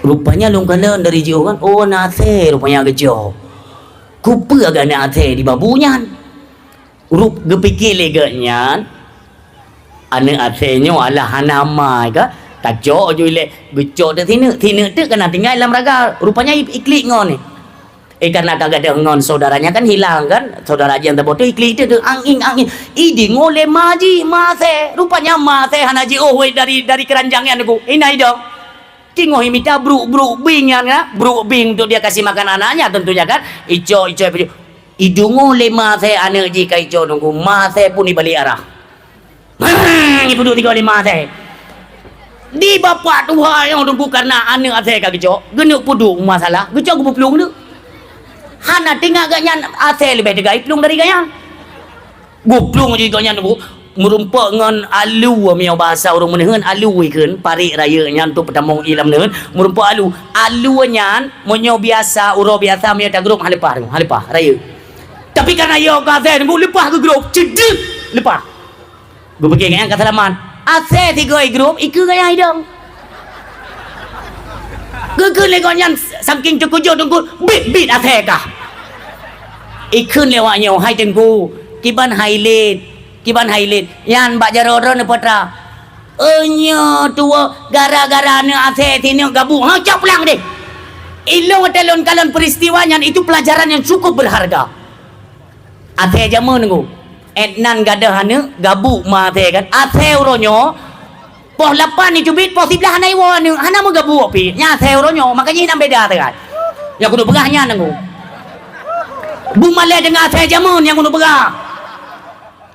Rupanya long kala dari jauh kan, oh nase rupanya gejo. Kupa agak nase di babunya. Rup gepikir leganya, anak asenyo alah hanamai ka, kacok je le, gecok dah tina tu kena tinggal dalam raga. Rupanya iklik ngon ni. Karena kagak ada ngon saudaranya kan hilang kan, saudara yang terbodoh iklik tu angin. Idi ngole maji mase, rupanya mase hanaji dari keranjangnya aku. Ini dong. Kingo minta bruk bing ya, bruk bing untuk dia kasih makan anaknya tentunya kan. Ijo idungo lima saya anak jika ijo nunggu mase pun dibalik arah. Ibu dua tiga lima saya. Di bapak tuha yang nunggu karena anak saya kaki ijo. Genuk pudu masalah. Gejo aku pelung tu. Hana tinggal ganyan ase lebih degai pelung dari ganyan. Guplung juga ganyan nunggu. Merumpak dengan alu miau bahasa orang menehan alu ikan parik raya nya untuk pertamong ilam menehan merumpak alu nya monyo biasa uro biasa miau tak grup halepah raya tapi karena yo kata nunggu lepah ke grup cedek lepah gue pergi dengan kata laman ase tiga grup iku gaya hidang gue legonyan saking cukujo nunggu bit ase kah ikun lewatnya hai tengku kiban highlight yan bak jaro ne potra enyo tua gara-gara ne ase tini gabung ha cap pulang deh ilong telon kalon peristiwanya itu pelajaran yang cukup berharga ase jamu nunggu etnan gadah ne gabu ma ase kan ase uronyo poh 8 itu bit poh 11 hanai wo ne hana mo gabu pi nya ase uronyo makanya hinam beda tekan yang kudu begahnya nunggu bu male dengan ase jamun yang kudu begah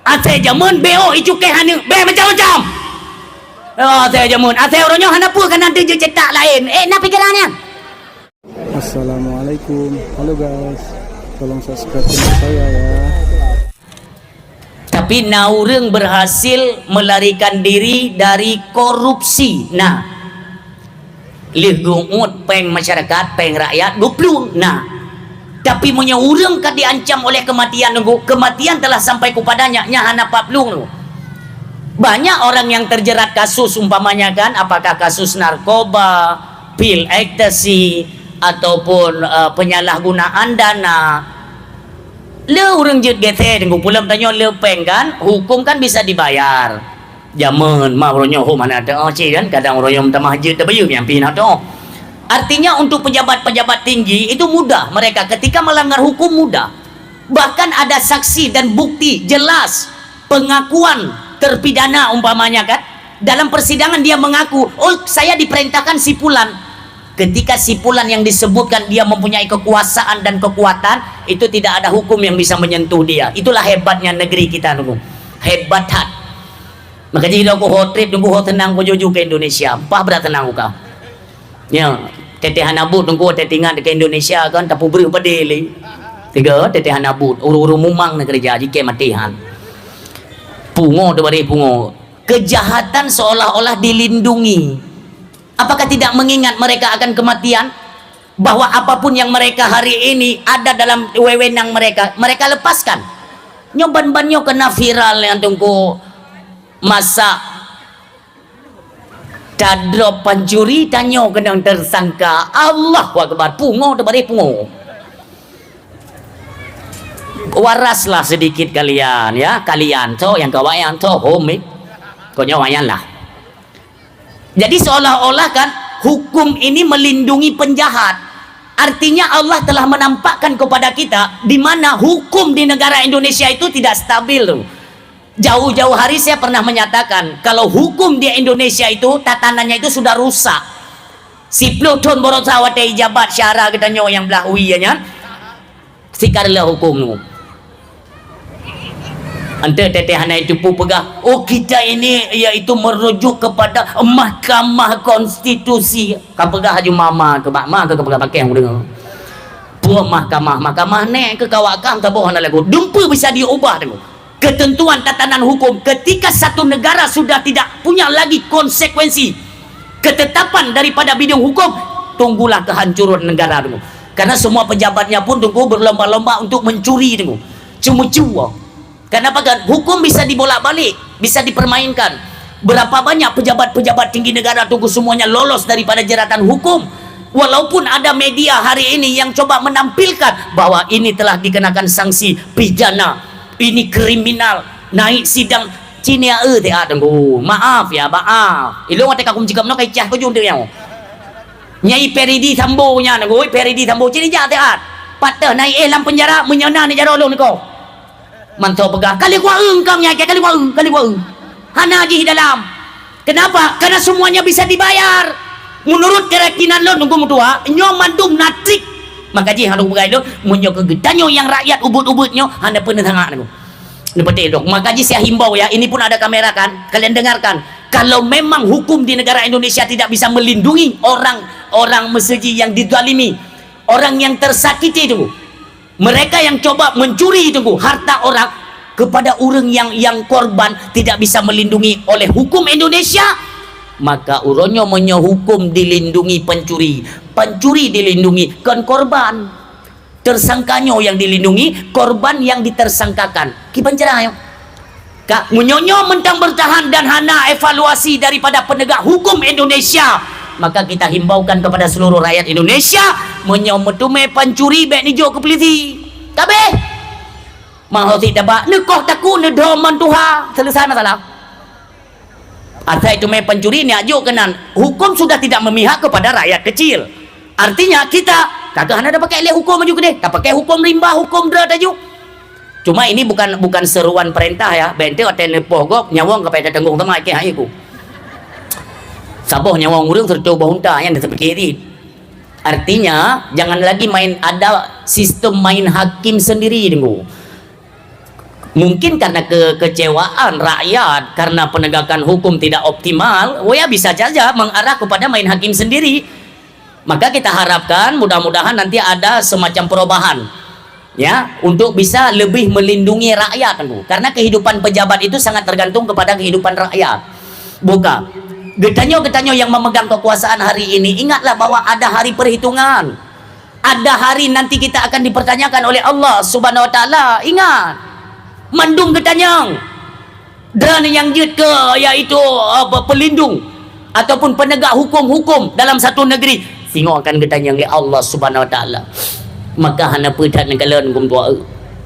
ate jamun beo icuke hanu be macam-macam ate jamun ate orangnya hana pun kan nanti je cetak lain nak pikirannya. Assalamualaikum, halo guys, tolong subscribe channel saya ya. Tapi naureng berhasil melarikan diri dari korupsi. Nah ligungut peng masyarakat peng rakyat 20 nah tapi punya urang kan diancam oleh kematian nunggu kematian telah sampai kepadanya nya hana paplung nunggu. Banyak orang yang terjerat kasus umpamanya kan apakah kasus narkoba, pil ekstasi ataupun penyalahgunaan dana. Le urang jet gete nunggu pulang tanya le peng kan hukum kan bisa dibayar. Jaman mah orangnya mana ada kan kadang orang yang minta masjid dah bayar yang pindah tu. Artinya untuk pejabat-pejabat tinggi itu mudah mereka ketika melanggar hukum mudah. Bahkan ada saksi dan bukti jelas pengakuan terpidana umpamanya kan. Dalam persidangan dia mengaku, oh saya diperintahkan si Fulan. Ketika si Fulan yang disebutkan dia mempunyai kekuasaan dan kekuatan, itu tidak ada hukum yang bisa menyentuh dia. Itulah hebatnya negeri kita nunggu. Hebat hat. Makanya kita aku hotrip nunggu tenang ku juju ke Indonesia. Apa berat tenang kau? Ya, teteh hanabut nunggu tetingan ke Indonesia kan tapu beri padeli. Tiga teteh hanabut uru-uru mumang nak kerja jike matihan. Pungo tu bari pungo. Kejahatan seolah-olah dilindungi. Apakah tidak mengingat mereka akan kematian? Bahwa apapun yang mereka hari ini ada dalam wewenang mereka lepaskan. Nyoban-banyo kena viral yang tunggu masa dadrop pancuri tanyo kenang tersangka Allah Akbar pungo tebari pungo waraslah sedikit kalian ya kalian yang kawayan homik konya wayan lah jadi seolah-olah kan hukum ini melindungi penjahat artinya Allah telah menampakkan kepada kita di mana hukum di negara Indonesia itu tidak stabil tuh. Jauh-jauh hari saya pernah menyatakan kalau hukum di Indonesia itu tatanannya itu sudah rusak. Si Pluton borosawat jabat syara kita nyo yang belah uianya. Sikarlah hukum nu. Ante tetehana itu pu pegah. Oh kita ini yaitu merujuk kepada Mahkamah Konstitusi. Kapegah haju mama ke mama ke pegah pakai yang dengar. Puah mahkamah ne ke kawakam taboh hana lagu. Dumpu bisa diubah tu. Ketentuan tatanan hukum ketika satu negara sudah tidak punya lagi konsekuensi ketetapan daripada bidang hukum tunggulah kehancuran negara dulu karena semua pejabatnya pun tunggu berlomba-lomba untuk mencuri dulu cuma-cuma karena apa kan hukum bisa dibolak-balik bisa dipermainkan berapa banyak pejabat-pejabat tinggi negara tunggu semuanya lolos daripada jeratan hukum Walaupun ada media hari ini yang coba menampilkan bahwa ini telah dikenakan sanksi pidana, ini kriminal, naik sidang Cina tengku. Maaf ya, maaf. Ilong ate kakum cikam no kai cah ko jung teu. Nyai Peridi Sambo nya nangku, Peridi Sambo cini ja teat. Patah naik dalam penjara menyana ni jaro long niko. Mantau pegah kali gua engkang nyai kali gua. Hana di dalam. Kenapa? Karena semuanya bisa dibayar. Menurut keyakinan lo nunggu mutua nyo mandum natrik maka ji harus begai lo munyo kegedanyo yang rakyat ubut-ubutnyo handa pernah tengah nunggu seperti itu. Maka ji saya himbau ya, ini pun ada kamera kan, kalian dengarkan, kalau memang hukum di negara Indonesia tidak bisa melindungi orang meseji yang dizalimi, orang yang tersakiti itu, mereka yang coba mencuri itu harta orang kepada orang yang korban tidak bisa melindungi oleh hukum Indonesia, maka uronyo menyohukum dilindungi pencuri dilindungi kan korban, tersangkanyo yang dilindungi, korban yang ditersangkakan kipan cerah yo kak munyonyo mentang bertahan dan hana evaluasi daripada penegak hukum Indonesia. Maka kita himbaukan kepada seluruh rakyat Indonesia menyometume pencuri bek nijo ke polisi kabeh mau tidak ba nekoh taku nedoman tuha selesai masalah. Artinya itu pencuri ni ajuk kenan hukum sudah tidak memihak kepada rakyat kecil. Artinya kita kagak ada pakai le hukum ajuk deh, tak pakai hukum rimba, hukum drat ajuk. Cuma ini bukan seruan perintah ya. Bente oten pogok nyawang kepada tenggung tema ke haiku. Saboh nyawang urang tercoba hunta yang terpikiri. Artinya jangan lagi ada sistem main hakim sendiri tunggu. Mungkin karena kekecewaan rakyat karena penegakan hukum tidak optimal, ya bisa saja mengarah kepada main hakim sendiri. Maka kita harapkan mudah-mudahan nanti ada semacam perubahan ya untuk bisa lebih melindungi rakyat, karena kehidupan pejabat itu sangat tergantung kepada kehidupan rakyat. Buka getanyo yang memegang kekuasaan hari ini, ingatlah bahwa ada hari perhitungan, ada hari nanti kita akan dipertanyakan oleh Allah Subhanahu Wa Taala. Ingat, mandung getanyang dan yang jut ke yaitu pelindung ataupun penegak hukum dalam satu negeri tengok akan getanyang oleh Allah Subhanahu Wa Taala. Maka hana pedat negalen kum tua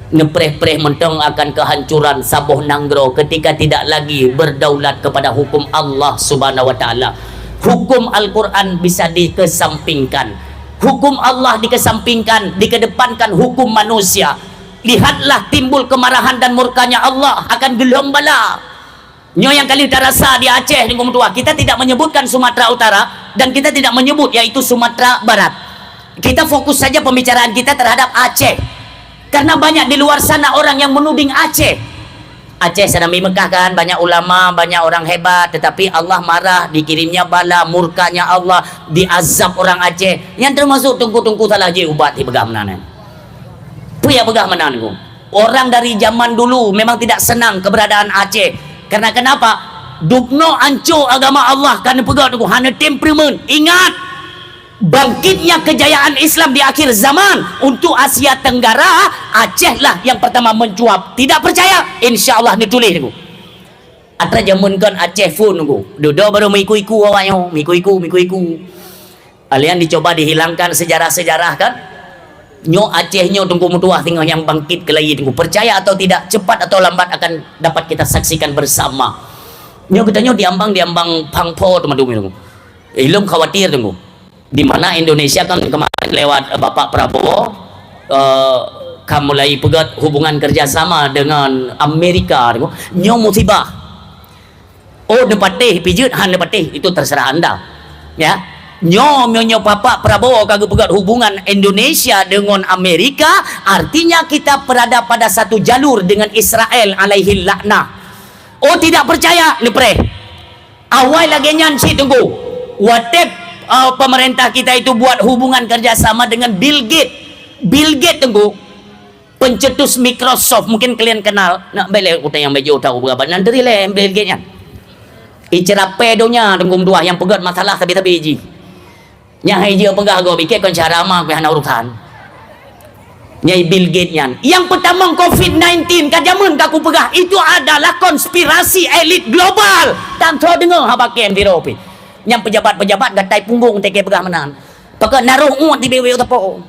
nepreh-preh mentong akan kehancuran Saboh Nanggro ketika tidak lagi berdaulat kepada hukum Allah Subhanahu Wa Taala. Hukum Al-Quran bisa dikesampingkan, hukum Allah dikesampingkan, dikedepankan hukum manusia. Lihatlah timbul kemarahan dan murkanya Allah akan gelom bala. Nyo yang kali terasa di Aceh dengan tua. Kita tidak menyebutkan Sumatera Utara dan kita tidak menyebut yaitu Sumatera Barat. Kita fokus saja pembicaraan kita terhadap Aceh. Karena banyak di luar sana orang yang menuding Aceh. Aceh sedang di Mekah kan, banyak ulama, banyak orang hebat, tetapi Allah marah, dikirimnya bala, murkanya Allah, diazab orang Aceh. Yang termasuk tungku-tungku salah je ubat di begah menanan. Puya begah menanku. Orang dari zaman dulu memang tidak senang keberadaan Aceh. Karena kenapa? Dukno ancur agama Allah karena pegat tu hana temperamen. Ingat, bangkitnya kejayaan Islam di akhir zaman untuk Asia Tenggara, Aceh lah yang pertama mencuap. Tidak percaya? InsyaAllah ni tulis tu. Atra jamun kan Aceh pun tu. Duduk baru miku-iku awaknya, miku-iku. Alian dicoba dihilangkan sejarah-sejarah kan? Nyo Aceh nyo tunggu mutuah tinggal yang bangkit ke lagi tunggu. Percaya atau tidak, cepat atau lambat akan dapat kita saksikan bersama. Nyo kita nyo diambang pangpo teman-teman tunggu. Ilum khawatir tunggu. Di mana Indonesia kan kemarin lewat Bapak Prabowo kan mulai pegat hubungan kerjasama dengan Amerika tunggu. Nyo musibah. Oh depatih pijut han depatih itu terserah anda. Ya. Nyo Bapak Prabowo kagak pegat hubungan Indonesia dengan Amerika, artinya kita berada pada satu jalur dengan Israel alaihi laknah. Oh tidak percaya lepre awal lagi nyansi tunggu watep pemerintah kita itu buat hubungan kerjasama dengan Bill Gates tunggu, pencetus Microsoft, mungkin kalian kenal. Nak balik kita yang baju tahu berapa nanti le Bill Gates nya icara pedonya tunggu dua yang pegat masalah tapi ji nya haji pegah go bikin kon cara mah hana urusan nyai Bill Gates yang pertama COVID-19 kajamun kaku pegah itu adalah konspirasi elit global. Dan so dengar habakem di ropi yang pejabat-pejabat gatai punggung teke pegah menan Pakai naruh uat di bawah tapo.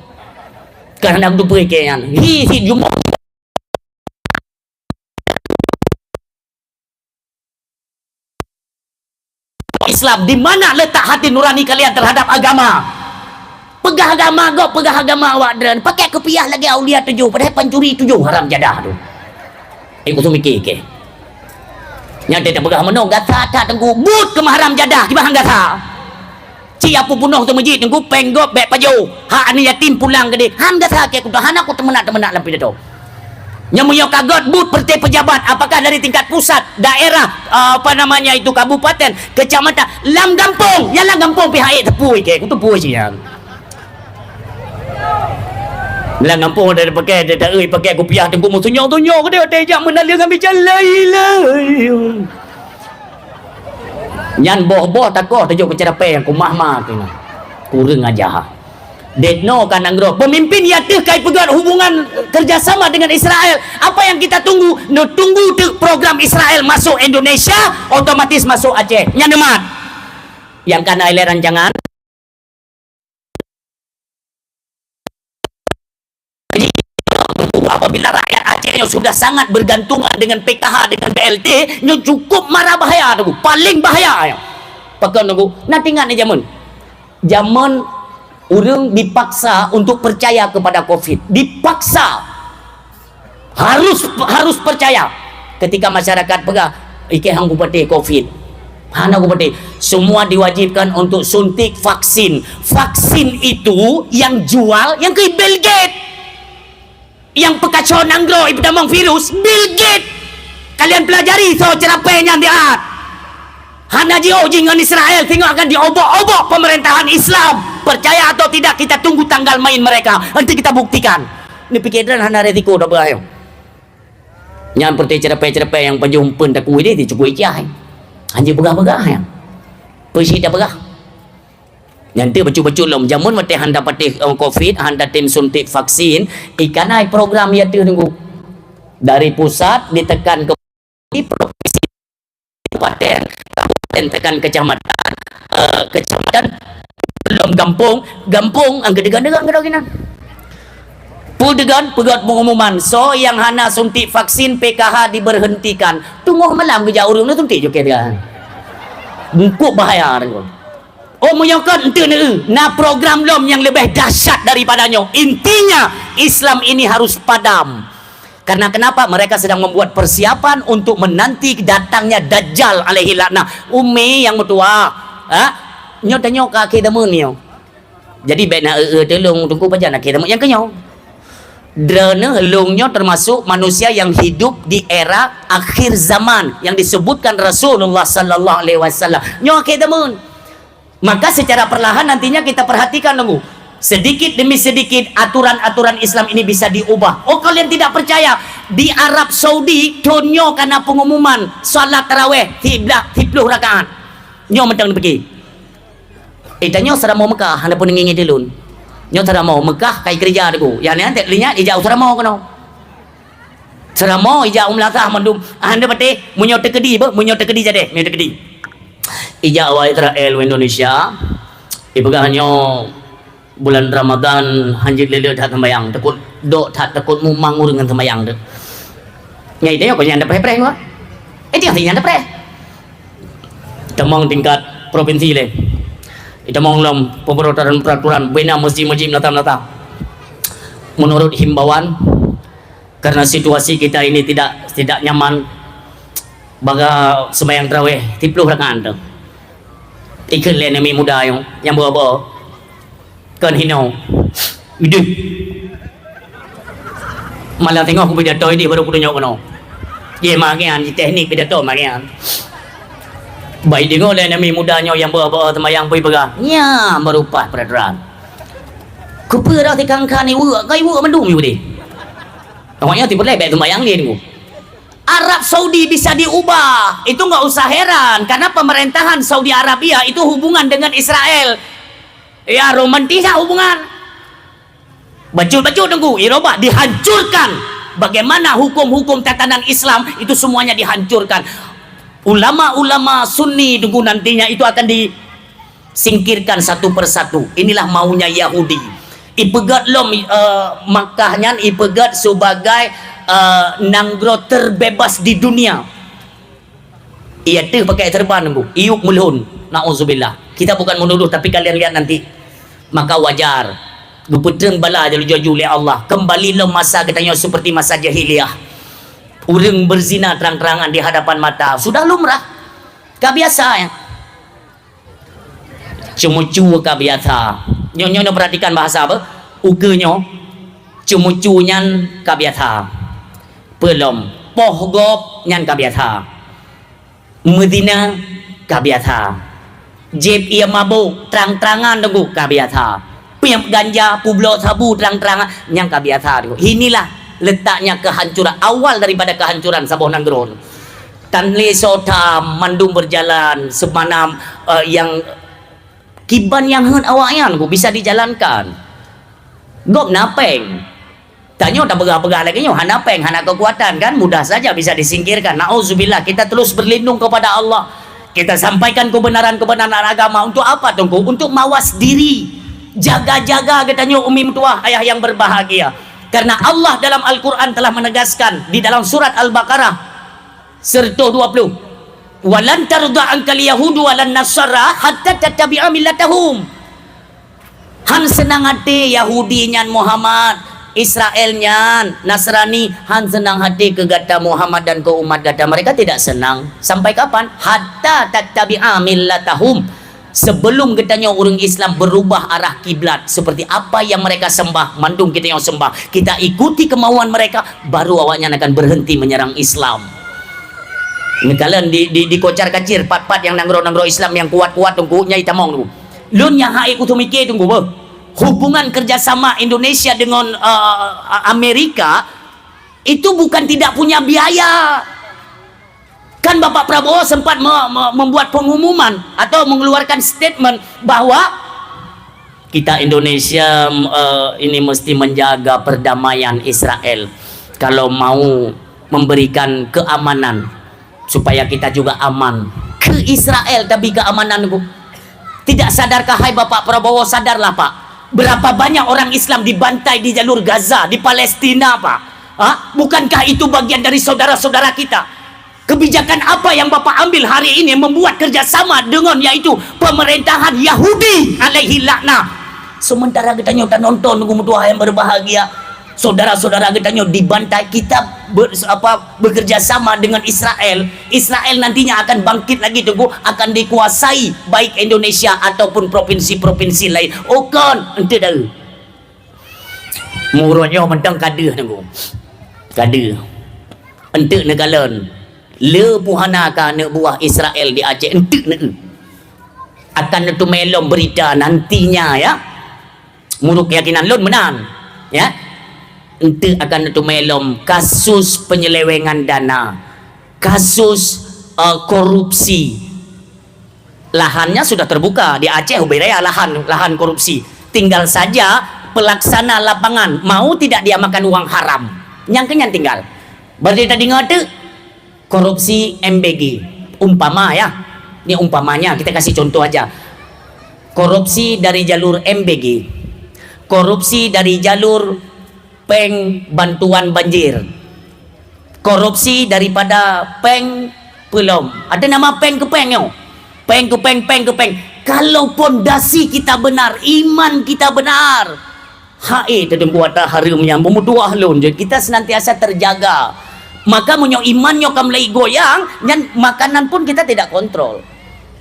Karena aku berikan. Hi jumlah Islam, di mana letak hati nurani kalian terhadap agama? Pegah agama kau, pegah agama awak dan pakai kepiah lagi aulia 7, padahal pencuri 7 haram jadah tu. Aku tu mikir ke. Yang dia pegah menong gata tak tengku but ke haram jadah gimana gata. Ci apa bunuh tu masjid tengku penggop bek paju. Hak ni yatim pulang ke dia. Han gata ke aku dah aku temenak lampi dah tu. Nyamuyo kagot but perti pejabat apakah dari tingkat pusat, daerah, apa namanya itu kabupaten, kecamatan, lam gampung, yalah gampung pihak tepui ke, aku tepui sih yang. Lam gampung ada pakai, ada pakai aku pihak tengku musuhnya ke dia, tejak menalia ngambil jalan. Nyan boh takoh tujuh kecerape yang kumah tu. Kurang aja. Detno kan anggro pemimpin ya teh kai pegat hubungan kerjasama dengan Israel. Apa yang kita tunggu? No tunggu program Israel masuk Indonesia, otomatis masuk Aceh. Nyanemat. Yang kana ile rancangan. Jadi apabila rakyat Aceh yang sudah sangat bergantungan dengan PKH dengan BLT, yang cukup marah bahaya tu. Paling bahaya. Pakai nunggu. Nanti ingat ni zaman orang dipaksa untuk percaya kepada COVID, dipaksa harus percaya. Ketika masyarakat pegang ike hang kupati COVID, hana kupati, semua diwajibkan untuk suntik vaksin. Vaksin itu yang jual yang ke Bill Gates, yang pekacau nanggro ibu damang virus Bill Gates. Kalian pelajari so cerapenya dia. Hana jauh dengan Israel tengok akan diobok-obok pemerintahan Islam. Percaya atau tidak kita tunggu tanggal main mereka. Nanti kita buktikan. Ini pikiran hana resiko dah berayo. Yang perti cerpe-cerpe yang penjumpen tak kuih dia cukup ijah. Hanya begah-begah ya. Persi dah begah. Nanti betul-betul lom jamun mati handa patih COVID, handa tim suntik vaksin, ikan ai program ya tu tunggu. Dari pusat ditekan ke provinsi, kabupaten tekan kecamatan, belum gampung ang gedegan-degan gina. Pudegan pegat pengumuman so yang hana suntik vaksin PKH diberhentikan. Tunggu malam kerja urang tu suntik je dia. Bungkuk bahaya tu. Oh menyokot ente ni. Nah program lom yang lebih dahsyat daripadanya. Intinya Islam ini harus padam. Karena kenapa? Mereka sedang membuat persiapan untuk menanti datangnya Dajjal alaihi laknah. Umi yang mertua, nyo tanya ke kita menio. Jadi bena telung tunggu pajan kita yang kenyo. Drone helungnya termasuk manusia yang hidup di era akhir zaman yang disebutkan Rasulullah sallallahu alaihi wasallam. Nyo kita men. Maka secara perlahan nantinya kita perhatikan nunggu. Sedikit demi sedikit aturan-aturan Islam ini bisa diubah. Oh kalian tidak percaya? Di Arab Saudi tonyo karena pengumuman salat tarawih 30 rakaat. Nyo mentang pergi. Itanyo sara mau Mekah handa pun ngingi dilun. Nyo sara mau Mekah kai kerja deku. Ya nanti linya ijau sara mau kono. Sara mau ijau melakah mandum handa pate munyo tekedi ba munyo tekedi jade, munyo tekedi. Ijau Israel Indonesia. Ibaganyo bulan Ramadan hanjit lele tak sembayang takut dok tak takut mumang dengan sembayang tu. Nyai dia kau yang ada pre-pre kau. Itu yang ada pre. Temong tingkat provinsi le. Temong lom peraturan bina masjid-masjid nata. Menurut himbauan karena situasi kita ini tidak nyaman baga sembayang tarawih 30 rakaat tu. Ikut le nami muda yang bawa kan hinau hidup malah tengok aku pidato ini baru aku tunjuk kena dia makian teknik pidato makian baik tengok lah nami mudanya yang bawa-bawa temayang pergi pegang ya merupah peraturan kupera tikangkan ni wak kai wak mendum you deh awaknya tiba lebek temayang dia ni Arab Saudi bisa diubah itu enggak usah heran karena pemerintahan Saudi Arabia itu hubungan dengan Israel. Ya romantis hubungan. Baju-baju tunggu Eropa dihancurkan. Bagaimana hukum-hukum tatanan Islam itu semuanya dihancurkan. Ulama-ulama Sunni tunggu nantinya itu akan Singkirkan satu persatu. Inilah maunya Yahudi. Ipegat lo Makkahnya ipegat sebagai nanggro terbebas di dunia. Ia tu pakai terban bu, iuk mulhun. Nauzubillah. Kita bukan menuduh, tapi kalian lihat nanti. Maka wajar. Guputeng bala jaju oleh Allah. Kembalilah masa katanya seperti masa jahiliyah. Orang berzina terang-terangan di hadapan mata. Sudah lumrah. Kebiasa ya. Cemucu kabiasa. Nyonya perhatikan bahasa apa? Ukenya. Cemucu nyan kabiasa. Belum. Pohgop nyan kabiasa. Medina kabiasa. Jeb ia mabuk terang-terangan tunggu kabiasa. Piam ganja, publo sabu terang-terangan nyan kabiasa. Inilah letaknya kehancuran awal daripada kehancuran Sabah Nangron. Tanli sotam mandum berjalan semana yang kiban yang hen awaknya bisa dijalankan. Gop napeng. Tanya tak begah-begah lagi nyo hanapeng, hana kekuatan kan mudah saja bisa disingkirkan. Nauzubillah, kita terus berlindung kepada Allah. Kita sampaikan kebenaran-kebenaran agama untuk apa tunggu? Untuk mawas diri. Jaga-jaga katanya umi mertua ayah yang berbahagia. Karena Allah dalam Al-Qur'an telah menegaskan di dalam surat Al-Baqarah serta 20. Walan tarda ankal yahudu walan nasara hatta tattabi'a millatahum. Han senang hati Yahudi nyan Muhammad, Israel nyan Nasrani, han senang hati ke gata Muhammad dan ke umat gata mereka tidak senang. Sampai kapan? Hatta tattabi'a millatahum. Sebelum katanya orang Islam berubah arah kiblat seperti apa yang mereka sembah, mandung kita yang sembah, kita ikuti kemauan mereka, baru awaknya akan berhenti menyerang Islam. Ini kalian di kocar kacir pat-pat yang nanggro Islam yang kuat-kuat tunggu nyai tamong tunggu. Lun yang hai kutu mikir tunggu bah. Hubungan kerjasama Indonesia dengan Amerika itu bukan tidak punya biaya. Kan Bapak Prabowo sempat membuat pengumuman atau mengeluarkan statement bahwa kita Indonesia ini mesti menjaga perdamaian Israel kalau mau memberikan keamanan supaya kita juga aman ke Israel. Tapi keamanan bu, tidak sadarkah hai Bapak Prabowo? Sadarlah Pak, berapa banyak orang Islam dibantai di jalur Gaza, di Palestina Pak. Bukankah itu bagian dari saudara-saudara kita? Kebijakan apa yang Bapak ambil hari ini membuat kerjasama dengan yaitu pemerintahan Yahudi alaihi laknah. Sementara kita nyoba nonton nunggu mutua yang berbahagia, saudara-saudara kita dibantai. Kita bekerja sama dengan Israel. Israel nantinya akan bangkit lagi tunggu, akan dikuasai baik Indonesia ataupun provinsi-provinsi lain. Oh kan, ente dah. Murahnya mentang kader tunggu. Kader. Ente negalan. Le puhana ka ne buah Israel di Aceh ente ne. Akan itu melom berita nantinya ya. Muruk keyakinan lon menan. Ya. Ente akan itu melom kasus penyelewengan dana, kasus korupsi. Lahannya sudah terbuka di Aceh Uberaya, lahan korupsi. Tinggal saja pelaksana lapangan mau tidak dia makan uang haram. Nyangkanya tinggal. Berarti tadi ngate korupsi MBG. Umpama ya. Ini umpamanya, kita kasih contoh aja. Korupsi dari jalur MBG. Korupsi dari jalur peng bantuan banjir, korupsi daripada peng belum ada nama peng ke peng yo, peng ke peng. Kalau pondasi kita benar, iman kita benar, hae tedeng kuata harumnya memutuah lon, kita senantiasa terjaga. Maka munyo imannya kamlai goyang dan makanan pun kita tidak kontrol.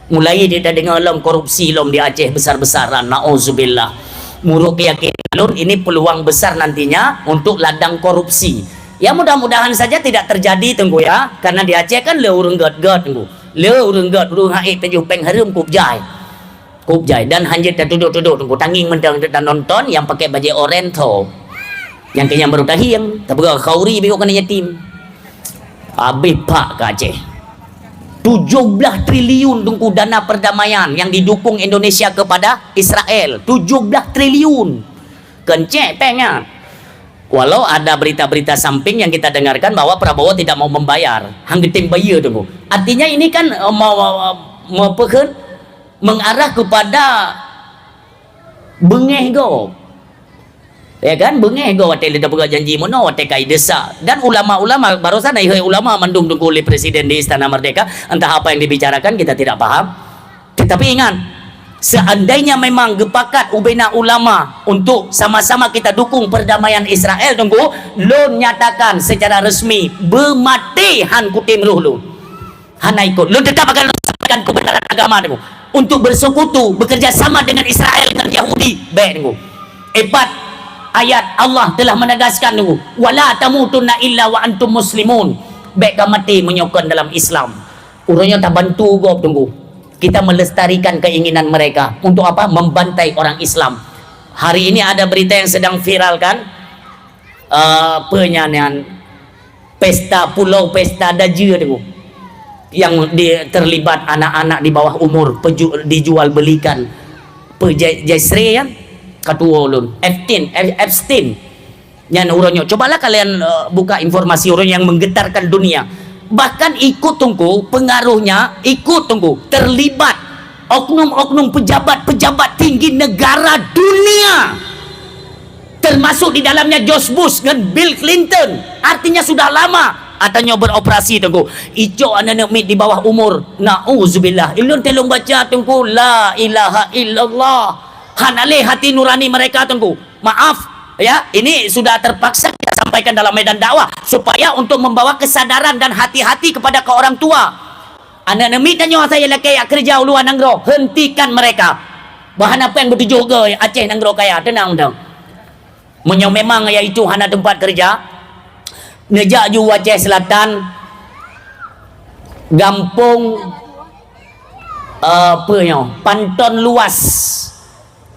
Mulai dia dengar lom korupsi lom di Aceh besar-besaran, nauzubillah. Muruk keyakinan ini peluang besar nantinya untuk ladang korupsi. Ya mudah-mudahan saja tidak terjadi tunggu ya, karena di Aceh kan le urang gat-gat tunggu. Le urang gat urang haik tajuh peng harum kupjai. Dan hanjit duduk-duduk tunggu tanging mendang dan nonton yang pakai baju oranye yang kenyang baru tahing, tapi khauri bego kena yatim. Habis Pak ke Aceh. 17 triliun tunggu dana perdamaian yang didukung Indonesia kepada Israel. 17 triliun. Kencek pengnya. Walau ada berita-berita samping yang kita dengarkan bahwa Prabowo tidak mau membayar. Hang getim bayar tunggu. Artinya ini kan mau pekan mengarah kepada bengeh go. Ya kan, bengeh go wate leda pegang janji mono wate kai desa. Dan ulama-ulama barusan ulama mandung tunggu oleh presiden di Istana Merdeka, entah apa yang dibicarakan kita tidak paham. Tetapi ingat, seandainya memang gepakat ubena ulama untuk sama-sama kita dukung perdamaian Israel tunggu, lo nyatakan secara resmi bermati han kutim ruh lu. Han ikut. Lo tetap akan sampaikan kebenaran agama tunggu untuk bersekutu, bekerja sama dengan Israel dan Yahudi. Baik tunggu. Ebat ayat Allah telah menegaskan tunggu, wala tamutunna illa wa antum muslimun. Baik mati menyokong dalam Islam. Urangnya tak bantu gop tunggu. Kita melestarikan keinginan mereka untuk apa? Membantai orang Islam. Hari ini ada berita yang sedang viral kan, penyanyian pesta pulau pesta daja tunggu, yang terlibat anak-anak di bawah umur dijual belikan Jesre kan ketua ulun Epstein yang urangnya. Cobalah kalian buka informasi orang yang menggetarkan dunia. Bahkan ikut tunggu pengaruhnya, ikut tunggu terlibat oknum-oknum pejabat-pejabat tinggi negara dunia, termasuk di dalamnya George Bush dan Bill Clinton. Artinya sudah lama atanya beroperasi tunggu. Ijo anak-anak mit di bawah umur. Nauzubillah. Ilun telung baca tunggu la ilaha illallah. Hanale hati nurani mereka tunggu. Maaf ya, ini sudah terpaksa kita sampaikan dalam medan dakwah supaya untuk membawa kesadaran dan hati-hati kepada ke orang tua. Anak nemi tanya saya laki kerja uluan nanggro, hentikan mereka. Bahan apa yang bertujuh ke Aceh nanggro kaya, tenang dong. Menyo memang ya itu hana tempat kerja. Nejak ju Aceh Selatan, gampung apa yo, Panton luas.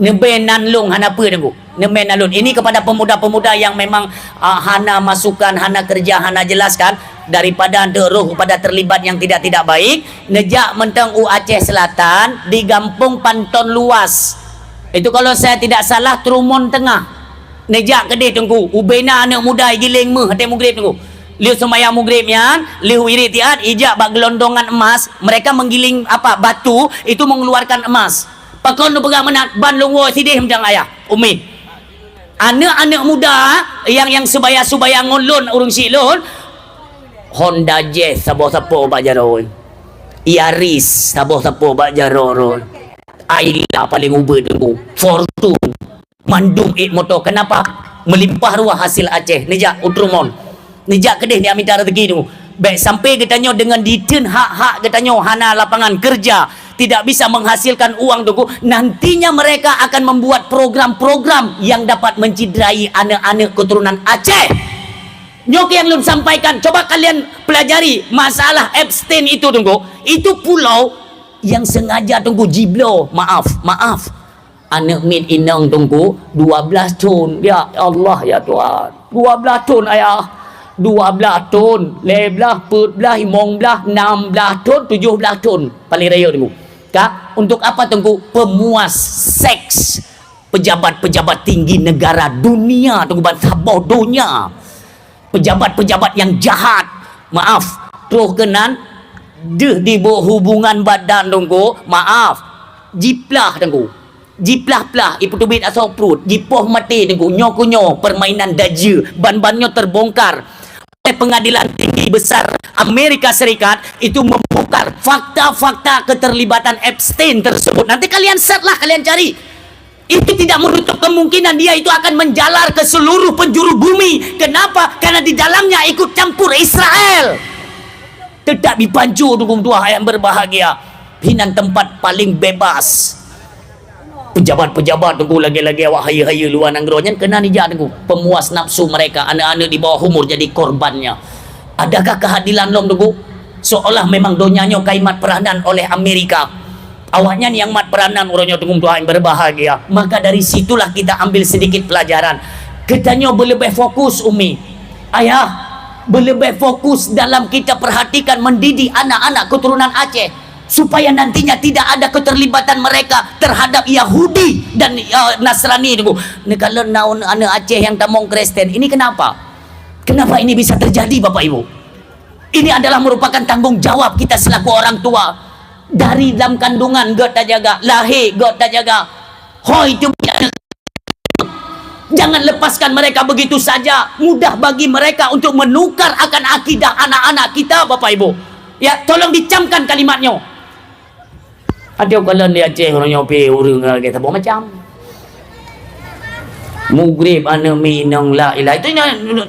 Nebe nanlung hana apa tunggu. Nebe nanlung. Ini kepada pemuda-pemuda yang memang hana masukan, hana kerja, hana jelaskan daripada roh kepada terlibat yang tidak baik. Nejak mentang Aceh Selatan di Gampung Panton Luas. Itu kalau saya tidak salah Trumon Tengah. Nejak kedai tunggu. Ubena anak muda giling meh hati mugrib tunggu. Liu semaya mugribnya, liu irit tiat, ijak bak gelondongan emas. Mereka menggiling apa batu itu mengeluarkan emas. Pakon tu pegang menat ban lungo sidih macam ayah umi. Anak-anak muda yang sebaya-subaya ngulun urung silun Honda Jazz sabo-sabo bak jaro. Yaris sabo-sabo bak jaro. Aila paling ubah tunggu. Fortune mandung motor. Kenapa? Melimpah ruah hasil Aceh. Nejak Utrumon. Nejak kedih dia minta rezeki tunggu. Baik sampai katanya dengan diten hak-hak katanya hana lapangan kerja, tidak bisa menghasilkan uang tunggu. Nantinya mereka akan membuat program-program yang dapat menciderai anak-anak keturunan Aceh. Nyok yang belum sampaikan, coba kalian pelajari masalah Epstein itu tunggu. Itu pulau yang sengaja tunggu jiblo. Maaf. Anak min inang tunggu 12 tahun. Ya Allah ya Tuhan. 12 tahun ayah. 12 tahun, 11, 14, 15, 16 tahun, 17 tahun. Paling raya tunggu. Kak, untuk apa tunggu? Pemuas seks pejabat-pejabat tinggi negara dunia tunggu bangsa bodohnya. Pejabat-pejabat yang jahat. Maaf, terus kenan di hubungan badan tunggu. Maaf, jiplah tunggu. Jiplah ipu tubit asal perut. Jipoh mati tunggu. Nyokunyo permainan daja. Ban-bannya terbongkar. Pengadilan tinggi besar Amerika Serikat itu membongkar fakta-fakta keterlibatan Epstein tersebut. Nanti kalian search lah, kalian cari. Itu tidak menutup kemungkinan dia itu akan menjalar ke seluruh penjuru bumi. Kenapa? Karena di dalamnya ikut campur Israel. Tidak dipancu dukung Tuhan yang berbahagia. Hinan tempat paling bebas. Pejabat-pejabat tunggu lagi-lagi awak haya-haya luar nanggronya kena nijak tunggu pemuas nafsu mereka, anak-anak di bawah umur jadi korbannya. Adakah kehadilan long tunggu? Seolah memang donyanya kaimat peranan oleh Amerika. Awaknya yang mat peranan urangnya tunggu Tuhan berbahagia. Maka dari situlah kita ambil sedikit pelajaran. Katanya berlebih fokus umi. Ayah, berlebih fokus dalam kita perhatikan mendidik anak-anak keturunan Aceh. Supaya nantinya tidak ada keterlibatan mereka terhadap Yahudi dan Nasrani. Kalau naun anak Aceh yang tamong Kristen, ini kenapa? Kenapa ini bisa terjadi Bapak Ibu? Ini adalah merupakan tanggung jawab kita selaku orang tua. Dari dalam kandungan God dah jaga, lahir God dah jaga. Hoi itu jangan lepaskan mereka begitu saja. Mudah bagi mereka untuk menukar akan akidah anak-anak kita, Bapak Ibu. Ya, tolong dicamkan kalimatnya. Ada kalau dia Aceh orang nyopi urang kita buat macam. Mugrib ana minang la ilah. Itu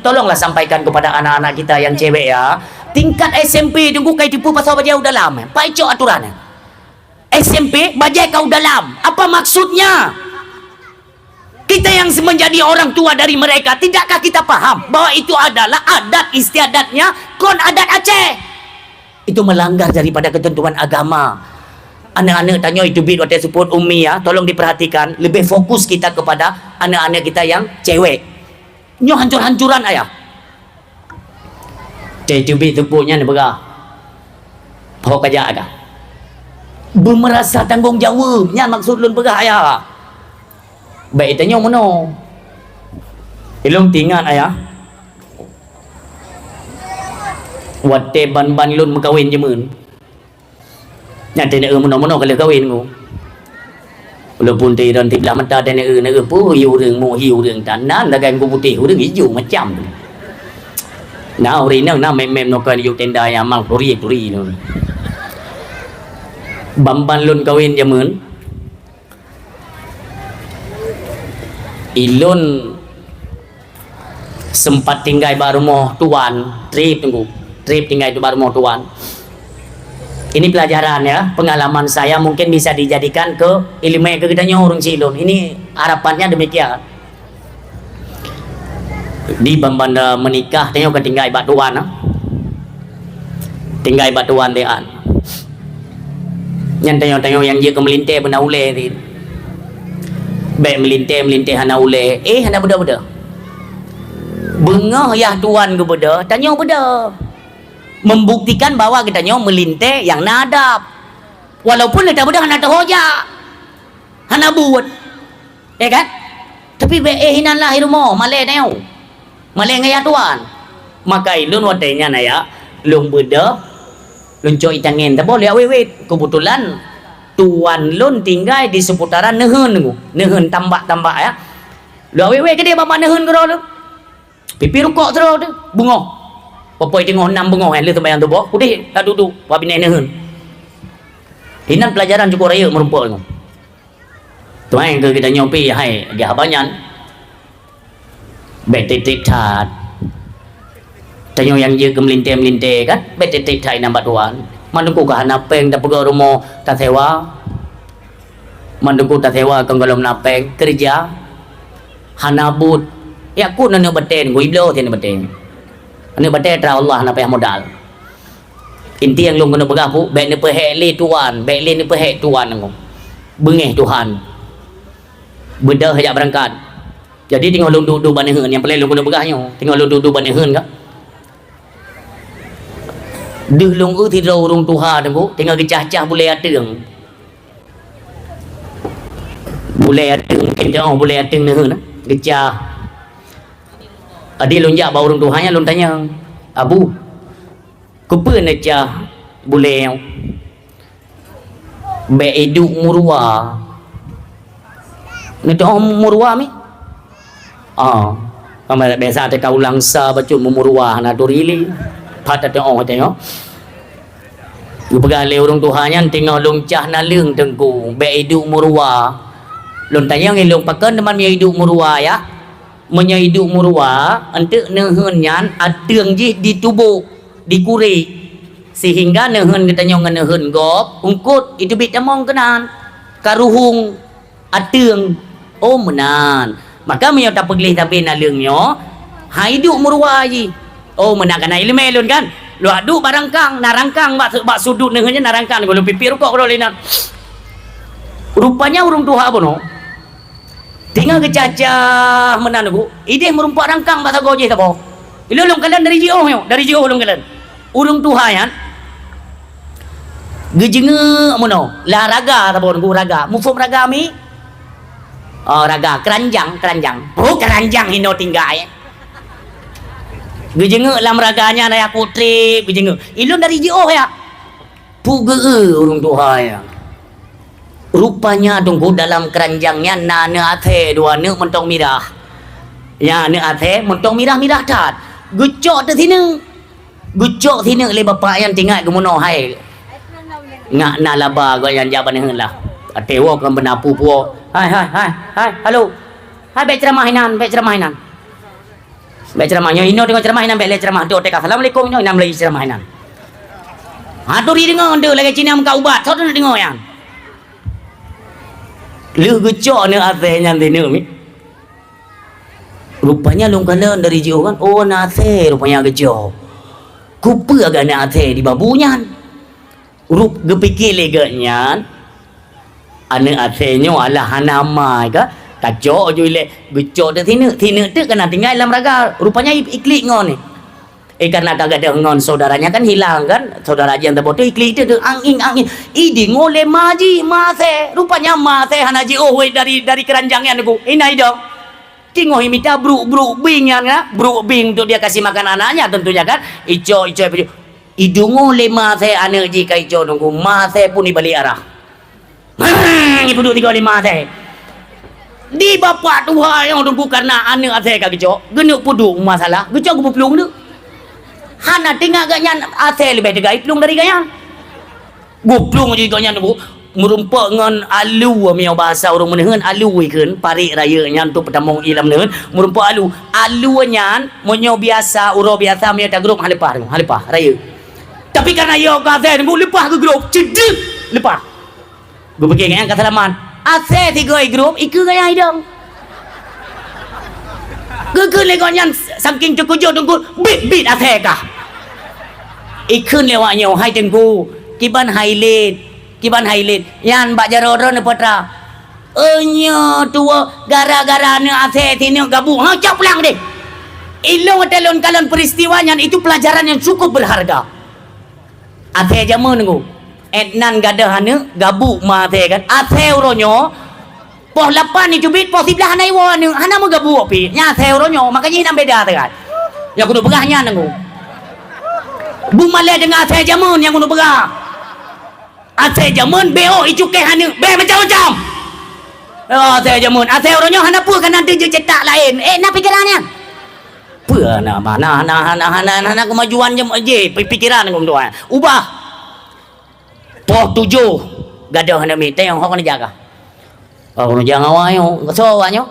tolonglah sampaikan kepada anak-anak kita yang cewek ya. Tingkat SMP tunggu kai tipu pasal bajai dalam. Pak icok aturannya. SMP bajai kau dalam. Apa maksudnya? Kita yang menjadi orang tua dari mereka, tidakkah kita paham bahwa itu adalah adat istiadatnya kon adat Aceh? Itu melanggar daripada ketentuan agama. Anak-anak tanya itu bid waktu sebut ummi ya, tolong diperhatikan. Lebih fokus kita kepada anak-anak kita yang cewek. Nyo hancur-hancuran ayah. Itu bid sebutnya ni berah. Pokok kerja ada. Bermerasa tanggung jawabnya maksud lun berah ayah. Baik tanya mana? Ilung tinggal ayah. Wate ban-ban lun berkahwin je mun. Nyata nak mana-mana kalau kahwin ku. Walaupun tiran tibelah mata dan nak pu hiu reng mu hiu reng tanan dagang ku putih reng hijau macam tu. Nah ori nang na mem no kan yu tenda yang mang turi no. Bamban lun kahwin je mun. Ilun sempat tinggal baru rumah tuan, trip tinggal di baru rumah tuan. Ini pelajaran ya, pengalaman saya mungkin bisa dijadikan ke ilmu ke kita orang Cilon. Ini harapannya demikian. Di bambanda menikah, tengok ke tinggal batuan, tinggal batuan dean. Yang tengok yang dia ke melintir benda ule ni. Baik melintir hana ule. Hana beda-beda. Bengah ya tuan ke beda, tanya beda. Membuktikan bahwa kita nyo melintir yang nadab. Walaupun kita beda hana terhoja. Hana buat. Ya kan? Tapi hinan lah rumah, malay tanya. Malay ngaya tuan. Maka ilun watenya na ya, lung beda, lun coy tangin. Tak boleh awet. Kebetulan tuan lun tinggal di seputaran Nehun tambak-tambak ya. Lu awet ke dia bapak Nehun ke lu? Pipi rukuk terus tu, bunga. Popoi tengok 6 bunga yang lu tembayang tu bawa. Udah tak duduk, wabi Nehun. Hinan pelajaran cukup raya merumpuk tu. Tuan ke kita nyopi hai dia banyak. Betik tat. Tanya yang dia ke melintir kan? Betik tat nampak tuan. Mandungku ke hanapeng tak pergi rumah tak sewa. Mandungku tak sewa kan kalau napeng kerja. Hanabut. Ya aku nana beten, gue iblo tiada beten. Ane beten tra Allah napa yang modal. Inti yang lu kena bergapu, baik ni perhek le tuan, baik le ni perhek tuan aku. Bengeh Tuhan. Bedah hajak berangkat. Jadi tinggal lu duduk banehan yang paling lu kena bergahnya. Tinggal lu duduk banehan kah? Deh long ti rau rong Tuhan aku, tinggal kecah-cah boleh ateng. Boleh ateng, kita boleh ateng nehan, kecah. Adi lonjak bau orang Tuhannya lon tanya, Abu, kepa nak cah boleh be eduk murwa. Ni tu murwa mi? Kami biasa ada kau langsa baca murwa na dorili. Pada tu tengok. Begali orang Tuhannya tinggal loncah na leung tengku be eduk murwa. Lon tanya ngilung pakan teman mi eduk murwa ya. Menyaidu murwa untuk nehunnya adeng je di tubuh dikuri sehingga nehun kita nyong nehun gop ungkut itu bit tamong kenan karuhung adeng menan maka menyo tak peglih tapi naleungnya haidu murwa ji menan kana ilmu lun kan lu adu barangkang narangkang bak sudut nehunnya narangkang kalau pipir kok kalau linan rupanya urung tuha bono. Tinggal kecacah menan aku. Ide merumpak rangkang bahasa goje tak apa. Ilung kalian dari jauh yo, dari jauh ulung kalian. Urung tuhayan. Gejenge mono, lah raga tak apa raga. Mufum raga mi. Raga keranjang. Oh keranjang hino tinggal ya. Gejenge lam raganya naya putri gejenge. Ilung dari jauh ya. Puge orang Tuhan. Rupanya tunggu dalam keranjangnya nana ate dua ne mentong mirah. Ya ne ate mentong mirah-mirah tat. Gucok tu sini. Gucok sini le bapak yang tinggal ke mono hai. Ngak na laba go yang jaban hen lah. Ate wo kan benapu puo. Hai. Halo. Hai baik ceramah hinan, baik ceramah hinan. Baik ceramahnya ino dengan ceramah hinan baik ceramah do tek assalamualaikum ino inam lagi ceramah hinan. Ha tu ri dengar ande lagi Cina muka ubat. Satu nak dengar yang. Lu gecok ni athenya tinu mi. Rupanya long kala dari jauh kan. Oh nase rupanya gecok. Kupa agak nase di babunya. Rup gepikir leganya. Ane athenya ala hanama ka. Kacok je le gecok tu tinu tu kena tinggal dalam raga. Rupanya iklik ngon ni. Karena kagak ada ngon saudaranya kan hilang kan. Saudara yang terbodoh iklik itu angin. Idi ngole maji mase. Rupanya mase hanaji dari keranjangnya aku. Ini dong. Tingohi minta bruk bing kan. Bruk bing untuk dia kasih makan anaknya tentunya kan. Ijo. Idu ngole mase anak jika ijo nunggu. Mase pun dibalik arah. Ibu duduk tiga di mase. Di bapak Tuhan yang nunggu karena anak ase kak ijo. Genuk puduk masalah. Gecok gue pelung tu. Hana tinggal ganyan ase lebih degai pelung dari ganyan. Guplung je ganyan tu. Merumpak dengan alu amia bahasa orang menehen alu ikan parik raya nya untuk petamong ilam menehen merumpak alu. Alu nya monyo biasa uro biasa amia tak grup halepah raya. Tapi karena yo ase tu lepah ke grup cedek lepah. Gue pergi ganyan kata laman. Ase tiga grup ikut ganyan hidang. Gekun legonyan saking cukujo tunggu bit ate kah. Ikun lewatnya hai tengku kiban highlight yan bak jaroron potra. Enya tua gara-gara ne ate tini gabu ha caplang deh. Ilong telon kalon peristiwanya itu pelajaran yang cukup berharga. Ate jamun tunggu. Etnan gadahane gabu ma ate kan. Ate uronyo poh 8 ni cubit poh 11 hanai wo ni hana mo gabu pi nya theoronyo makanya hinam beda tegat yang kudu begahnya nanggu bu male dengan ate jamun yang kudu begah ate jamun bo icuke hana be macam-macam ate jamun ate oronyo hana pu kan nanti je cetak lain na pikirannya pu na mana hana kemajuan je pikiran ngum tu ubah poh 7 gadah hana mi teh hok ni jaga. Oh, jangan awanyo, so awanyo.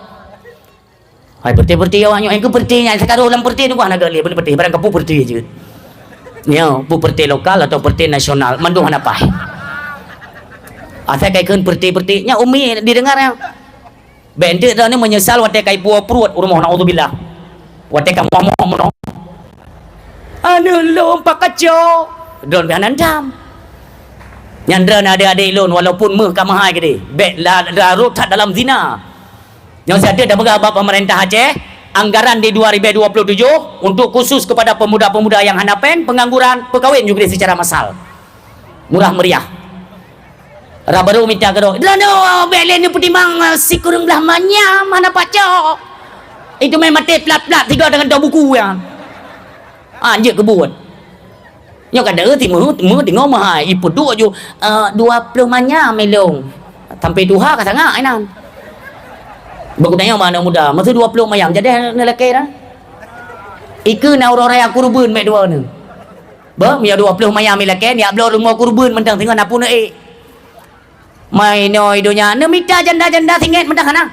Hai berti awanyo, engkau bertinya sekarang dalam berti ni gua nak gali, boleh berti, barang kapu berti je. Ya, pu berti lokal atau berti nasional, mandu hana pai. Asal kai keun berti nya umi didengar ya. Bende dah ni menyesal wate kai buah perut, urmoh naudzubillah. Wate ka momo. Anu lompak kacau, don bianan dam. Nyandra adik-adik lon walaupun kamahai ke dia bet larut dalam zina yang saya dah bergabar pemerintah Aceh anggaran di 2027 untuk khusus kepada pemuda-pemuda yang hanapen pengangguran perkahwin juga secara massal murah meriah baru minta ke dia no belen ni pertimbang si kurang belah manya mana pacok itu main mati plat-plat tiga dengan dua buku yang anjir kebun. Nyo kada mu dengar mahai ipu dua ju 20 manya melong. Sampai duha ka sangat ainan. Baku tanya mana muda, masa 20 mayam jadi lelaki dah. Iku na raya kurban mek dua ni. Ba mia 20 mayam lelaki ni ablo rumah kurban mentang tengah napun mai noi donya ne mita janda-janda tinggal mentang kana.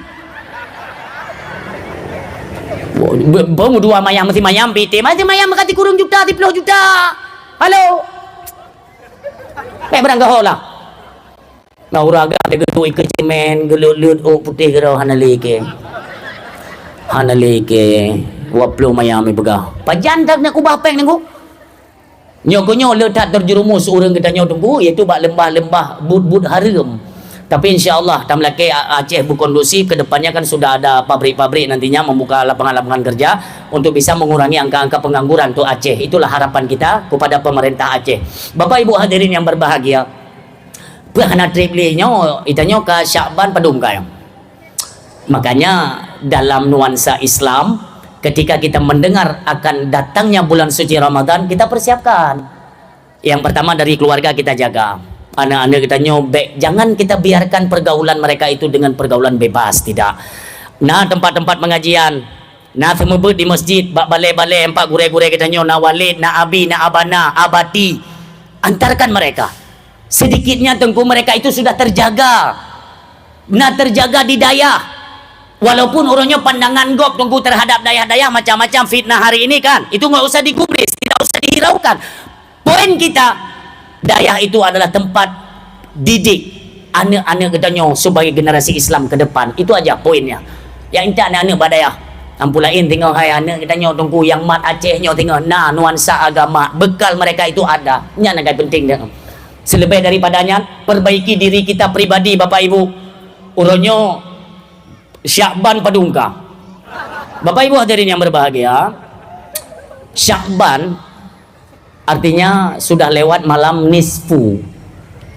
Bamu dua mayam masih mayam PT masih mayam kati kurung juta 10 juta. Halo. Mek berangga hola. Nauraga de getu ikan cemen gelut-lut putih gerau hanaleke. 20 mayam bega. Pajan tak nak ubah peng nengku. Nyogonyo letak terjerumus urang kita nyo tunggu iaitu bak lembah-lembah but-but haram. Tapi insya-Allah tam laki Aceh berkondusif ke depannya kan sudah ada pabrik-pabrik nantinya membuka lapangan-lapangan kerja untuk bisa mengurangi angka-angka pengangguran untuk Aceh. Itulah harapan kita kepada pemerintah Aceh. Bapak Ibu hadirin yang berbahagia. Pernah trip nyo itanyo ke Syakban padum kayo. Makanya dalam nuansa Islam ketika kita mendengar akan datangnya bulan suci Ramadan kita persiapkan. Yang pertama dari keluarga kita jaga. Anak-anak kita nyobek, jangan kita biarkan pergaulan mereka itu dengan pergaulan bebas, tidak. Nah, tempat-tempat pengajian, nah semebut di masjid, bak balai-balai empat gure-gure kita nyo, na walid, na abi, na abana, abati. Antarkan mereka. Sedikitnya tengku mereka itu sudah terjaga. Nah, terjaga di daya. Walaupun orangnya pandangan gok tunggu terhadap daya-daya macam-macam fitnah hari ini kan, itu nggak usah digubris, tidak usah dihiraukan. Poin kita, daya itu adalah tempat didik anak-anak kedanyo sebagai generasi Islam ke depan. Itu aja poinnya. Yang inti anak-anak badaya. Ampulain tengok hai anak kedanyo tunggu yang mat Acehnya tengok. Nah, nuansa agama, bekal mereka itu ada. Ini yang penting dia. Selebih daripadanya, perbaiki diri kita pribadi Bapak Ibu. Uronyo Syakban Padungka. Bapak Ibu hadirin yang berbahagia, Syakban artinya sudah lewat malam nisfu.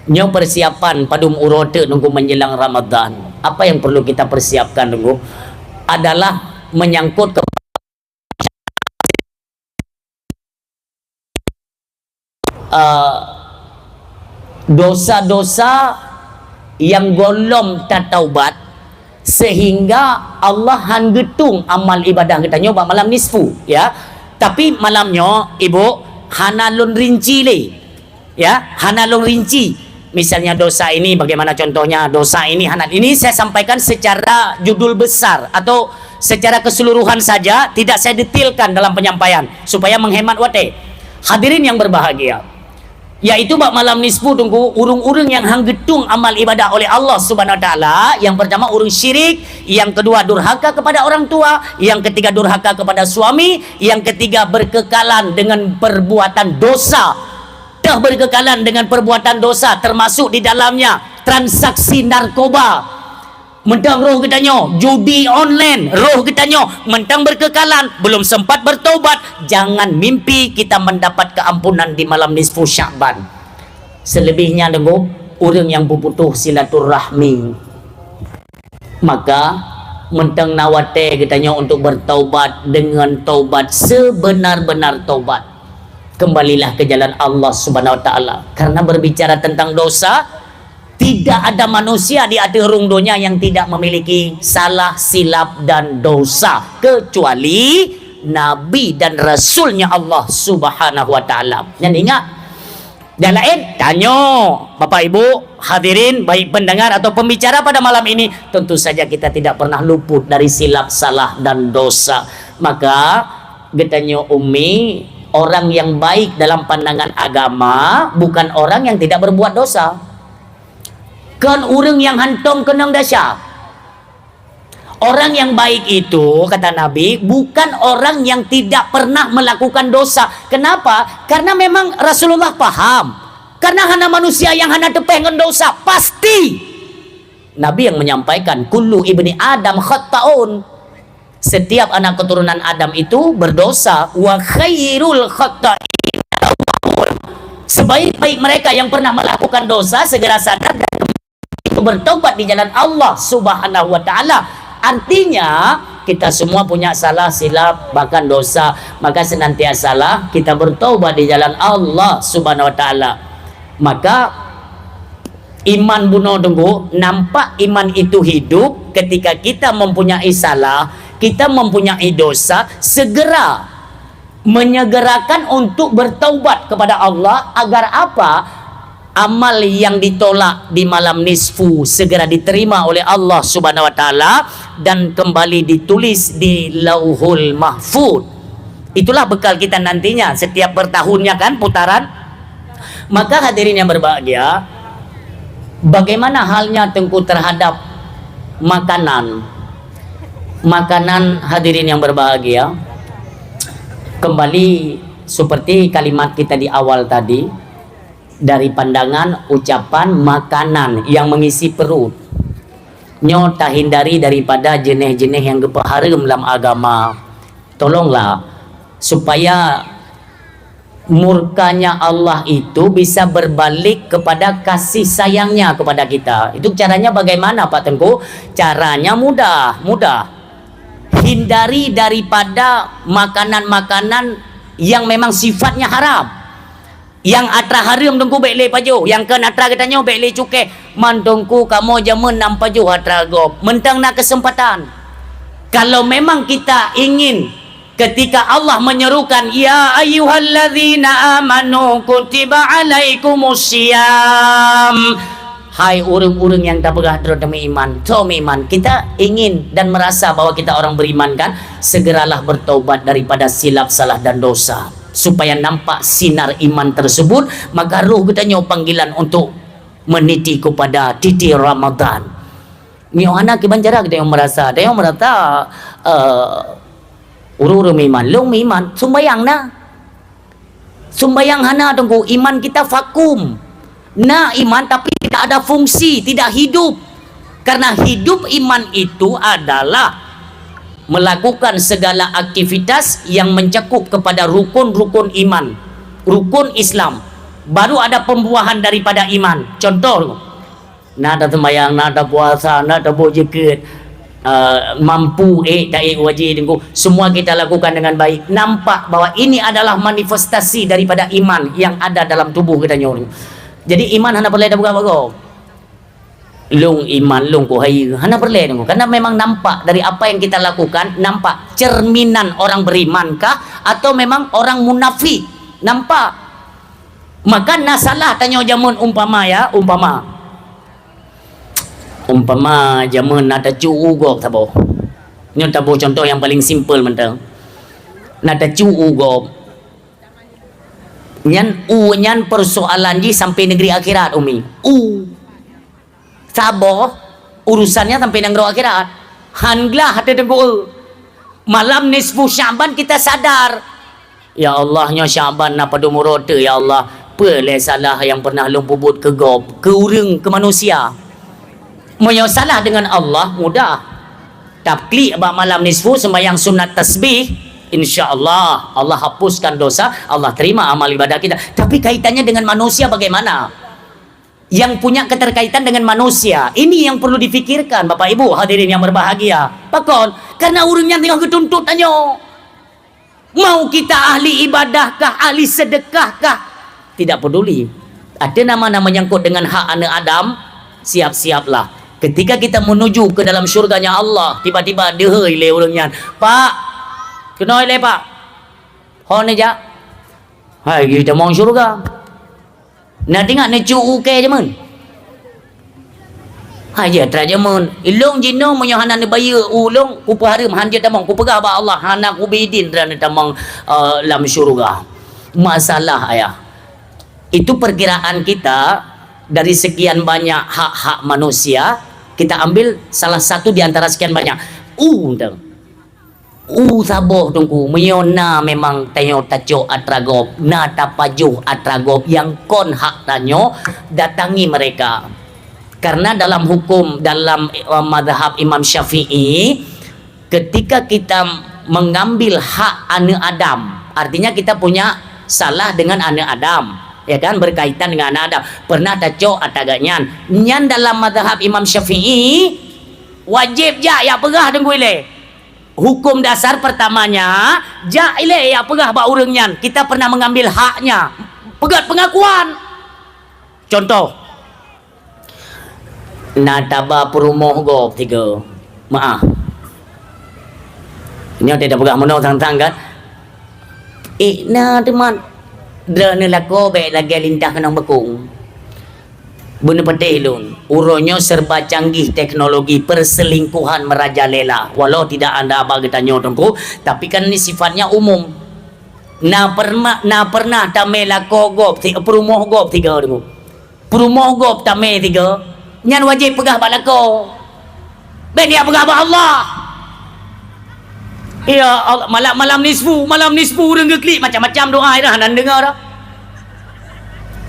Nyo persiapan padum urode nunggu menjelang Ramadan. Apa yang perlu kita persiapkan nunggu adalah menyangkut ke dosa-dosa yang golom tak taubat, sehingga Allah hanggetung amal ibadah kita nyoba malam nisfu, ya. Tapi malamnya ibu hanalun rinci le, ya, hanalun rinci. Misalnya dosa ini bagaimana contohnya, dosa ini hanal ini saya sampaikan secara judul besar atau secara keseluruhan saja, tidak saya detailkan dalam penyampaian supaya menghemat wate. Hadirin yang berbahagia, yaitu bak malam nisfu tunggu urung-urung yang hanggetung amal ibadah oleh Allah Subhanahu wa taala. Yang pertama urung syirik, yang kedua durhaka kepada orang tua, yang ketiga durhaka kepada suami, yang ketiga berkekalan dengan perbuatan dosa. Dah berkekalan dengan perbuatan dosa termasuk di dalamnya transaksi narkoba. Mentang roh kitanya judi online, roh kitanya mentang berkekalan, belum sempat bertobat. Jangan mimpi kita mendapat keampunan di malam nisfu Sya'ban. Selebihnya dengo orang yang berputus silaturahmi, maka mentang nawate kitanya untuk bertaubat dengan taubat sebenar-benar taubat. Kembalilah ke jalan Allah Subhanahu wa taala. Karena berbicara tentang dosa, tidak ada manusia di atas rungdonya yang tidak memiliki salah, silap, dan dosa, kecuali Nabi dan Rasulnya Allah Subhanahu wa ta'ala. Yang ingat, yang lain, tanya Bapak Ibu hadirin, baik pendengar atau pembicara pada malam ini, tentu saja kita tidak pernah luput dari silap, salah, dan dosa. Maka getanya Umi, orang yang baik dalam pandangan agama bukan orang yang tidak berbuat dosa. Kan orang yang hantom kenang dasar. Orang yang baik itu, kata Nabi, bukan orang yang tidak pernah melakukan dosa. Kenapa? Karena memang Rasulullah paham. Karena hanya manusia yang hanya tepengen dosa. Pasti. Nabi yang menyampaikan, kullu ibni Adam khatta'un. Setiap anak keturunan Adam itu berdosa. Wa khairul khatta'in. Sebaik-baik mereka yang pernah melakukan dosa, segera sadar dan bertobat di jalan Allah Subhanahu wa taala. Artinya kita semua punya salah, silap, bahkan dosa. Maka senantiasalah kita bertobat di jalan Allah Subhanahu wa taala. Maka iman bunuh tunggu, nampak iman itu hidup ketika kita mempunyai salah, kita mempunyai dosa, segera menyegerakan untuk bertaubat kepada Allah. Agar apa? Amal yang ditolak di malam nisfu segera diterima oleh Allah Subhanahu wa taala dan kembali ditulis di Lauhul Mahfuz. Itulah bekal kita nantinya setiap bertahunnya kan putaran. Maka hadirin yang berbahagia, bagaimana halnya tengku terhadap makanan? Makanan hadirin yang berbahagia, kembali seperti kalimat kita di awal tadi, dari pandangan ucapan makanan yang mengisi perut, nyo tak hindari daripada jenis-jenis yang haram dalam agama. Tolonglah supaya murkanya Allah itu bisa berbalik kepada kasih sayangnya kepada kita. Itu caranya bagaimana Pak Tengku? Caranya mudah. Hindari daripada makanan-makanan yang memang sifatnya haram. Yang atra harum tungku baik le paju. Yang kan atra katanya baik le cukai. Man tungku kamu jaman nam paju atra gop. Mentang nak kesempatan. Kalau memang kita ingin ketika Allah menyerukan ya ayyuhalladzina amanu kutiba alaikumusiyam. Hai orang-orang yang tak pegah demi iman, iman. Kita ingin dan merasa bahwa kita orang beriman kan, segeralah bertaubat daripada silap, salah dan dosa supaya nampak sinar iman tersebut. Maka roh kita nyawa panggilan untuk meniti kepada titi Ramadan. Miohana kibanjara kita yang merasa, urung iman, long iman, sumbayang na. Sumbayang hana tunggu iman kita vakum. Nah iman tapi tidak ada fungsi, tidak hidup. Karena hidup iman itu adalah melakukan segala aktivitas yang mencakup kepada rukun-rukun iman, rukun Islam. Baru ada pembuahan daripada iman. Contoh, nada sembahyang, nada puasa, nada bojeket, mampu taik wajib, semua kita lakukan dengan baik. Nampak bahwa ini adalah manifestasi daripada iman yang ada dalam tubuh kita nyorong. Jadi iman hana perlu ada buka-buka. Long iman long ko hai hana perlu nunggu. Karena memang nampak dari apa yang kita lakukan, nampak cerminan orang beriman kah atau memang orang munafik. Nampak. Maka nasalah tanya jamun umpama jamun nada cu gok tabo. Ini tabo contoh yang paling simple mentang. Nada cu gok. Nyan persoalan ji sampai negeri akhirat umi. Saboh urusannya sampai negeri akhirat. Hanglah hati dengku. Malam nisfu Syaban kita sadar. Ya Allahnya Syaban napa dumurota ya Allah. Peleh salah yang pernah lumpubut ke gob, ke urang, ke manusia. Mau salah dengan Allah mudah. Tapi abang malam nisfu sembahyang sunat tasbih. InsyaAllah Allah hapuskan dosa, Allah terima amal ibadah kita. Tapi kaitannya dengan manusia bagaimana? Yang punya keterkaitan dengan manusia, ini yang perlu difikirkan Bapak Ibu hadirin yang berbahagia. Pakon, karena urangnya tengah ketuntut tanyo. Mau kita ahli ibadahkah, ahli sedekahkah, tidak peduli. Ada nama-nama menyangkut dengan hak anak Adam, siap-siaplah. Ketika kita menuju ke dalam syurganya Allah, tiba-tiba dehoi le urangnya, Pak kenoi le pak, hon aja, hai kita mau syurga, nak tengok nak cuci ke jaman, hai je terajaman, ilong jino punya hana ne bayar ulong, ku paharim han je tamang, ku pegah ba Allah, hana ku bidin dan tamang lam syurga, masalah ayah, itu perkiraan kita dari sekian banyak hak-hak manusia, kita ambil salah satu di antara sekian banyak, saboh tungku menyona memang tanyo taco atragop na tapajuh atragop yang kon hak tanyo datangi mereka. Karena dalam hukum dalam mazhab Imam Syafi'i, ketika kita mengambil hak anak Adam, artinya kita punya salah dengan anak Adam, ya kan, berkaitan dengan anak Adam. Pernah taco ataganya nyan dalam mazhab Imam Syafi'i wajib ya pegah dengku ile. Hukum dasar pertamanya jaile ya pegah ba urangnya. Kita pernah mengambil haknya. Pegat pengakuan. Contoh. Nataba perumoh go tiga. Maaf. Ini tidak pegah mono tang-tang kan. Na teman. Drone lako be lagi lintah kenang bekung. Bener pedih lun. Uronyo serba canggih teknologi, perselingkuhan merajalela. Walau tidak anda abang tanya tengku, tapi kan ini sifatnya umum. Na pernah tamela kogop, perumoh gop tiga tengku. Perumoh gop tame tiga. Nyan wajib pegah balako. Ben dia pegah ba Allah. Ya Allah, malam nisfu urang geklik macam-macam doa dah nan dengar dah.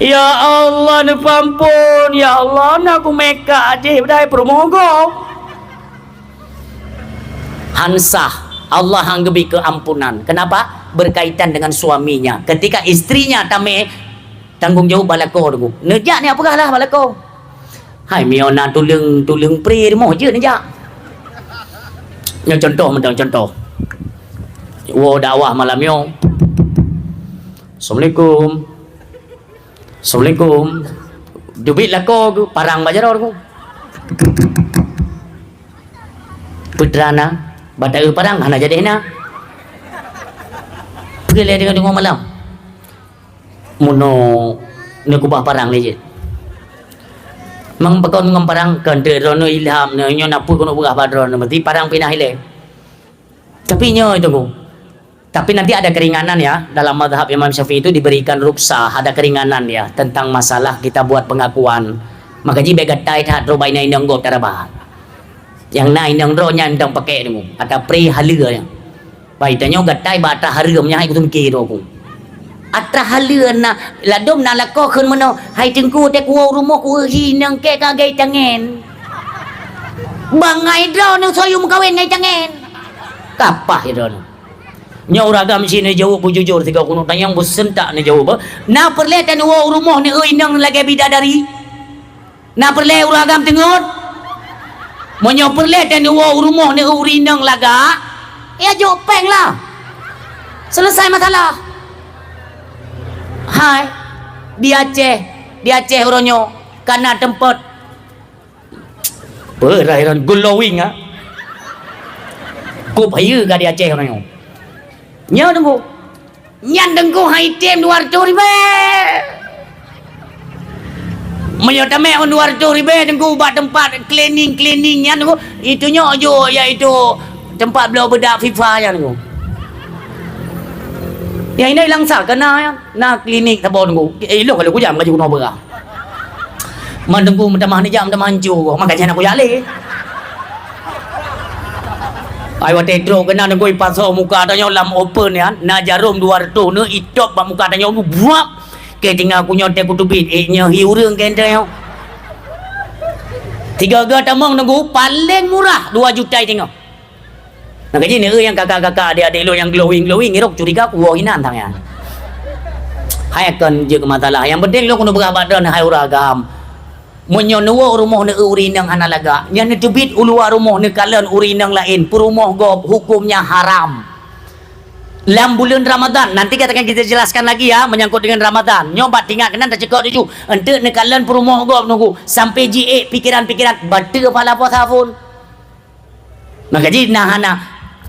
Ya Allah ni pampun, ya Allah nak aku meka aje dai promogo. Hansah Allah hanggebi keampunan. Kenapa? Berkaitan dengan suaminya. Ketika istrinya tame tanggung jawab balako tu. Nejak ni apakah lah balako? Hai miona tulung pri moh je nejak. Yang contoh mentang contoh. Wo dakwah malam yo. Assalamualaikum. Assalamualaikum. Dubit lah ko parang bajar ko. Putrana, badai parang hana jadi na. Pergi le dengan tengok malam. Muno ne kubah parang le je. Mang bakon ngam parang kan de rono ilham ne nyo napu kono buah padron mesti parang pinah ile. Tapi nyo itu ko. Tapi nanti ada keringanan ya, dalam mazhab Imam Syafi'i itu diberikan ruksah, ada keringanan ya tentang masalah kita buat pengakuan. Maka jika gatai tak robai nai nang go tarabah. Yang nai nang ro nya ndang pakai ni ada pre halua ya. Bai tanyo gatai ba ta hareum nya hai ku tum kiro ku. Atra halua na ladom na lako keun meno hai tengku te ku rumah ku hi nang ke ka gai tangen. Bangai dro nang soyum kawin ngai tangen. Kapah idon. Nya uragam sini jauh bujujur tiga kuno tayang busentak ni jauh ba. Na perletan wo rumah ni euy nang lagi bidadari. Na perle uragam tengut. Monyo perletan wo rumah ni uri nang laga. Ya jo peng lah. Selesai masalah. Hai. Di Aceh uronyo karena tempat perairan glowing ah. Ku payu ka di Aceh uronyo. Nhớ đừng cô nhanh đừng cô hay tem luar ribe menyota me on luar ribe đừng cô buat tempat cleaning nya đừng cô itu nyo jo yaitu tempat belau bedak FIFA ya đừng cô ya ini langsa kena na klinik tabo đừng cô lo kalau ku jam ka ju no bera man đừng cô mah ni jam mancu ko makanya aku yale ai wate dro kena ngoi paso muka tanyo lam open ya na jarum 200 ne itop ba muka tanyo buap ke tinggal ku nyote ku tubit nya hiurang kente yo 3 ga tamang nunggu paling murah 2 juta tengok nah kaji ni yang kakak-kakak adik-adik lo yang glowing irok curiga ku hinan tang ya hai akan je ke masalah yang penting lo kuno berabat dan hai uragam menyo nuwo rumah ne uri nang hanalaga nya ne tubit ulua rumah ne kalen uri nang lain perumah gob hukumnya haram dalam bulan Ramadan nanti katakan kita jelaskan lagi ya menyangkut dengan Ramadan nyoba tinggal kena tak cekok tuju ente ne kalen perumah gob nunggu sampai GA pikiran-pikiran batu kepala puasa pun maka jadi nahana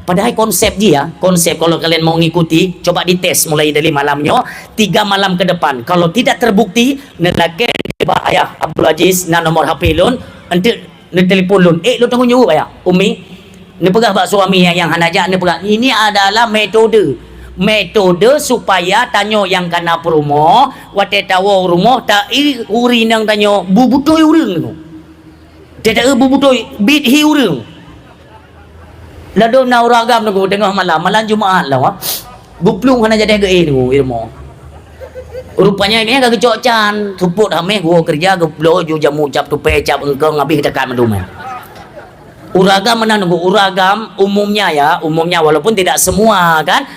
padahal konsep dia konsep kalau kalian mau ngikuti coba dites mulai dari malamnya 3 malam ke depan kalau tidak terbukti nelake ayah Abdul Aziz na nomor HP lun nanti ne telefon lun lu tunggu nyuruh ayah umi ne pegah bak suami yang hanaja ne pegah ini adalah metode supaya tanyo yang kana promo wate tawo rumah ta uri nang tanyo bubutoi urang tu tidak bubutoi bit hi urang lado na uragam tu tengah malam Jumaat lah buplung hana jadi ge tu ilmu rupanya ini kagak cocan suput hameh gua kerja geblo ju jamu cap tu pecap engkong habis dekat mendume uragam mana nunggu uragam umumnya walaupun tidak semua kan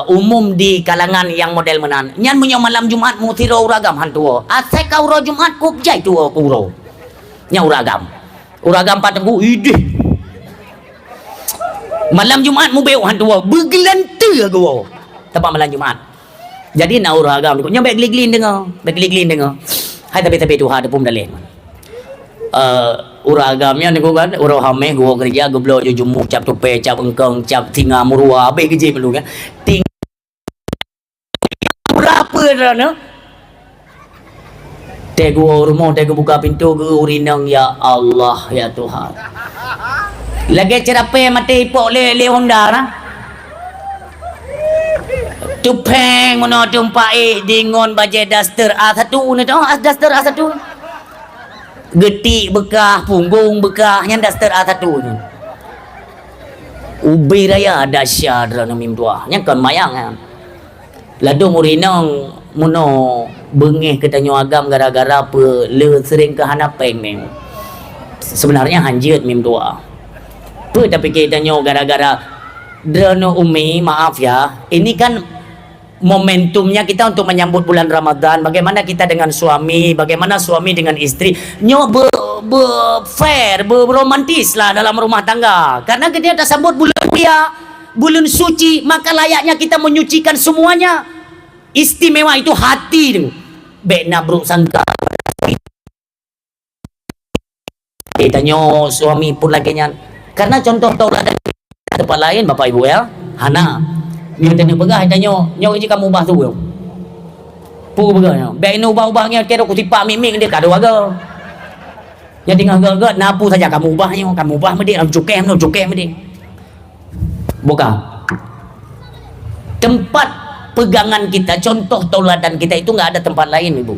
umum di kalangan yang model menan nyan punya malam Jumat mutiro uragam hantu asai kau ro Jumat kuk jai tu kuro nya uragam patengku idih malam Jumat mu beu hantu bergelantu gua tempat malam Jumat jadi na uragam ni nya baik glin dengar hai tapi tu ada pun dalih uragamnya ni kan urahame gua kerja geblo jumu cap tupe cap engkong cap tinga murua baik kerja perlu kan ting berapa dah no tegu rumah tegu buka pintu ke urinang ya Allah ya Tuhan lagi cerape mati pok le Honda nah tupeng mana tumpai dingon baje daster A1 ni tahu daster A1 getik bekah punggung bekah yang daster A1 ni ubi raya dahsyat rana mim tua yang kan mayang kan ladung urinang mono bengeh ketanyo agam gara-gara apa le sering ke hanapeng mem sebenarnya hanjit mim tua apa tapi ketanyo gara-gara drano umi maaf ya ini kan momentumnya kita untuk menyambut bulan Ramadan bagaimana kita dengan suami bagaimana suami dengan istri fair romantis lah dalam rumah tangga karena kita dah sambut bulan mulia bulan suci maka layaknya kita menyucikan semuanya istimewa itu hati Bek nabruk sangka. Dia tanya suami pun lagi nyan. Karena contoh tauladan tempat lain Bapak Ibu ya. Hana. Dia tanya pegah tanya, "Nyo je kamu ubah tu." Pu pegah. Bek ini ubah-ubahnya kira aku tipak mimik dia kado aga. Yang tinggal gagat napu saja kamu ubahnya, kamu ubah medi am cukai medi. Bukan. Tempat pegangan kita, contoh tauladan kita itu nggak ada tempat lain, Ibu.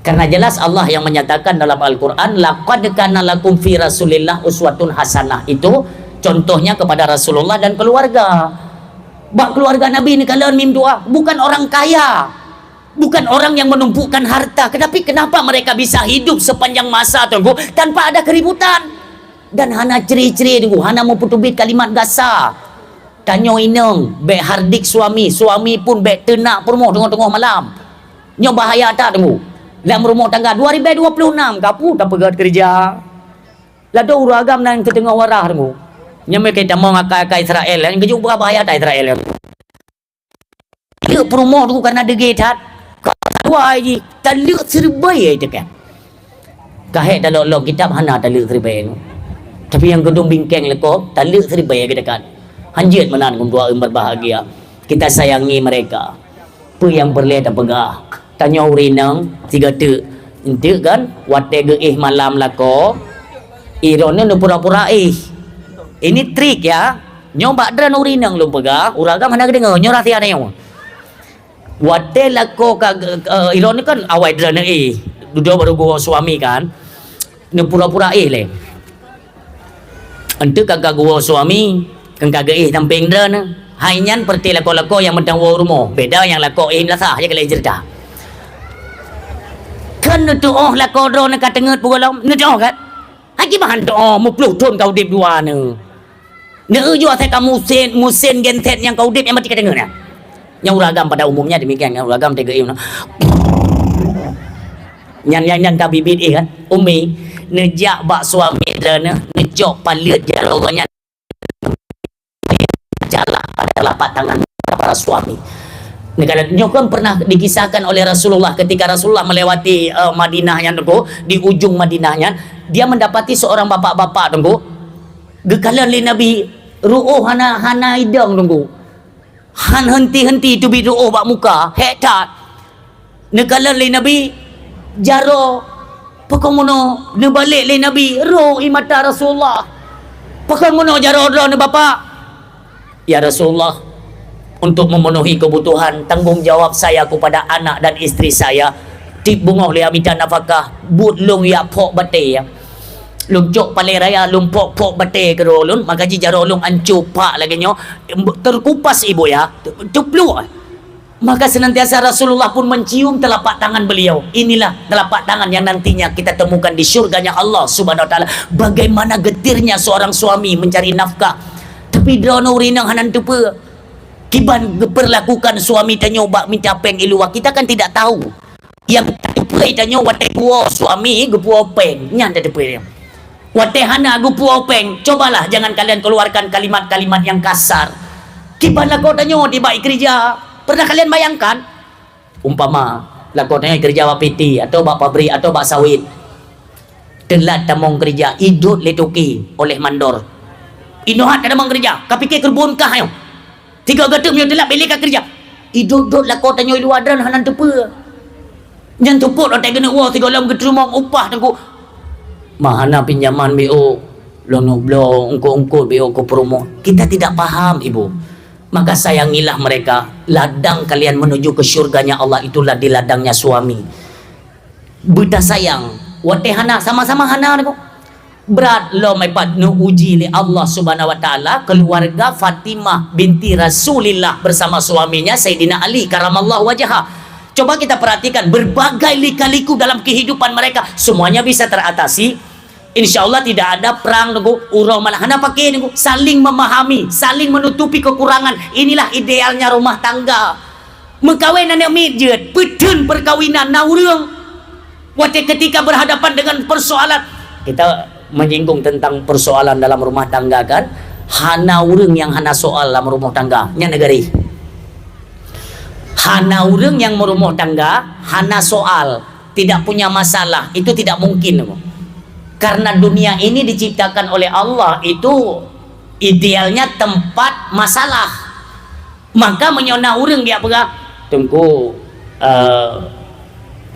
Karena jelas Allah yang menyatakan dalam Al-Quran, laqad kana lakum fi Rasulillah uswatun hasanah. Itu contohnya kepada Rasulullah dan keluarga. Bak keluarga Nabi ini kalian mim doa, bukan orang kaya, bukan orang yang menumpukan harta. Tetapi kenapa mereka bisa hidup sepanjang masa tunggu tanpa ada keributan? Dan hana ceri-ceri tunggu, hana mau putubit kalimat gasa. Tanyo ineng, bek hardik suami pun bek tenak permoh tengah-tengah malam. Nyo bahaya tak tunggu. Dalam rumah tangga 2026 kapu tak pegat kerja. Lalu uragam nang ke tengah warah tunggu. Nya mereka mau ngakai Israel, yang keju bahaya tak Israel. Dia permoh tunggu karena degetat. Dua aja taluk serbai aja kan. Kahek dalam log kitab hana taluk serbai tu. Tapi yang gedung bingkeng lekop taluk serbai ke dekat. Hanjit menan kum dua berbahagia. Kita sayangi mereka. Apa yang boleh tak pegah. Tanya urinang 3 tu. Ente kan wate geih malam lako. Irone nu pura-pura Ini trik ya. Nyo bakdran urinang lu pegah. Uragam hana kedengar nyo rahsia nyo. Wate lako iron ni kan awai drana duduk baru gua suami kan ni pura-pura le ente kagak gua suami kan kagak tamping drana hainyan perti lako-lako yang mentang wa rumah beda yang lako lah sah je kalau cerita kan tu lako drona kat tenget pugalam ni tu kan haki bahan tu mu pluh tun kau dip dua ne ju saya kamu musen genset yang kau dip yang mati kat tenget ya. Yang uragam pada umumnya demikian kan uragam tega im nyan ka bibit kan umi nejak bak suami drana nejok palit jaroganya jalan pada lapak tangan para suami. Negara kan pernah dikisahkan oleh Rasulullah ketika Rasulullah melewati Madinahnya tunggu di ujung Madinahnya dia mendapati seorang bapak-bapak tunggu gekalan li Nabi ru'uh hana idang tunggu han henti tu bidu bak muka hetat nekalan le Nabi jaro pakomono ne balik le Nabi ro imata Rasulullah pakomono jaro ne bapak ya Rasulullah untuk memenuhi kebutuhan tanggung jawab saya kepada anak dan istri saya tip bungoh le amita nafkah but lung ya pok bate ya lung cok palai raya lung pok bate ke rolun maka ji jaro lung ancu pak lagi nyo terkupas ibu ya tuplu maka senantiasa Rasulullah pun mencium telapak tangan beliau. Inilah telapak tangan yang nantinya kita temukan di syurganya Allah Subhanahu wa taala. Bagaimana getirnya seorang suami mencari nafkah tapi drono rinang hanan tupe kiban perlakukan suami tanyo bak minta peng iluwa kita kan tidak tahu yang tupe tanyo wate gua suami gepuo peng nyan ada tupe watehana agu puopeng, cobalah jangan kalian keluarkan kalimat-kalimat yang kasar. Kiban lakotanyo di baik kerja. Pernah kalian bayangkan? Umpama lakotannya kerja wapiti atau bak pabrik atau bak sawit. Telat tamong kerja, idut letuki oleh mandor. Inohat ada mang kerja, kapikir kerbun kah yo. 3 gatum yang telat balik kerja. Idut lakotanyo ilu adran hanan tepe. Nyan tuput otak kena wah 3 lam getrumong upah tengku. Mahana pinjaman BO lono blo ungko BO ko promo kita tidak paham ibu maka sayangilah mereka ladang kalian menuju ke syurganya Allah itulah di ladangnya suami buta sayang watehana sama-sama hana ko berat lo mepat nu uji li Allah Subhanahu wa taala keluarga Fatimah binti Rasulillah bersama suaminya Sayyidina Ali karamallahu wajha. Coba kita perhatikan berbagai lika-liku dalam kehidupan mereka semuanya bisa teratasi. Insya Allah tidak ada perang nunggu urang malah hana pakai nunggu saling memahami, saling menutupi kekurangan. Inilah idealnya rumah tangga. Mengkawin anak midjet, pedun perkawinan naurung. Waktu ketika berhadapan dengan persoalan, kita menyinggung tentang persoalan dalam rumah tangga kan. Hana urung yang hana soal dalam rumah tangga. Nya negari. Hana orang yang merumah tangga, hana soal, tidak punya masalah, itu tidak mungkin. Karena dunia ini diciptakan oleh Allah itu idealnya tempat masalah. Maka menyona orang dia apa? Tunggu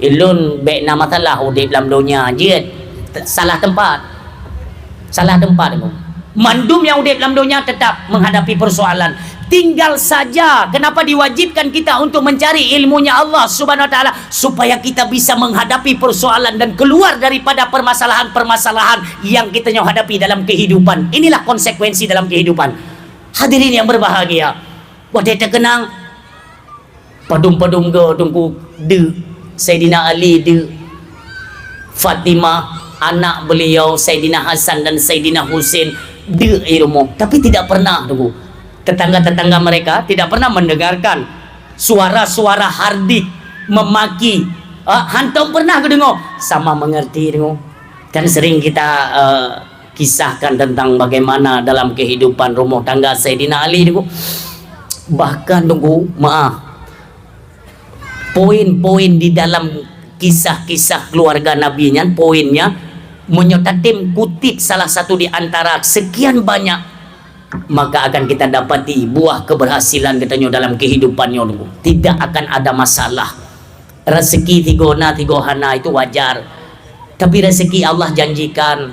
ilun baik nama masalah udip dalam dunia je. Salah tempat. Salah tempat. Mandum yang udip dalam dunia tetap menghadapi persoalan. Tinggal saja kenapa diwajibkan kita untuk mencari ilmunya Allah Subhanahu wa taala supaya kita bisa menghadapi persoalan dan keluar daripada permasalahan-permasalahan yang kita hadapi dalam kehidupan. Inilah konsekuensi dalam kehidupan. Hadirin yang berbahagia. Wadai terkenang padum-padum ke tunggu de Sayyidina Ali de Fatimah anak beliau Sayyidina Hasan dan Sayyidina Husain de ilmu, tapi tidak pernah tunggu tetangga-tetangga mereka tidak pernah mendengarkan suara-suara hardik memaki. Hantum pernah ke dengar? Sama mengerti dengar. Kan sering kita kisahkan tentang bagaimana dalam kehidupan rumah tangga Sayyidina Ali dengar. Bahkan tunggu maaf, poin-poin di dalam kisah-kisah keluarga Nabi nya, poinnya menyotatim kutip salah satu di antara sekian banyak, maka akan kita dapati buah keberhasilan katanya dalam kehidupannya dulu. Tidak akan ada masalah. Rezeki tigona tigohana itu wajar, tapi rezeki Allah janjikan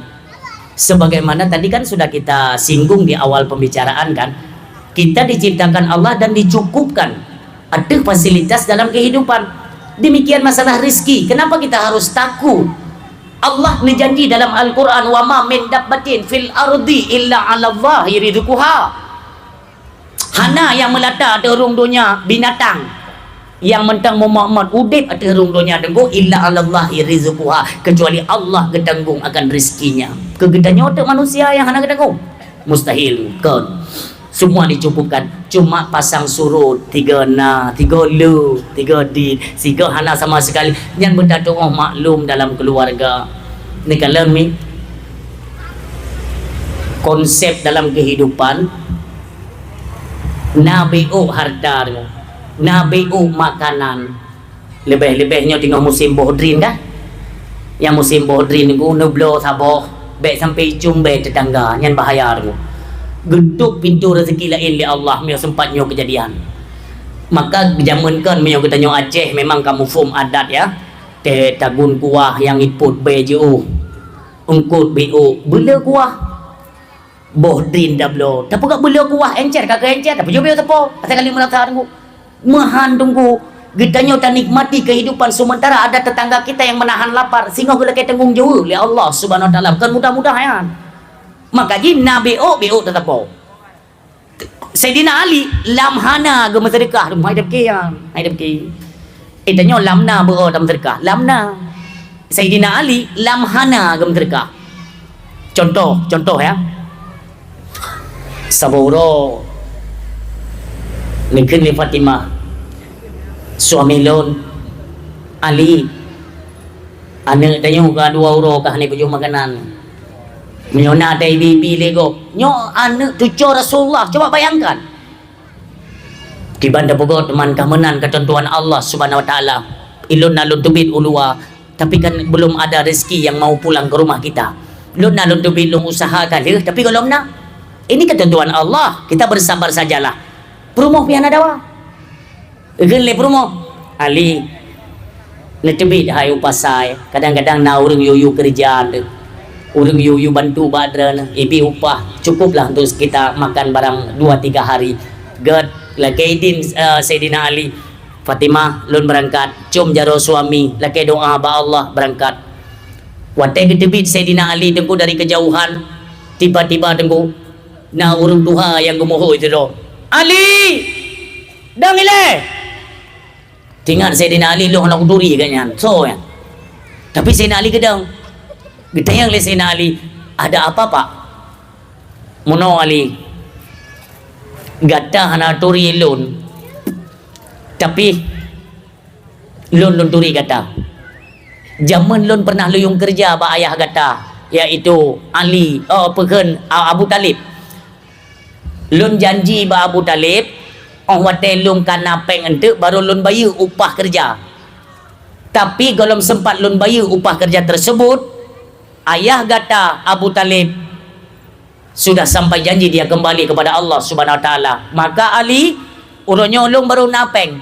sebagaimana tadi kan sudah kita singgung di awal pembicaraan kan, kita diciptakan Allah dan dicukupkan, ada fasilitas dalam kehidupan. Demikian masalah rezeki, kenapa kita harus takut? Allah berjanji dalam Al-Quran, wa ma min dabbatin fil ardi illa 'ala Allahi rizquha. Hana yang melata ada rung dunia binatang yang mentang Muhammad udip ada rung dunia tenggu illa 'ala Allahi rizquha, kecuali Allah gedanggung akan rezekinya. Kegedannya otak manusia yang hana gedanggung mustahil kan. Semua dicukupkan, cuma pasang surut 3 na 3 lu 3 di 3 hana sama sekali yang berdatung maklum dalam keluarga ni kalau ni konsep dalam kehidupan nabiu harta nabiu makanan lebih-lebihnya tengok musim bohdrin kan, yang musim bohdrin ni nublo saboh baik sampai jumbe tetangga yang bahaya tu geduk pintu rezeki lain li Allah mio sempatnya kejadian. Maka zaman kan mio kita nyo Aceh memang kamu fum adat ya. Te tagun kuah yang iput beju. Ungkut bu bela kuah. Bohdrin dablo. Tapi gak bela kuah encer kagak encer tapi jo bio tepo. Asa kali melata tunggu. Mahan tunggu. Kita nyo tak nikmati kehidupan sementara ada tetangga kita yang menahan lapar sehingga gula kita tanggung jawab li Allah Subhanahu wa taala. Bukan mudah-mudahan. Maka ji nabi tetap po. Sayyidina Ali lamhana ge sedekah dum hidup ke yang hidup ke. Itanya lamna beo dalam sedekah. Lamna. Sayyidina Ali lamhana ge sedekah. Contoh ya. Saburo nikah Fatimah. Suami lon Ali anak tanya ke 2 euro kah ni baju makanan. Nyo na ada bibi lego. Nyo anak cucu Rasulullah. Coba bayangkan. Di banda pokok teman kemenan ketentuan Allah Subhanahu wa taala. Ilun nalun tubit ulua. Tapi kan belum ada rezeki yang mau pulang ke rumah kita. Lun nalun tubit lung usaha kali. Tapi kalau nak, ini ketentuan Allah. Kita bersabar sajalah. Perumoh pian ada wa. Gele perumoh. Ali. Netubit hai upasai. Kadang-kadang na urang yuyu kerjaan tu. Urang yuyu bantu badran ibi upah cukuplah untuk kita makan barang 2-3 hari. God lakaidin Sayyidina Ali Fatimah lun berangkat cum jaro suami lakai doa ba Allah berangkat. Watai ketebit Sayyidina Ali tengku dari kejauhan tiba-tiba tengku na urang duha yang gemoho itu do. Ali dang ile. Tinggal Sayyidina Ali lu nak duri ganyan. So ya. Tapi Sayyidina Ali gedang ditanya oleh Sayyidina Ali, ada apa pak? Muno Ali gata hana turi lun tapi lun turi gata zaman lun pernah luyung kerja ba ayah gata yaitu Ali Abu Talib. Lun janji ba Abu Talib wate lung kana peng ente baru lun bayar upah kerja. Tapi kalau sempat lun bayar upah kerja tersebut, ayah kata Abu Talib sudah sampai janji dia kembali kepada Allah Subhanahu Wa Taala. Maka Ali urunnya ulung baru napeng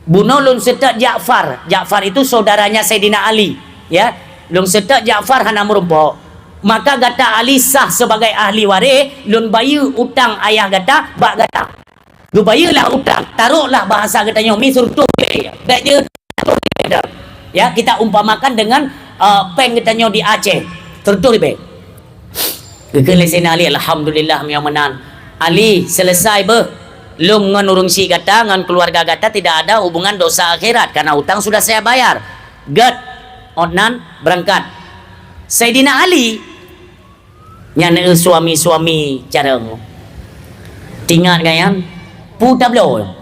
bunuh lun setak Ja'far. Ja'far itu saudaranya Sayyidina Ali, ya. Lun setak Ja'far hana merumpok. Maka kata Ali sah sebagai ahli waris, lun bayar utang ayah kata, bak kata. Lu bayarlah utang, taruhlah bahasa katanya mi suruh dak je. Ya, kita umpamakan dengan peng katanya di Aceh. Tertul be. Kekele Sayyidina Ali alhamdulillah yang menan. Ali selesai be. Lung ngan urung si kata ngan keluarga kata tidak ada hubungan dosa akhirat karena utang sudah saya bayar. Get onan berangkat. Sayyidina Ali nyana suami-suami careng. Tinggal gayan puta blo.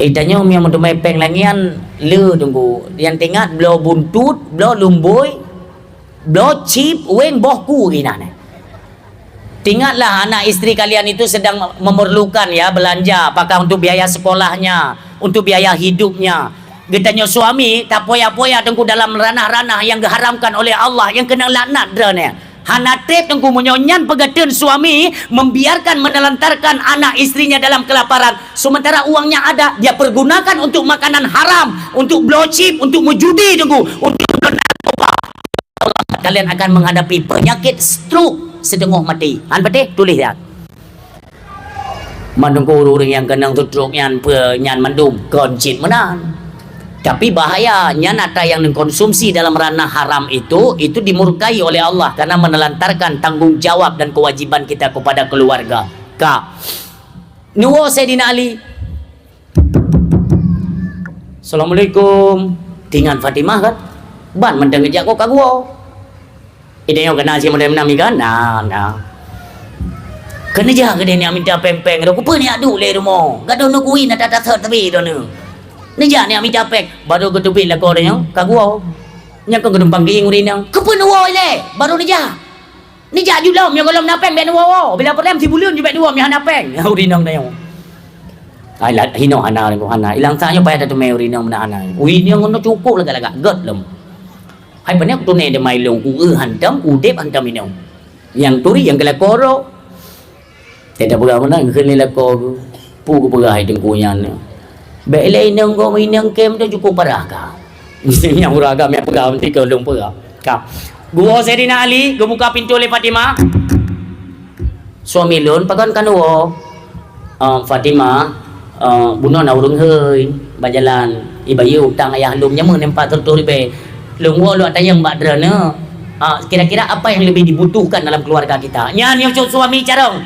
Itanya yang mentumai peng langian le tunggu. Yang tinggal blo buntut, blo lumboy, blo chip wen bohku gina ne. Tinggallah anak istri kalian itu sedang memerlukan ya belanja, apakah untuk biaya sekolahnya, untuk biaya hidupnya. Getanya suami tak poya-poya tengku dalam ranah-ranah yang diharamkan oleh Allah, yang kena laknat drone. Hana trip tengku menyonyan pegatan suami membiarkan menelantarkan anak istrinya dalam kelaparan. Sementara uangnya ada, dia pergunakan untuk makanan haram, untuk blowchip, untuk menjudi tengku, untuk narkoba. Kalian akan menghadapi penyakit stroke setengah mati. Han pati tulis ya. Menunggu orang yang kena stroke nyan nyan mandum koncit menan. Tapi bahayanya nata yang dikonsumsi dalam ranah haram itu dimurkai oleh Allah karena menelantarkan tanggung jawab dan kewajiban kita kepada keluarga. Nuwo Sayyidina Ali. Assalamualaikum. Dengan Fatimah kan? Ban mendengejak kok kagua. Ide yang kena si modem nami kan? Nah. Kena jaga dia ni minta pempeng. Aku pun ni adu le rumah. Gaduh nak kuih nak tak tapi dah ni. Nija ni minta pek baru ketubik lah kau yang kagua. Nya kau gedung panggil urin yang. Kepun wo le baru nija. Nija julom yang golom napeng ben wo. Bila problem si bulan ju bet dua mi napeng. Urin yang dayo. Ai la hino ana ko ana. Ilang sanyo pa tu me urin yang mana ana. Urin yang ngono cukup laga-laga get lem. Hai banyak tu ne de mai long ku hantam udep hantam ini. Yang turi yang kala koro. Tidak berapa mana kene la ko pu ku perai dengkunya ni. Belai nang ko minang kem tu cukup parah ka. Yang uragam yang pegang nanti kau lung pegang. Ka. Gua Sayyidina Ali, gua buka pintu oleh Fatimah. Suami lun pakan kanuo. Fatimah bunuh na urung heuy bajalan ibayu utang ayah lum nya mun empat tertur be. Lung wo lu tanya mbak drana. Kira-kira apa yang lebih dibutuhkan dalam keluarga kita? Nya ni suami carong.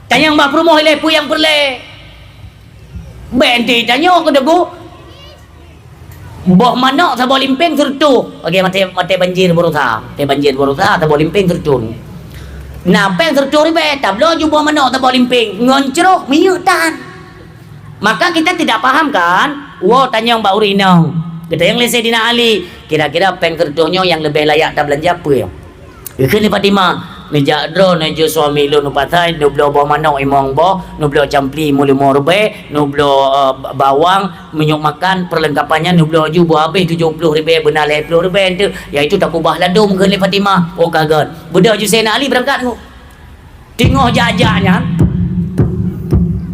Tanya mbak promoh le pu yang perle. Benti tanya ke debu. Boh mana sa bolimpeng tertu. Okey mate banjir borotha. Te banjir borotha ta bolimpeng tertu. Na peng tertu ribe tablo ju boh mana ta bolimpeng ngoncroh miutan. Maka kita tidak paham kan? Wo tanya Mbak Urinong. Kita yang Sayyidina Ali, kira-kira peng tertunya yang lebih layak ta belanja apa ya? Ikut Fatimah. Nejak dro nejo suami lu nupatai nublo bawa manok imong bo nublo campli mulu morbe nublo bawang menyuk makan perlengkapannya nublo ju buah habis 70 ribu benar 50 ribu itu iaitu tak ubah ladum ke Fatimah. Oh kaget budak ju Sayyidina Ali berangkat tu tengok jajaknya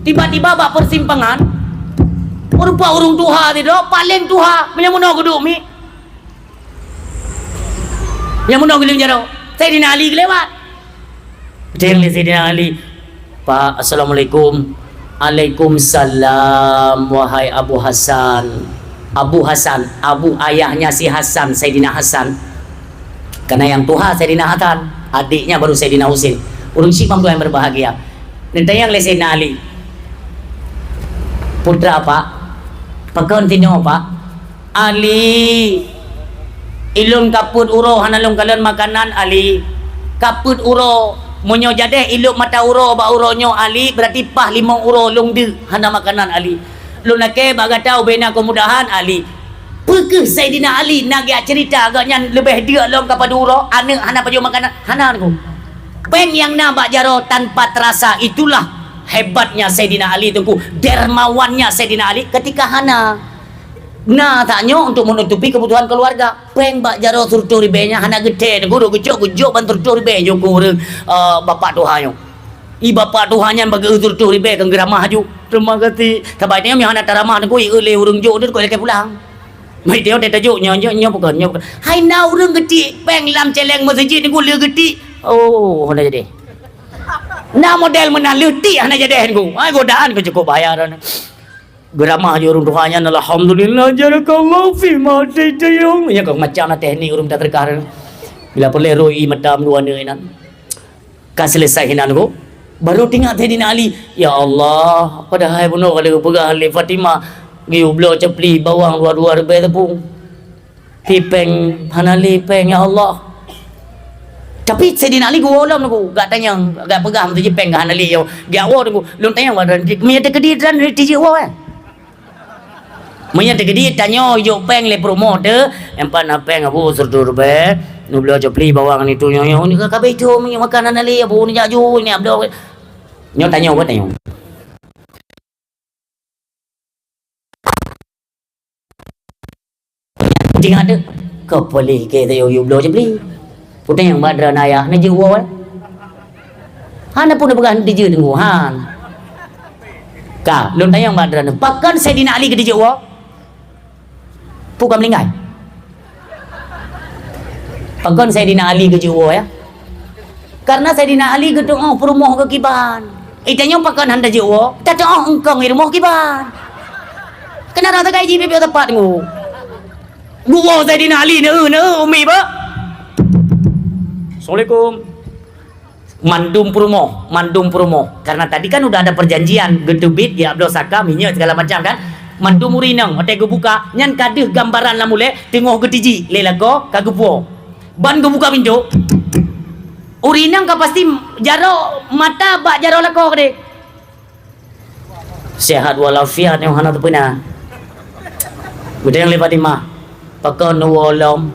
tiba-tiba bak persimpangan rupa urung tuha tidak paling tuha yang mana geduk mi yang mana gedung jaro Sayyidina Ali kelewat. Jangan Sayyidina Ali. Pak, Assalamualaikum. Waalaikumsalam wahai Abu Hasan. Abu Hasan, abu ayahnya si Hasan, Sayyidina Hasan. Karena yang tuha Sayyidina Hasan, adiknya baru Sayyidina Husain. Urung simam tu yang berbahagia. Nentayang le Sayyidina Ali. Putra Pak. Pakon tino Pak. Ali. Ilun kaput uro hanalung kalian makanan Ali. Kaput uro monyo jadeh iluk mata uro ba uronyo Ali berarti pah 5 uro lung de hana makanan Ali. Lu nake baga tahu bena kemudahan Ali. Pekeh Sayyidina Ali nak cerita agaknya lebih dia long kepada uro anak hana paju makanan hana ku. Pen yang nampak jaro tanpa terasa itulah hebatnya Sayyidina Ali tunggu, dermawannya Sayyidina Ali ketika hana tanya untuk menutupi kebutuhan keluarga. Peng bak jaro surtur ribenya hana gede guru gejok bantur tur ribe yo guru bapak tuhanyo. I bapak tuhannya bagi surtur ribe kang geramah ju. Terima kasih. Tabaitnya mi hana taramah ku i le urung jo dia ko le pulang. Mai dia dia tajuk nyo bukan. Hai na urung gede peng lam celeng masjid ni ku le gede. Oh, hana jadi. Na model mana leuti hana jadi ku. Ai godaan ku cukup bayar. Geramah je urung tuhannya alhamdulillah jarakallahu fi ma tayung ya kau macam teknik urung tak terkar bila perlu roi madam dua ni nan kan selesai hinan ko baru tinggal Sayyidina Ali ya Allah padahal bunuh kalau pegang Ali Fatimah giu blo cepli bawang dua-dua rebe tepung pipeng hanali peng ya Allah tapi Sayyidina Ali gua olam aku gak tanya gak pegang tu je peng hanali yo gak awak tu lu tanya wadan mi ada kediran di awak Manya tegedi tanyo yo peng le promoter empan peng abu surdur be nu belo jopli bawang ni tu nyo ni ka be tu mi makanan ali abu ni jaju ni abdo nyo tanyo wat tanyo ting ada ko boleh ke yo belo jopli putih yang badra naya na jiwa hana pun pegang di je tunggu han ka lon tayang badra pakan Sayyidina Ali ke di jiwa Pukam lingkai. Pagon Sayyidina Ali ke jiwa ya. Karena Sayyidina Ali ke doa perumoh ke kiban. Itanya pakan handa jiwa. Tak doa engkau ngirumoh kiban. Kenapa tak gaji bebek tepat mu? Gua Sayyidina Ali umi ba. Assalamualaikum. Mandum perumoh. Karena tadi kan udah ada perjanjian gedubit ya Abdul Saka minyak segala macam kan. Mandu murinang otak gue buka nyan kadeh gambaran lah mule tengok getiji lelago kagupo ban gue buka pintu urinang ka pasti jaro mata bak jaro lako kade sehat walafiat yang hana tu pina gede yang lepas lima pakon wolom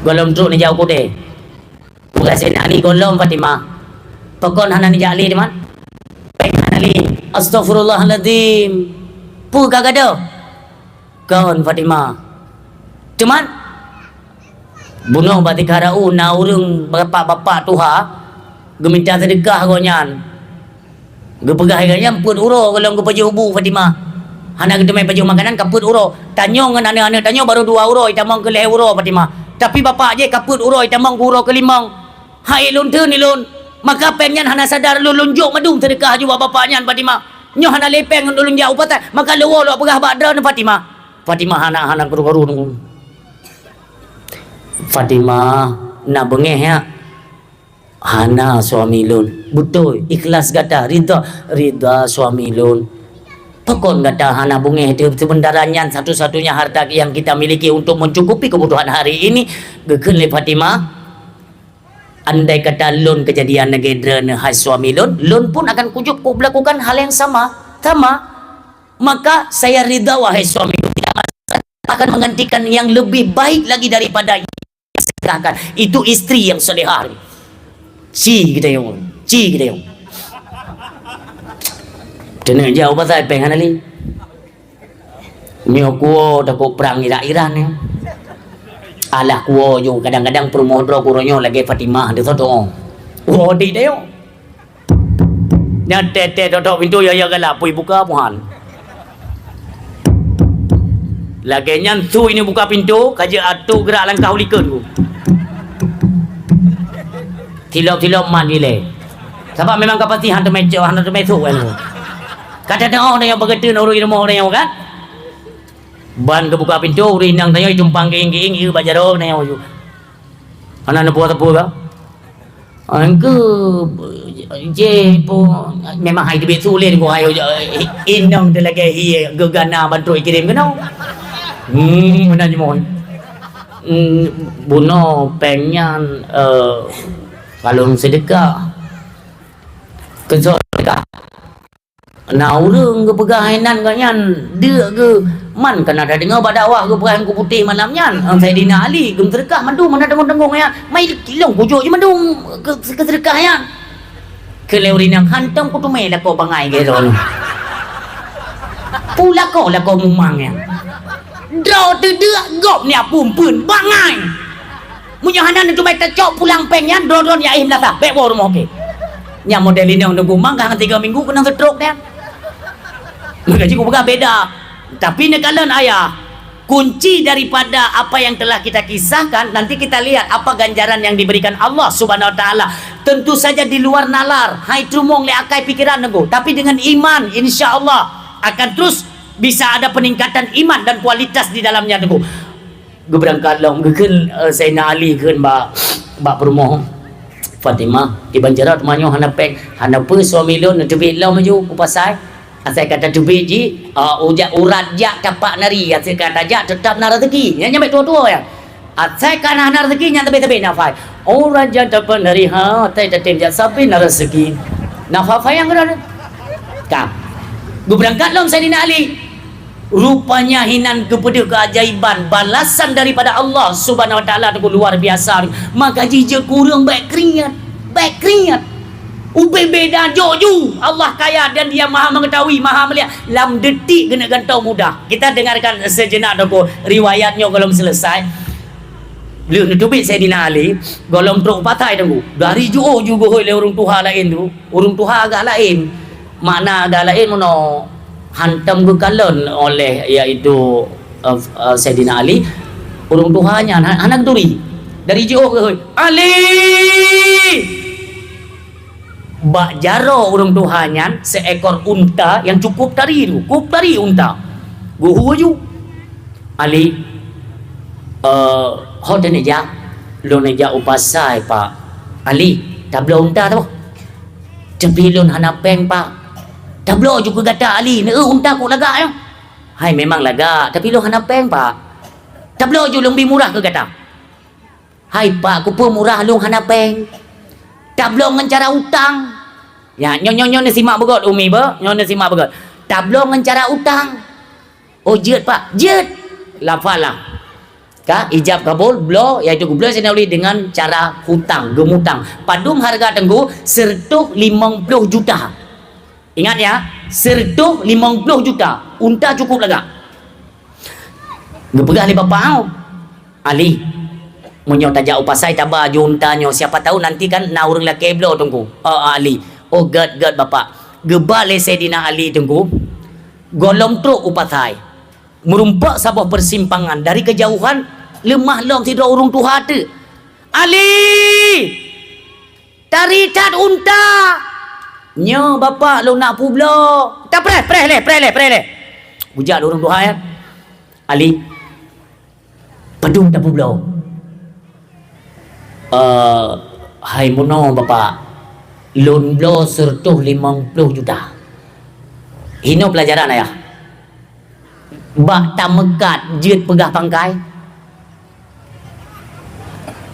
golom truk ni jauh kude bukan senali golom Fatimah pakon hana ni jali di man baik hanali astagfirullahaladzim Pu kagado kawan Fatimah cuman bunuh batik harau na urung bapak tuha geminta sedekah gonyan gepegah ganyam pun uro kalau gepaje ubu Fatimah hana gedemai paju makanan kaput uro tanyo ngan ane tanyo baru 2 euro itamang ke 1 euro Fatimah tapi bapak je kaput uro itamang euro ke 5 hai lun tu ni lun maka pengen hana sadar lun lunjuk madung sedekah juga bapaknya Fatimah nyo hana lepeng dulung jauh patah maka lewo lo pegah badra Fatimah hana guru-guru nunggu Fatimah nak bengeh ya hana suami lun betul ikhlas kata rida suami lun pokon kata hana bengeh itu sebenarnya satu-satunya harta yang kita miliki untuk mencukupi kebutuhan hari ini gegen le Fatimah andai kata lun kejadian negedra hai suami lun pun akan kujuk melakukan hal yang sama maka saya ridha wahai suami lun tidak masalah akan menggantikan yang lebih baik lagi daripada yang sedangkan itu istri yang solehah kita yung tenang jauh pasal pengen ali ni aku takut perang Iran ya alah kuo yo kadang-kadang promodro kuronyo lagi Fatimah de soto wo di deo nya tete dodok pintu ya galap pui buka puhan lagi nyantu ini buka pintu kaja atu gerak langkah ulikeun ku tilok mandi le sebab memang kapasitas hantu mejo hantu meso kan kata dah orang yang begitu orang ilmu orang yang kan ban kebuka pintu rinang tanya jumpang geing-geing ieu bajaro na yo ana na buat apa angke je po memang hai debit sulit ko ayo inang de lagi hi gegana bantu kirim kena mana ni mohon buno pengen kalau sedekah sedekah na urang ke pegahainan kanyan dia ke man kan ada dengar dakwah ke pegahan ku putih malamnya Sayyidina Ali gem sedekah mandung mana tengong-tengong ya mai kilong kujuk je mandung ke sedekah ya keleurin yang hantam ko tumay la ko bangay gitu pula ko la ko mumangnya draw tedek gop ni pumpun bangay munya hanan tumay tecok pulang pengnya dron ya im lah tak bek rumah okey nya model ini untuk gumang kan 3 minggu kena stroke dia gaji ku beda tapi nekalan ayah kunci daripada apa yang telah kita kisahkan nanti kita lihat apa ganjaran yang diberikan Allah Subhanahu wa taala. Tentu saja di luar nalar, hai trumong le akai pikiran nenggo, tapi dengan iman insyaallah akan terus bisa ada peningkatan iman dan kualitas di dalamnya nenggo. Gue berangkat long gekeun Sayyidina Ali keun ba perumoh Fatimah di Banjarat manyo hanapek hanape suami lon tebik law maju upasai. Saya kata tu biji ujak urat jak tapak nari saya kata jak tetap nak rezeki nya nyampe tua-tua ya saya kan nak rezeki nya tebe-tebe nafai urat jak tapak nari ha tai tetem jak sapi nak rezeki nafai yang ada kah gue berangkat lom Sayyidina Ali rupanya hinan kepada keajaiban balasan daripada Allah Subhanahu wa taala tu luar biasa maka jijik kurang baik keringat Ubay beda joju Allah kaya dan dia maha mengetahui maha melihat lam detik kena gantau mudah kita dengarkan sejenak doko riwayatnya kalau selesai beliau nutubit Sayyidina Ali golong truk patai tunggu dari jauh juga oleh orang Tuhan lain tu orang Tuhan agak lain makna agak lain mono hantam gekalon oleh iaitu Sayyidina Ali orang Tuhannya anak turi dari jauh ke Ali bak jaro urung Tuhannya seekor unta yang cukup tari unta guhu ju Ali hot neja lo neja upasai pak Ali tablo unta tu cepilun hanapeng pak tablo juga kata Ali ne unta kok laga yo hai memang laga tapi lo hanapeng pak tablo ju lebih murah ke kata hai pak ku murah lo hanapeng tablong dengan cara utang ya nyon ni simak begot umi ba nyon ni simak begot tablong dengan cara utang oh jet pak jet lafalah ka ijab kabul blo iaitu kublo senawli dengan cara hutang gemutang padum harga tenggu sertuh 50 juta ingat ya sertuh 50 juta unta cukup laga ngepegah li bapak au Ali munyo tajak upasai taba juntanyo siapa tahu nanti kan na urang laki blo tunggu Ali oh gad bapak gebale Sayyidina Ali tunggu golom truk upasai merumpak sebuah persimpangan dari kejauhan lemah long sidra urung Tuhan tu Ali taritat unta nyo bapak lo nak publo tak preh le bujak urung Tuhan ya Ali padung tak publo hai mono bapak loan blow sertuh 50 juta hino pelajaran ayah bak tamekat jet pegah pangkai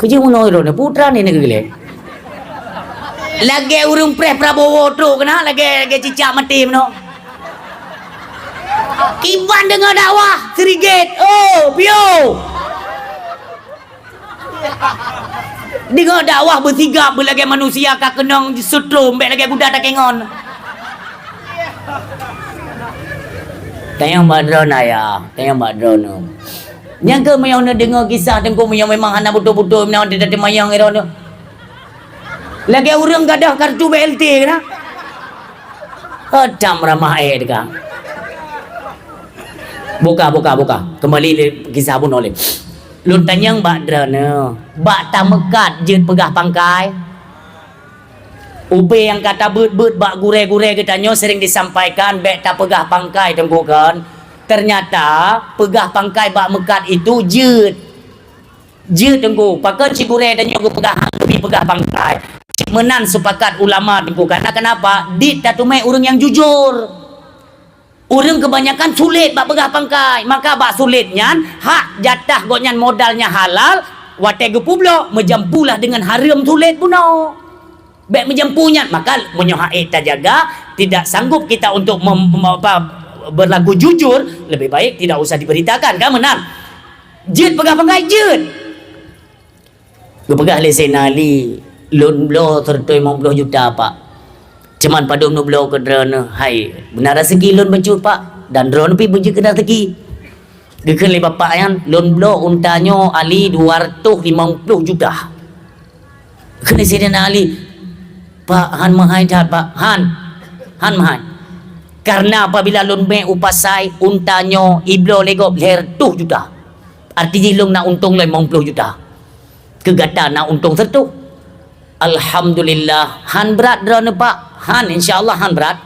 kerja mono ro putra ni negeri lagi urung preh Prabowo tu kena lagi cicak mati mono kiban dengar dakwah serigit oh pio dengar dakwah bersigap berlagai manusia kak kenang sutrum baik lagi budak tak kengon tayang badron ayah tayang badron yang ke mayang nak dengar kisah tengku mayang memang hana betul-betul memang dia datang mayang itu lagi orang gadah kartu BLT kena hadam ramah air dekat buka kembali kisah pun oleh lu tanyang bak drana bak tamekat jet pegah pangkai ube yang kata bet bak gure-gure katanya sering disampaikan bek tak pegah pangkai tengku kan ternyata pegah pangkai bak mekat itu jet tengku pakai cigure dan juga pegah lebih pegah pangkai menan sepakat ulama tengku karena kenapa dit tatumai orang yang jujur orang kebanyakan sulit bak pegah pangkai maka bak sulitnya hak jatah gonyan modalnya halal wate gepublo menjampulah dengan haram sulit puno bek menjampunya maka menyohak jaga tidak sanggup kita untuk berlaku jujur lebih baik tidak usah diberitakan kan menang jet pegah pangkai jet gepegah le Sayyidina Ali loan blow 50 juta pak Cuman padung nu belo ke drone hai benar rezeki lon bencut pak dan drone pi benjuk ke rezeki. Gekeun le bapak yan lon belo untanyo ali 250 juta. Kena Sayyidina Ali Pak Han mahai dah Pak Han mahai. Karena apabila lon me upasai untanyo iblo legop ler 2 juta. Artinya long nak untung 50 juta. Kegata nak untung sertu. Alhamdulillah Han berat drone Pak. Han insyaallah Han berat.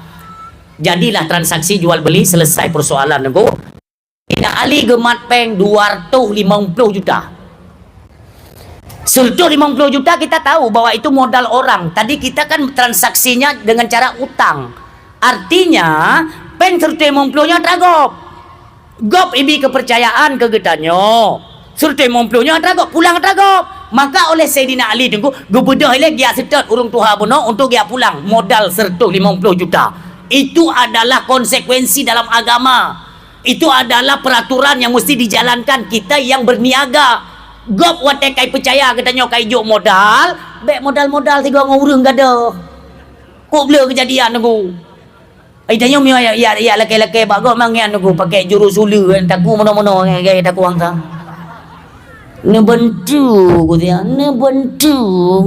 Jadilah transaksi jual beli selesai persoalan nego. Sayyidina Ali gemat peng 250 juta. 150 juta kita tahu bahwa itu modal orang. Tadi kita kan transaksinya dengan cara utang. Artinya peng 150 nya tragop. Gop ibi kepercayaan kegetanyo. 150 nya tragop pulang tragop. Maka oleh Sayyidina Ali tunggu gubedah ile dia setet urung tuha bono untuk dia pulang modal 150 juta. Itu adalah konsekuensi dalam agama. Itu adalah peraturan yang mesti dijalankan kita yang berniaga. Gop wate kai percaya katanya kai juk modal, bek modal-modal tiga ngurung gado. Kok bleu kejadian aku. Ai tanya mi ya laki-laki bak gop mangian aku pakai jurus ulu taku mono-mono gaya taku hang sang. Ne bantu ku dia, ne bantu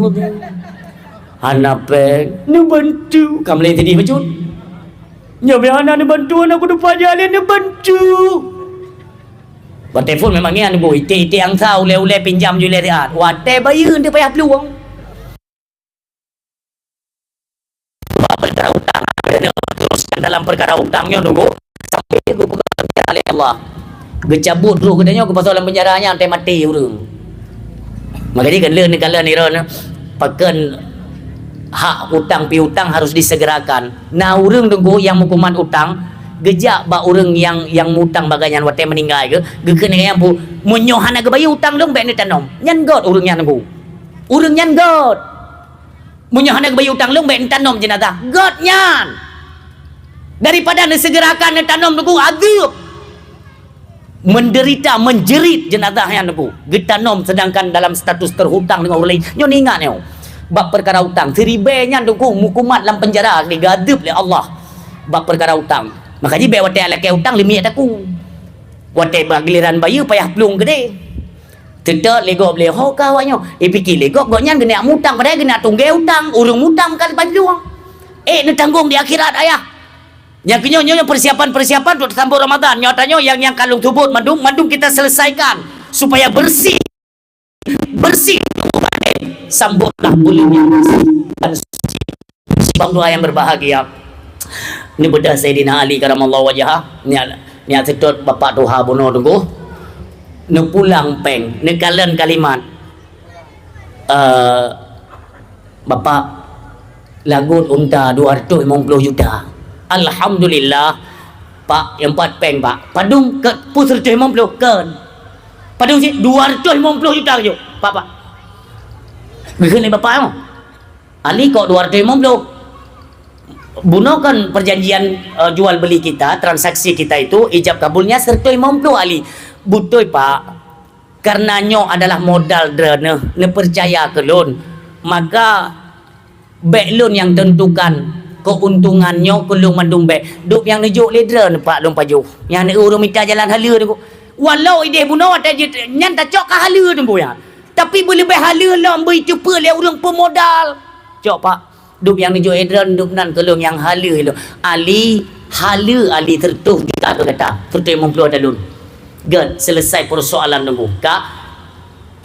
ku dia. Hanape, ne bantu. Kam le tadi becut. Nya be hana ne bantu aku depan jalan ne bantu. Buat telefon memang ni anu ite yang tahu ule pinjam je le dia. Wate bayar dia payah peluang. Perkara hutang teruskan dalam perkara hutangnya nunggu sampai dia bekerja oleh Allah. Gecabut terus katanya ke pasal dalam penjaranya sampai mati urang. Makanya kan ni ron pakan hak hutang piutang harus disegerakan. Nah urang tunggu yang hukuman hutang gejak ba urang yang mutang baganyan wate meninggal ke gekeun yang pu munyohan aga bayi hutang dong bek ni tanom nyan god urang nyan ku urang nyan god munyohan aga bayi hutang dong bek ni tanom jenazah god nyan daripada ni segerakan ni tanom ku adab menderita menjerit jenazah yang ku getanom sedangkan dalam status terhutang dengan orang lain nyo ni ingat nyo bab perkara hutang seribe nyan ku hukumat dalam penjara digadab oleh Allah bab perkara hutang. Makanya baik watai alak hutang limit aku. Watai giliran bayu payah pelung gede. Tidak legok boleh ho kawanyo. Fikir legok goknya kena mutang padahal kena tunggu hutang. Urung mutang kan peluang. Ni tanggung di akhirat ayah. Yang kenyo persiapan untuk sambut Ramadan. Nyatanya yang kalung tubut mandung kita selesaikan supaya bersih. Bersih sambutlah bulannya bersih dan suci. Sebab doa yang berbahagia. Ni bedah Sayyidina Ali karamallahu wajhah ni sedot bapak tuha bono tunggu ni pulang peng ni kalian kalimat bapak lagut unta 250 juta alhamdulillah pak yang 4 peng pak padung ke pusat 250 kan padung si 250 juta je pak begini bapak mo Ali kok 250 gunakan perjanjian jual beli kita, transaksi kita itu ijab kabulnya 150 Ali. Betul Pak. Karena nyo adalah modal drone, ne percaya ke loan. Maka back loan yang tentukan keuntungannya kelung mandung back. Duk yang nejuk le drone Pak long paju. Yang ne urung minta jalan hala tu. Walau ide buno ada nyan tak cok ka hala tu ya. Tapi boleh baik hala lah beri cepa le urang pemodal. Cok Pak. Duk yang nejuk Adrian duk nan kelung yang hala lo. Ali tertuh kita tu kata. Tertuh 50 ada lun. Gan selesai persoalan nunggu. Kak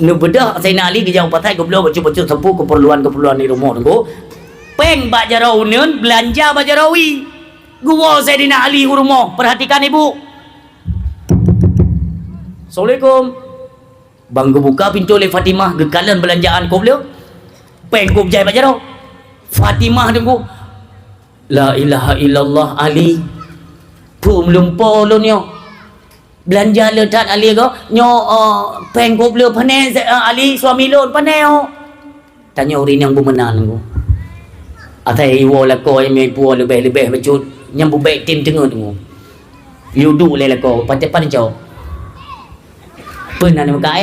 nu bedah Sayyidina Ali dijauh patai ke beliau baca-baca tempuh keperluan-keperluan di rumah nunggu. Peng bak jarau nun belanja bak jarawi. Gua Sayyidina Ali ke rumah. Perhatikan ibu. Assalamualaikum. Bang buka pintu oleh Fatimah gekalan belanjaan kau beliau. Peng kau berjaya bak jarau. Fatimah tunggu. La ilaha illallah Ali. Pum lumpur lo nyo. Belanja letak Ali ko. Nyo peng ko beliau panai Ali suami lo panai ho. Tanya orang yang bermenang tunggu. Atai wala ko yang mai puan lebih-lebih bacut. Yang baik tim tengah tunggu. Yudu le ko patep pan jauh. Pernah ni muka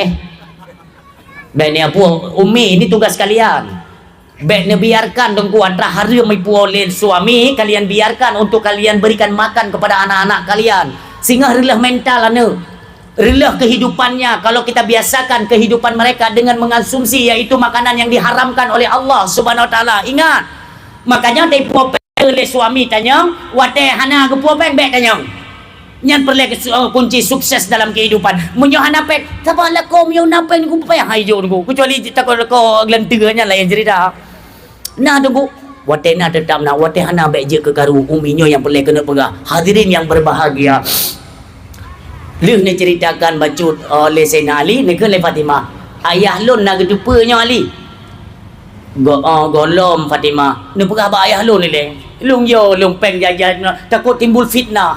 Dan ni apa Umi ini tugas kalian. Baik ne biarkan dengku antara hari maipu oleh suami, kalian biarkan untuk kalian berikan makan kepada anak-anak kalian. Sehingga relah mental ane, relah kehidupannya. Kalau kita biasakan kehidupan mereka dengan mengonsumsi yaitu makanan yang diharamkan oleh Allah Subhanahu wa taala. Ingat. Makanya tei puo oleh suami tanya, "Wate hana ke puo peng bek tanya." Nyan perle kunci sukses dalam kehidupan. Munyo hana pek, "Tabalah kau munyo napen ku payah hayo ku." Kecuali takut kau gelentiganya lain cerita. Nah tunggu, wate na tetap nak wate hana baik je ke garu uminyo yang boleh kena pegah. Hadirin yang berbahagia. Leh ni ceritakan bacut oleh Sayyidina Ali ni ke oleh Fatimah. Ayah lun nak kedupanya Ali. Golom Fatimah. Ni pegah ba ayah lun ni le. Lung yo lung peng jajan takut timbul fitnah.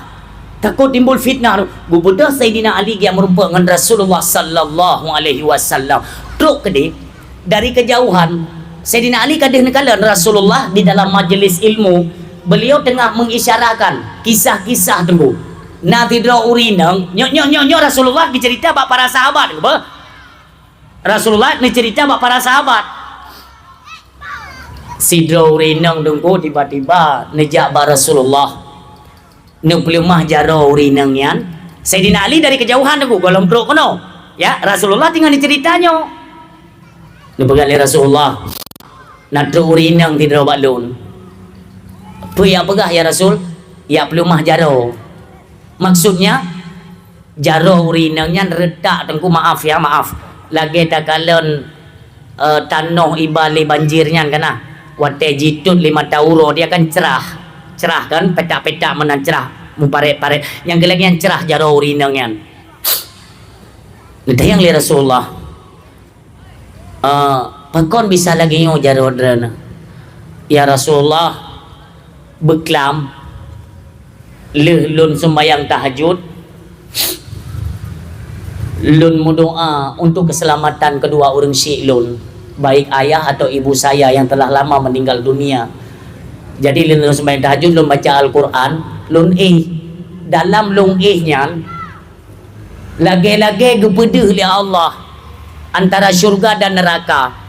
Takut timbul fitnah. Gubudah Sayyidina Ali yang merupakan Rasulullah sallallahu alaihi wasallam. Truk ke dari kejauhan Sayyidina Ali kadang kala Rasulullah di dalam majlis ilmu, beliau tengah mengisyarakan kisah-kisah tunggu. Nanti dra urinang, nyo Rasulullah bercerita bak para sahabat, apa? Rasulullah ni cerita bak para sahabat. Si dra urinang tunggu tiba-tiba nejak bak Rasulullah. Ne pelumah jaro urinang yan. Sayyidina Ali dari kejauhan tunggu golong truk kono. Ya, Rasulullah tinggal diceritanya. Ne pegang Rasulullah. Nak urinang tidak balun. Apa yang pegah ya Rasul? Ya pelumah jaro. Maksudnya jaro urinangnya retak tengku maaf ya maaf. Lagi tak kalen tanah ibali banjirnya kana. Wate jitut 5 tauro dia kan cerah. Cerah kan petak-petak menan cerah. Muparet-paret yang geleng yang cerah jaro urinangnya. Nedayang li Rasulullah. Pakon bisa lagi nyo jaro drana. Ya Rasulullah beklam lun sembahyang tahajud lun mudoa untuk keselamatan kedua orang syik lun, baik ayah atau ibu saya yang telah lama meninggal dunia. Jadi lun sembahyang tahajud lun baca Al-Quran lun dalam lun nya lagi-lagi gepedeh li Allah antara syurga dan neraka.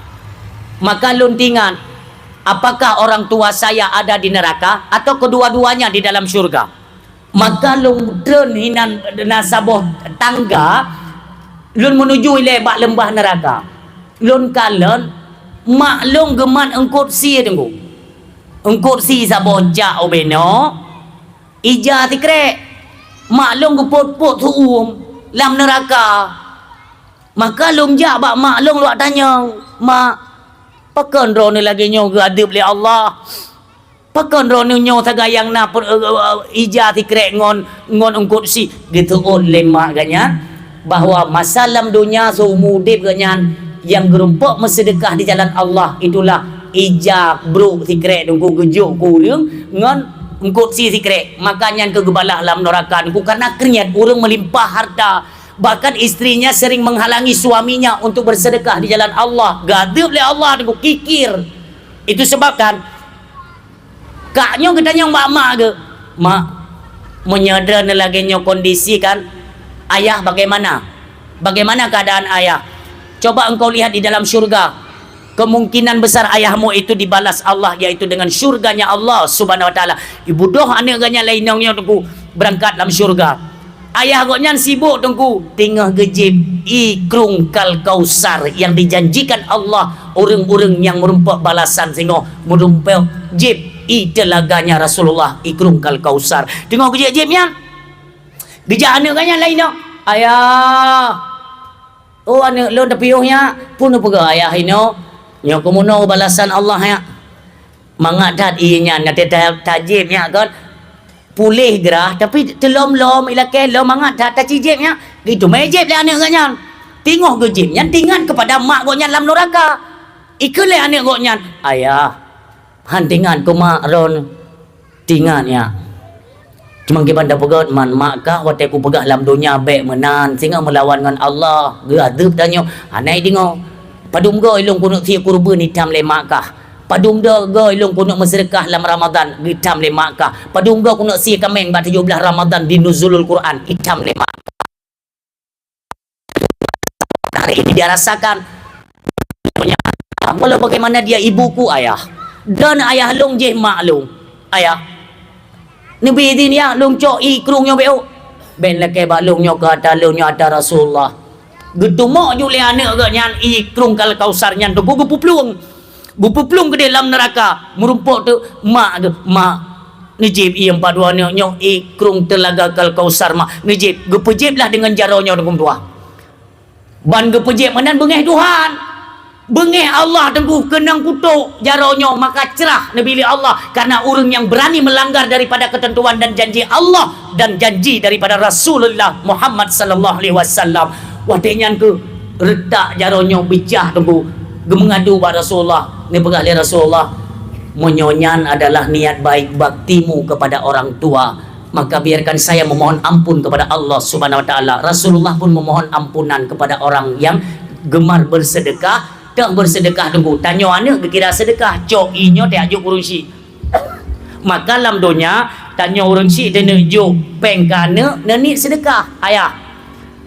Maka lun tinggal, apakah orang tua saya ada di neraka atau kedua-duanya di dalam syurga? Maka lun dren hinan nasaboh tangga, lun menuju ilebak lembah neraka. Lun kalen maklum geman engkut si tunggu. Engkut si saboh jak obeno, ija tikrek maklum gepot-pot suum lam neraka. Maka lun jak bak maklum luak tanya, mak pakan rone lagi nyo gadib li Allah. Pakan rone nyo tagayang na ija tikrek ngon engkut si gitu on lemak ganyan bahwa masalam dunia seumudip ganyan yang gerumpuk mesedekah di jalan Allah itulah ija bro tikrek dengku gejuk kurang ngon engkut si tikrek makanya kegebalah lam neraka ku karena kerniat urang melimpah harta. Bahkan istrinya sering menghalangi suaminya untuk bersedekah di jalan Allah. Gadib oleh Allah dengan kikir. Itu sebabkan kaknya katanya mak-mak ke. Mak menyadar lagi kondisi kan. Ayah bagaimana? Bagaimana keadaan ayah? Coba engkau lihat di dalam syurga. Kemungkinan besar ayahmu itu dibalas Allah yaitu dengan syurganya Allah Subhanahu wa taala. Ibu doh anaknya lainnya tunggu berangkat dalam syurga. Ayah goknya sibuk tengku tengah gejib ikrung kal kausar yang dijanjikan Allah orang-orang yang merumpak balasan sehingga merumpak jib telaganya Rasulullah ikrung kal kausar tengah gejib-jibnya gejak anaknya lain no ayah oh anak lo dapiuhnya pun apa ayah ino nya komuno balasan Allah ya mangat dat inya ngate tajibnya kan pulih gerah tapi telom-lom ilakai lom mangat tak cijibnya gitu mejib le anak gaknya tengok gejibnya tinggal kepada mak goknya dalam neraka ikule anak goknya ayah hantingan ku mak ron tinggalnya cuma gimana pegat man mak kah wate ku pegah dalam dunia baik menan sehingga melawan dengan Allah gadep tanya anai tengok padum go ilung kunut si kurban hitam le mak kah padung do go ilung kunuk bersedekah dalam Ramadan hitam le Makkah padung go kunuk si kameng pada 17 Ramadan di nuzulul Quran hitam le Makkah hari ini dia rasakan punya Apalah bagaimana dia ibuku ayah. Dan ayah long je mak long. Ayah. Nabi din ya long cok ikrung nyo beo. Ben leke ba long nyo kata long nyo ada Rasulullah. Getumak ju le anak ke nyan ikrung kal kausar nyan tu gupuplung. Gupuplung ke dalam neraka. Merumpuk tu mak tu mak Najib ia 42 nyo ikrung telaga kal kausar mak. Najib gepejiblah dengan jaronyo dengan tua. Ban gepejib menan bengeh Tuhan. Bengeh Allah tengku kenang kutuk jaronyo maka cerah Nabi Allah karena orang yang berani melanggar daripada ketentuan dan janji Allah dan janji daripada Rasulullah Muhammad sallallahu alaihi wasallam. Wadenyan ke retak jaronyo bicah tengku gemengadu pada Rasulullah. Ni pegah li Rasulullah menyonyan adalah niat baik baktimu kepada orang tua. Maka biarkan saya memohon ampun kepada Allah Subhanahu wa taala. Rasulullah pun memohon ampunan kepada orang yang gemar bersedekah. Tak bersedekah tunggu. Tanya anak kira sedekah. Cok inyo tak ajuk urun si. Maka dalam dunia tanya urun si dia nejuk peng ke anak nenit sedekah. Ayah.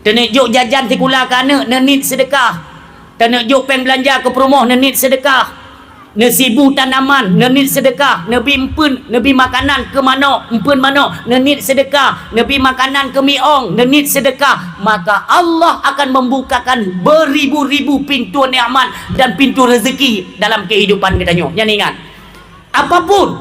Dia nejuk jajan tikula ke anak nenit sedekah. Dia nejuk peng belanja ke perumah nenit sedekah. Nesibu tanaman nenit sedekah. Nabi empun nabi makanan ke mana empun mana nenit sedekah. Nabi makanan ke miong nenit sedekah. Maka Allah akan membukakan beribu-ribu pintu nikmat dan pintu rezeki dalam kehidupan kita nyo. Jangan ingat apapun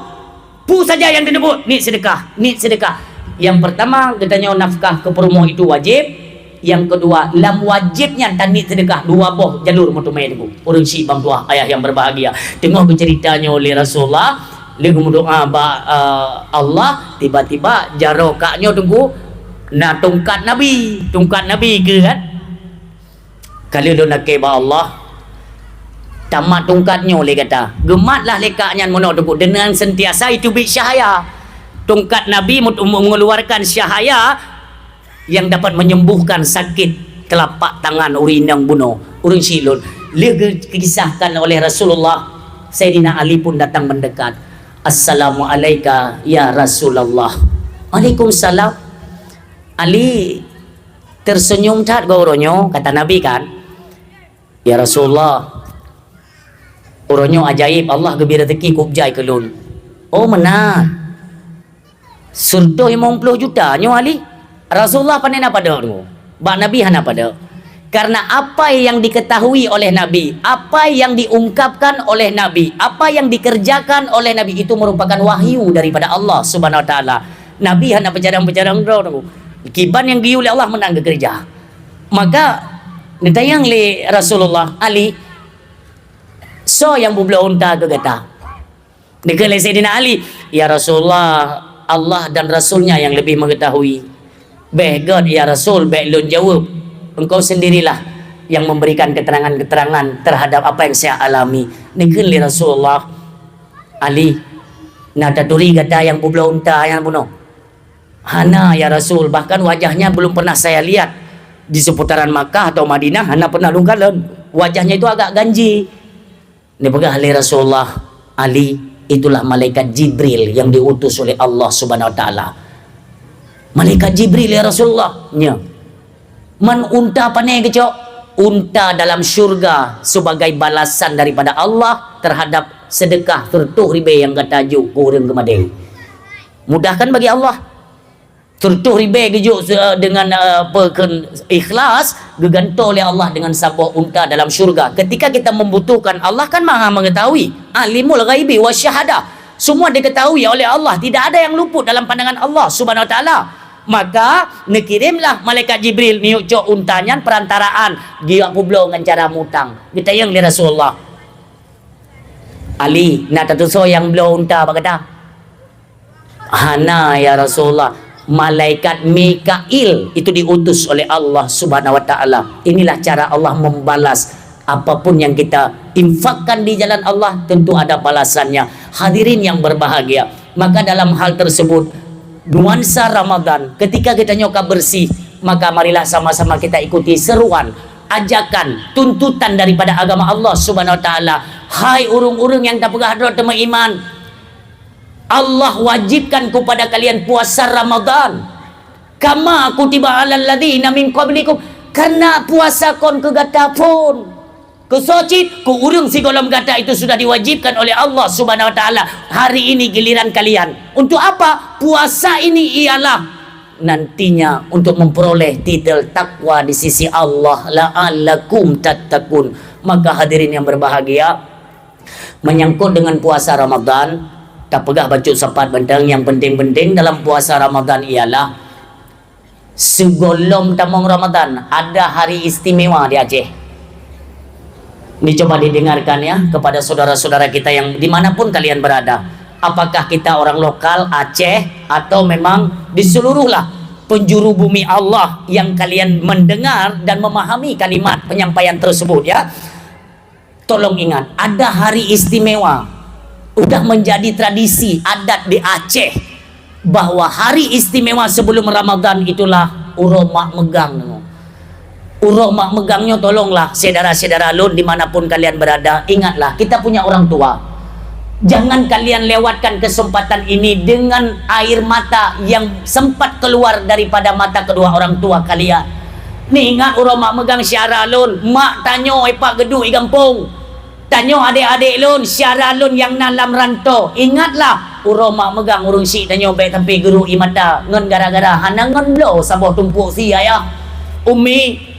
pu saja yang disebut nit sedekah, nit sedekah. Yang pertama kita nyo nafkah ke perumah itu wajib. Yang kedua, lam wajibnya tanit sedekah dua boh jalur motomai tu. Orang si bang tua ayah yang berbahagia. Tengok ceritanya oleh Rasulullah, lagu doa Allah, tiba-tiba jaro kaknya tunggu na tungkat Nabi ke kan? Kalau do nak ba Allah tamat tungkatnya oleh kata. Gematlah lekaknya mono tunggu dengan sentiasa itu bi syahaya. Tungkat Nabi mengeluarkan syahaya yang dapat menyembuhkan sakit telapak tangan urin yang bunuh urin silun. Dikisahkan oleh Rasulullah. Sayyidina Ali pun datang mendekat. Assalamualaikum ya Rasulullah. Waalaikumsalam. Ali tersenyum cat gauronyo kata Nabi kan. Ya Rasulullah, uronyo ajaib Allah gebira rezeki kubjai kelun. Oh benar. Surdo 50 juta nyo Ali. Rasulullah panen apa dah tu? Bak Nabi hana pada. Karena apa yang diketahui oleh Nabi, apa yang diungkapkan oleh Nabi, apa yang dikerjakan oleh Nabi itu merupakan wahyu daripada Allah Subhanahu wa taala. Nabi hana berjarang-jarang tu. Kiban yang giu oleh Allah menang ke gereja. Maka ditayang le Rasulullah Ali so yang bubla unta ke kata. Dikale Sayyidina Ali, ya Rasulullah, Allah dan Rasulnya yang lebih mengetahui. God ya Rasul, baik lun jawab. Engkau sendirilah yang memberikan keterangan-keterangan terhadap apa yang saya alami. Nikun li Rasulullah. Ali, nada turi kata yang bubla unta yang bunuh. Hana ya Rasul, bahkan wajahnya belum pernah saya lihat di seputaran Makkah atau Madinah. Hana pernah lungkalan. Wajahnya itu agak ganji. Ini pegah li Rasulullah. Ali, itulah malaikat Jibril yang diutus oleh Allah Subhanahu wa taala. Malaikat Jibril ya Rasulullah nya. Man unta pane kecok? Unta dalam syurga sebagai balasan daripada Allah terhadap sedekah tertuh ribe yang kata juk kurang kemadai. Mudahkan bagi Allah. Tertuh ribe gejuk dengan ikhlas geganto oleh Allah dengan sebuah unta dalam syurga. Ketika kita membutuhkan, Allah kan Maha mengetahui. Alimul ghaibi wasyahadah. Semua diketahui oleh Allah, tidak ada yang luput dalam pandangan Allah Subhanahu wa taala. Maka nekirimlah malaikat Jibril niuk cok untanya perantaraan dia publo dengan cara mutang. Kita yang li Rasulullah. Ali nak tatuso yang blow unta apa kata? Hana ya Rasulullah. Malaikat Mikail itu diutus oleh Allah Subhanahu wa taala. Inilah cara Allah membalas apapun yang kita infakkan di jalan Allah, tentu ada balasannya. Hadirin yang berbahagia, maka dalam hal tersebut nuansa Ramadan ketika kita nyoka bersih, maka marilah sama-sama kita ikuti seruan, ajakan, tuntutan daripada agama Allah Subhanahu wa taala. Hai urung-urung yang tak pernah hadrat temu iman, Allah wajibkan kepada kalian puasa Ramadan kama kutiba alal ladzina min qablikum, karena puasa kon kegatapun Kesocit, ku urung si golom gata itu sudah diwajibkan oleh Allah Subhanahu Wa Taala. Hari ini giliran kalian. Untuk apa? Puasa ini ialah nantinya untuk memperoleh titel takwa di sisi Allah. La'allakum tattaqun. Maka hadirin yang berbahagia, menyangkut dengan puasa Ramadan, tak pegah bacot sepat bentang. Yang penting-penting dalam puasa Ramadan ialah segolom tamong Ramadan ada hari istimewa di Aceh. Ini coba didengarkan ya kepada saudara-saudara kita yang dimanapun kalian berada. Apakah kita orang lokal Aceh atau memang di seluruhlah penjuru bumi Allah yang kalian mendengar dan memahami kalimat penyampaian tersebut ya. Tolong ingat, ada hari istimewa. Udah menjadi tradisi adat di Aceh bahwa hari istimewa sebelum Ramadan itulah uromak megang. Uromak megangnya tolonglah saudara-saudara lun dimanapun kalian berada, ingatlah kita punya orang tua. Jangan kalian lewatkan kesempatan ini dengan air mata yang sempat keluar daripada mata kedua orang tua kalian. Nih ingat uromak megang syara lun, mak tanyo epak gedung i kampung. Tanyo adik-adik lun, syara lun yang nalam rantau. Ingatlah, uromak megang urung si tanyo baik tapi guru imata. Ngen gara-gara hanangan blow sabuh tumpuk si ayah. Umi,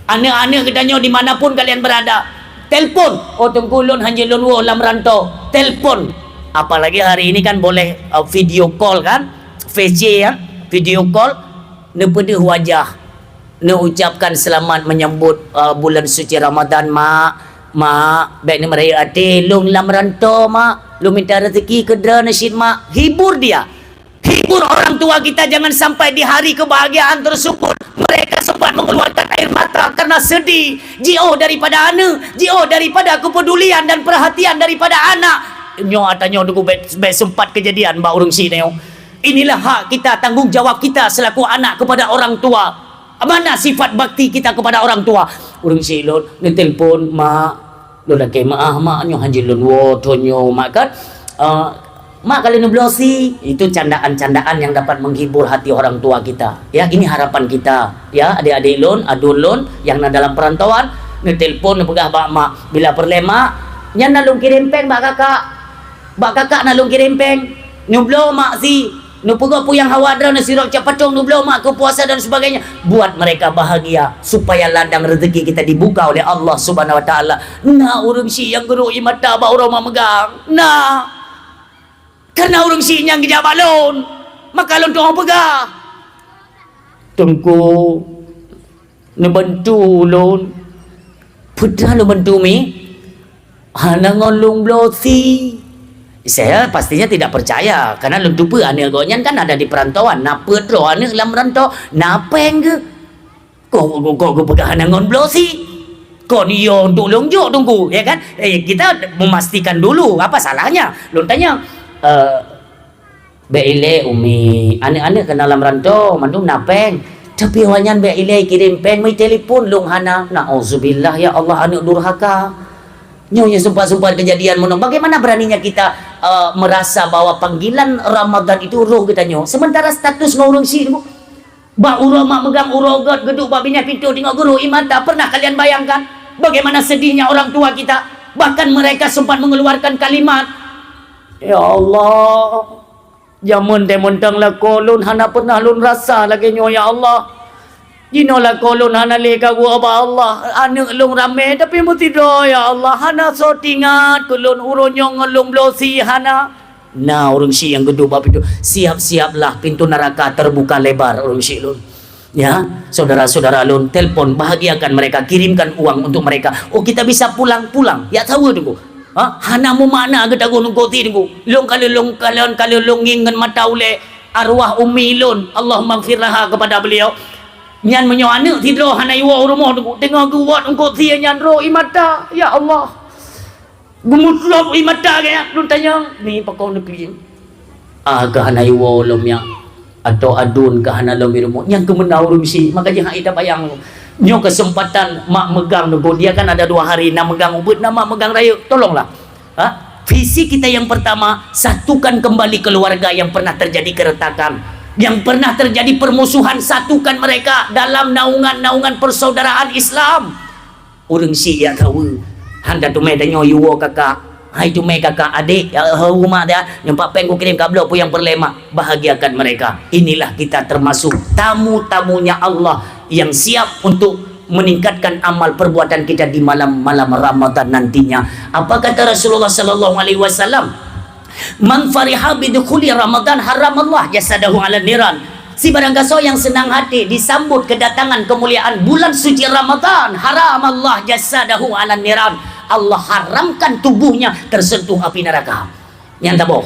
anak-anak tanyo dimanapun kalian berada. Telpon, oh tunggu lun hanjil lun wo lam rantau. Telpon. Apalagi hari ini kan boleh video call kan? VC ya, video call. Nepede wajah. Ne ucapkan selamat menyambut bulan suci Ramadan, mak. Mak, baik ni meraya hati, lung lam rantau mak, lung minta rezeki kedera nasyid mak, hibur dia, hibur orang tua kita. Jangan sampai di hari kebahagiaan tersebut mereka sempat mengeluarkan air mata karena sedih, jauh daripada anak, jauh daripada kepedulian dan perhatian daripada anak. Nyo atanya dugu baik sempat kejadian mbak urung si neo. Inilah hak kita, tanggungjawab kita selaku anak kepada orang tua. Mana sifat bakti kita kepada orang tua? Urung si lon ngetelpon mak, lo dah ke maah mak nyo hanjil lon wo tonyo mak kan, mak kalian ngeblosi. Itu candaan-candaan yang dapat menghibur hati orang tua kita ya. Ini harapan kita ya, adik-adik lon, adun lon yang dalam perantauan, ngetelpon nepegah bak mak bila perlema nya nalung kirim peng bak kakak nalung kirim peng nublo mak si nupugo puyang hawadra na sirok capatong nublo mak ke puasa dan sebagainya. Buat mereka bahagia supaya ladang rezeki kita dibuka oleh Allah Subhanahu Wa Taala. Nah urung si yang guru imata ba urang megang. Nah karena urung si yang gejak balon maka lon tuang pegah. Tunggu nebantu lon. Putra lo bantu mi. Hanangon lung blosi. Saya pastinya tidak percaya karena lentupa anak gonyan kan ada di perantauan. Napa tro anak dalam rantau? Napeng ke? Kau pegang ngon blosi. Kau ni yo untuk longjok tunggu ya kan? Kita memastikan dulu apa salahnya. Lun tanya beile umi anak-anak ke dalam rantau mandum napeng. Tapi wanyan beile kirim peng mai telefon lung hana. Nauzubillah ya Allah anak durhaka. Nyonya sempat-sempat kejadian menong. Bagaimana beraninya kita merasa bahwa panggilan Ramadan itu roh kita nyo. Sementara status ngurung si ba mak megang urogot geduk babinya pintu tengok guru imata. Pernah kalian bayangkan bagaimana sedihnya orang tua kita? Bahkan mereka sempat mengeluarkan kalimat, ya Allah, jamun temontang la kolon hana pernah lun rasa lagi nyo ya Allah. Jino la kolon hana leka gua ba Allah anak lung rame tapi mesti do ya Allah hana so tingat kulun uronyong ngelung blosi hana. Nah urung si yang gedung bab itu siap-siaplah pintu neraka terbuka lebar urung si lun ya. Saudara-saudara lun telpon bahagiakan mereka, kirimkan uang untuk mereka. Oh kita bisa pulang-pulang ya tahu tunggu hana mu mana kita gunung koti tunggu lung kalau lung ngingan mata ule arwah umi lun Allahumma gfirlaha kepada beliau. Nyan menyo anak tidur hanai wa rumah tengok guat engkau sia nyan ro imata ya Allah gumutlop imata kaya lu tanya ni pakau negeri aga hanai wa lom yang atau adun ke hana lom rumah yang kemenau rum si maka jangan ida bayang nyo kesempatan mak megang nunggu dia kan ada 2 hari nak megang ubud nama megang raya. Tolonglah visi kita yang pertama, satukan kembali keluarga yang pernah terjadi keretakan, yang pernah terjadi permusuhan. Satukan mereka dalam naungan-naungan persaudaraan Islam. Orang si ya tahu handa tu mai danyo yuo kakak hai tu mai kakak adik rumah dia yang pak peng ku kirim kat blok pun yang berlemak, bahagiakan mereka. Inilah kita termasuk tamu-tamunya Allah yang siap untuk meningkatkan amal perbuatan kita di malam-malam Ramadan nantinya. Apa kata Rasulullah sallallahu alaihi wasallam? Man fariha bidukhuli Ramadan haramallah jasadahu ala niran. Si barang gaso yang senang hati disambut kedatangan kemuliaan bulan suci Ramadan, haramallah jasadahu ala niran. Allah haramkan tubuhnya tersentuh api neraka. Yang tak boh.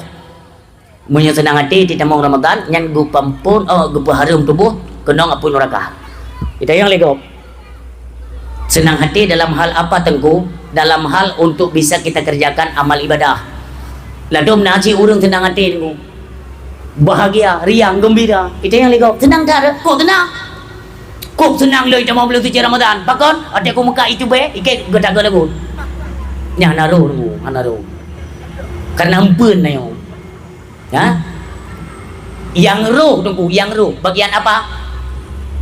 Munnya senang hati tidak mau Ramadan, yang gu pampun gu harum tubuh kena api neraka. Kita yang lego. Senang hati dalam hal apa Tengku? Dalam hal untuk bisa kita kerjakan amal ibadah. Ladom naji urang senang hati Tengku. Bahagia, riang, gembira. Itu yang lego. Tenang tak? Kok tenang? Kok tenang le mau belum suci Ramadan. Pakon, ada aku muka itu be, ikai gedak lagu. Nya naru, anaru. Karena ampun na yo. Ya? Yang roh Tengku, yang roh. Bagian apa?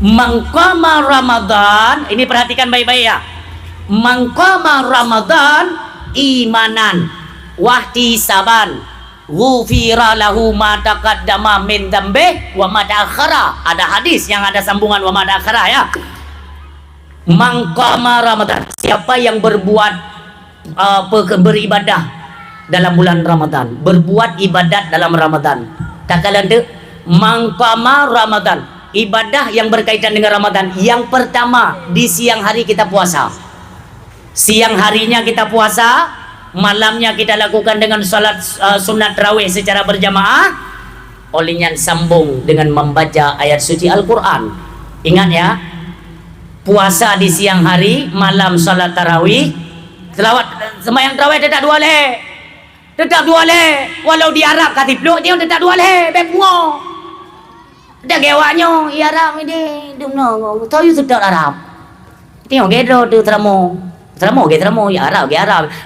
Mangqama Ramadan, ini perhatikan baik-baik ya. Mangqama Ramadan imanan wahtisaban ghufira lahu ma taqaddama min dzambi wa ma ta'akhkhara. Ada hadis yang ada sambungan wa ma ta'akhkhara ya. Mangqama Ramadan, siapa yang berbuat beribadah dalam bulan Ramadan, berbuat ibadat dalam Ramadan. Tak kala tu mangqama Ramadan, ibadah yang berkaitan dengan Ramadan. Yang pertama, di siang hari kita puasa. Siang harinya kita puasa, malamnya kita lakukan dengan salat sunat tarawih secara berjamaah. Olehnya sambung dengan membaca ayat suci Al-Quran. Ingat ya, puasa di siang hari, malam salat tarawih, selawat sembahyang tarawih tetap dua le, tetap dua le. Walau di Arab katip lu dia tetap dua le, bepungo. Dah gewaknya i Arab ini, dumno, tahu sudah Arab. Tengok gedo tu teramo. Teramo ya Arab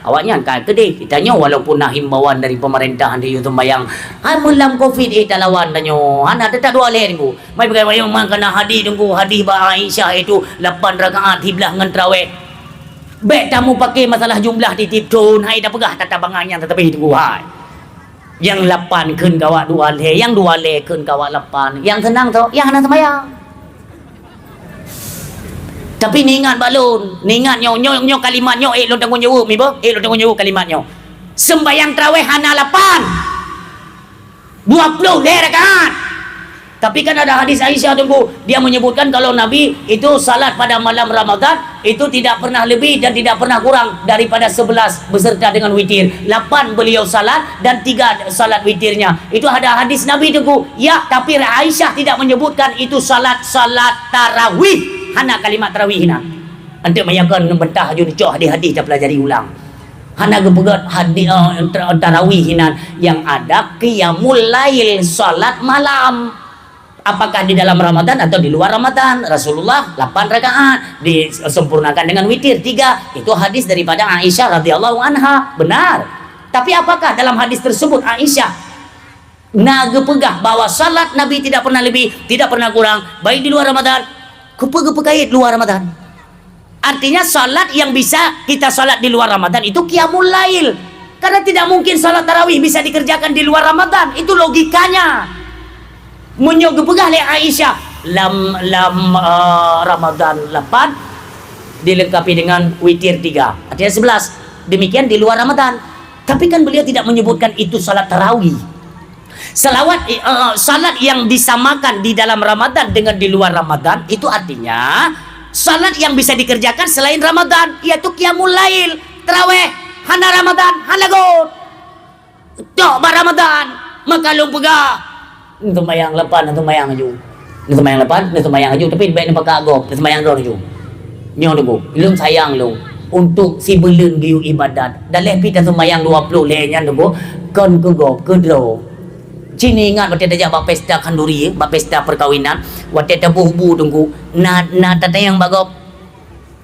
awaknya kan kedai ditanya walaupun nak himbauan dari pemerintah di YouTube bayang mulam covid lawan tanyo ana tetap dua leh tunggu mai pakai bayang kena hadis tunggu hadis ba Aisyah itu 8 rakaat hiblah dengan tarawih baik tamu pakai masalah jumlah di tiptun hai dah pegah tata bangannya tetapi tunggu hai yang 8 keun kawak 2 leh yang 2 leh keun kawak 8 yang senang tu yang ana sembahyang. Tapi ni ingat balun, ni ingat nyo kalimat nyo lo tanggung jawab mi bo, lo tanggung jawab kalimat nyo. Sembayang tarawih hana 8. 20 rakaat. Tapi kan ada hadis Aisyah tunggu, dia menyebutkan kalau Nabi itu salat pada malam Ramadan itu tidak pernah lebih dan tidak pernah kurang daripada 11 beserta dengan witir. 8 beliau salat dan 3 salat witirnya. Itu ada hadis Nabi tunggu. Ya, tapi Aisyah tidak menyebutkan itu salat tarawih. Hana kalimat tarawih hina. Ante mayakan membentah ju dicok hadis-hadis dah pelajari ulang. Hana gepegat hadis tarawih hina yang ada qiyamul lail, salat malam. Apakah di dalam Ramadan atau di luar Ramadan? Rasulullah 8 rakaat disempurnakan dengan witir 3. Itu hadis daripada Aisyah radhiyallahu anha, benar. Tapi apakah dalam hadis tersebut Aisyah nagepegah bahwa salat Nabi tidak pernah lebih, tidak pernah kurang baik di luar Ramadan kepegah-pegait luar Ramadan? Artinya salat yang bisa kita salat di luar Ramadan itu qiyamul lail. Karena tidak mungkin salat tarawih bisa dikerjakan di luar Ramadan. Itu logikanya. Menyogepegah oleh Aisyah Ramadan 8 dilengkapi dengan witir 3. Artinya 11. Demikian di luar Ramadan. Tapi kan beliau tidak menyebutkan itu salat tarawih. Salat yang disamakan di dalam Ramadan dengan di luar Ramadan itu artinya salat yang bisa dikerjakan selain Ramadan, yaitu qiyamul lail, tarawih, hana Ramadan, hana god. Tok ba Ramadan, maka lu pegah. Itu mayang 8, itu mayang aju. Itu mayang 8, itu mayang aju, tapi baik nampak agok, itu mayang ro aju. Nyo tu, ilung sayang lu untuk si belun giu ibadat. Dan lebih kita sembahyang 20 lehnya tu, kon go kedro. Cini ingat waktu ada bak pesta kanduri, bak pesta perkawinan, waktu ada buh tunggu, na tatayang bagop,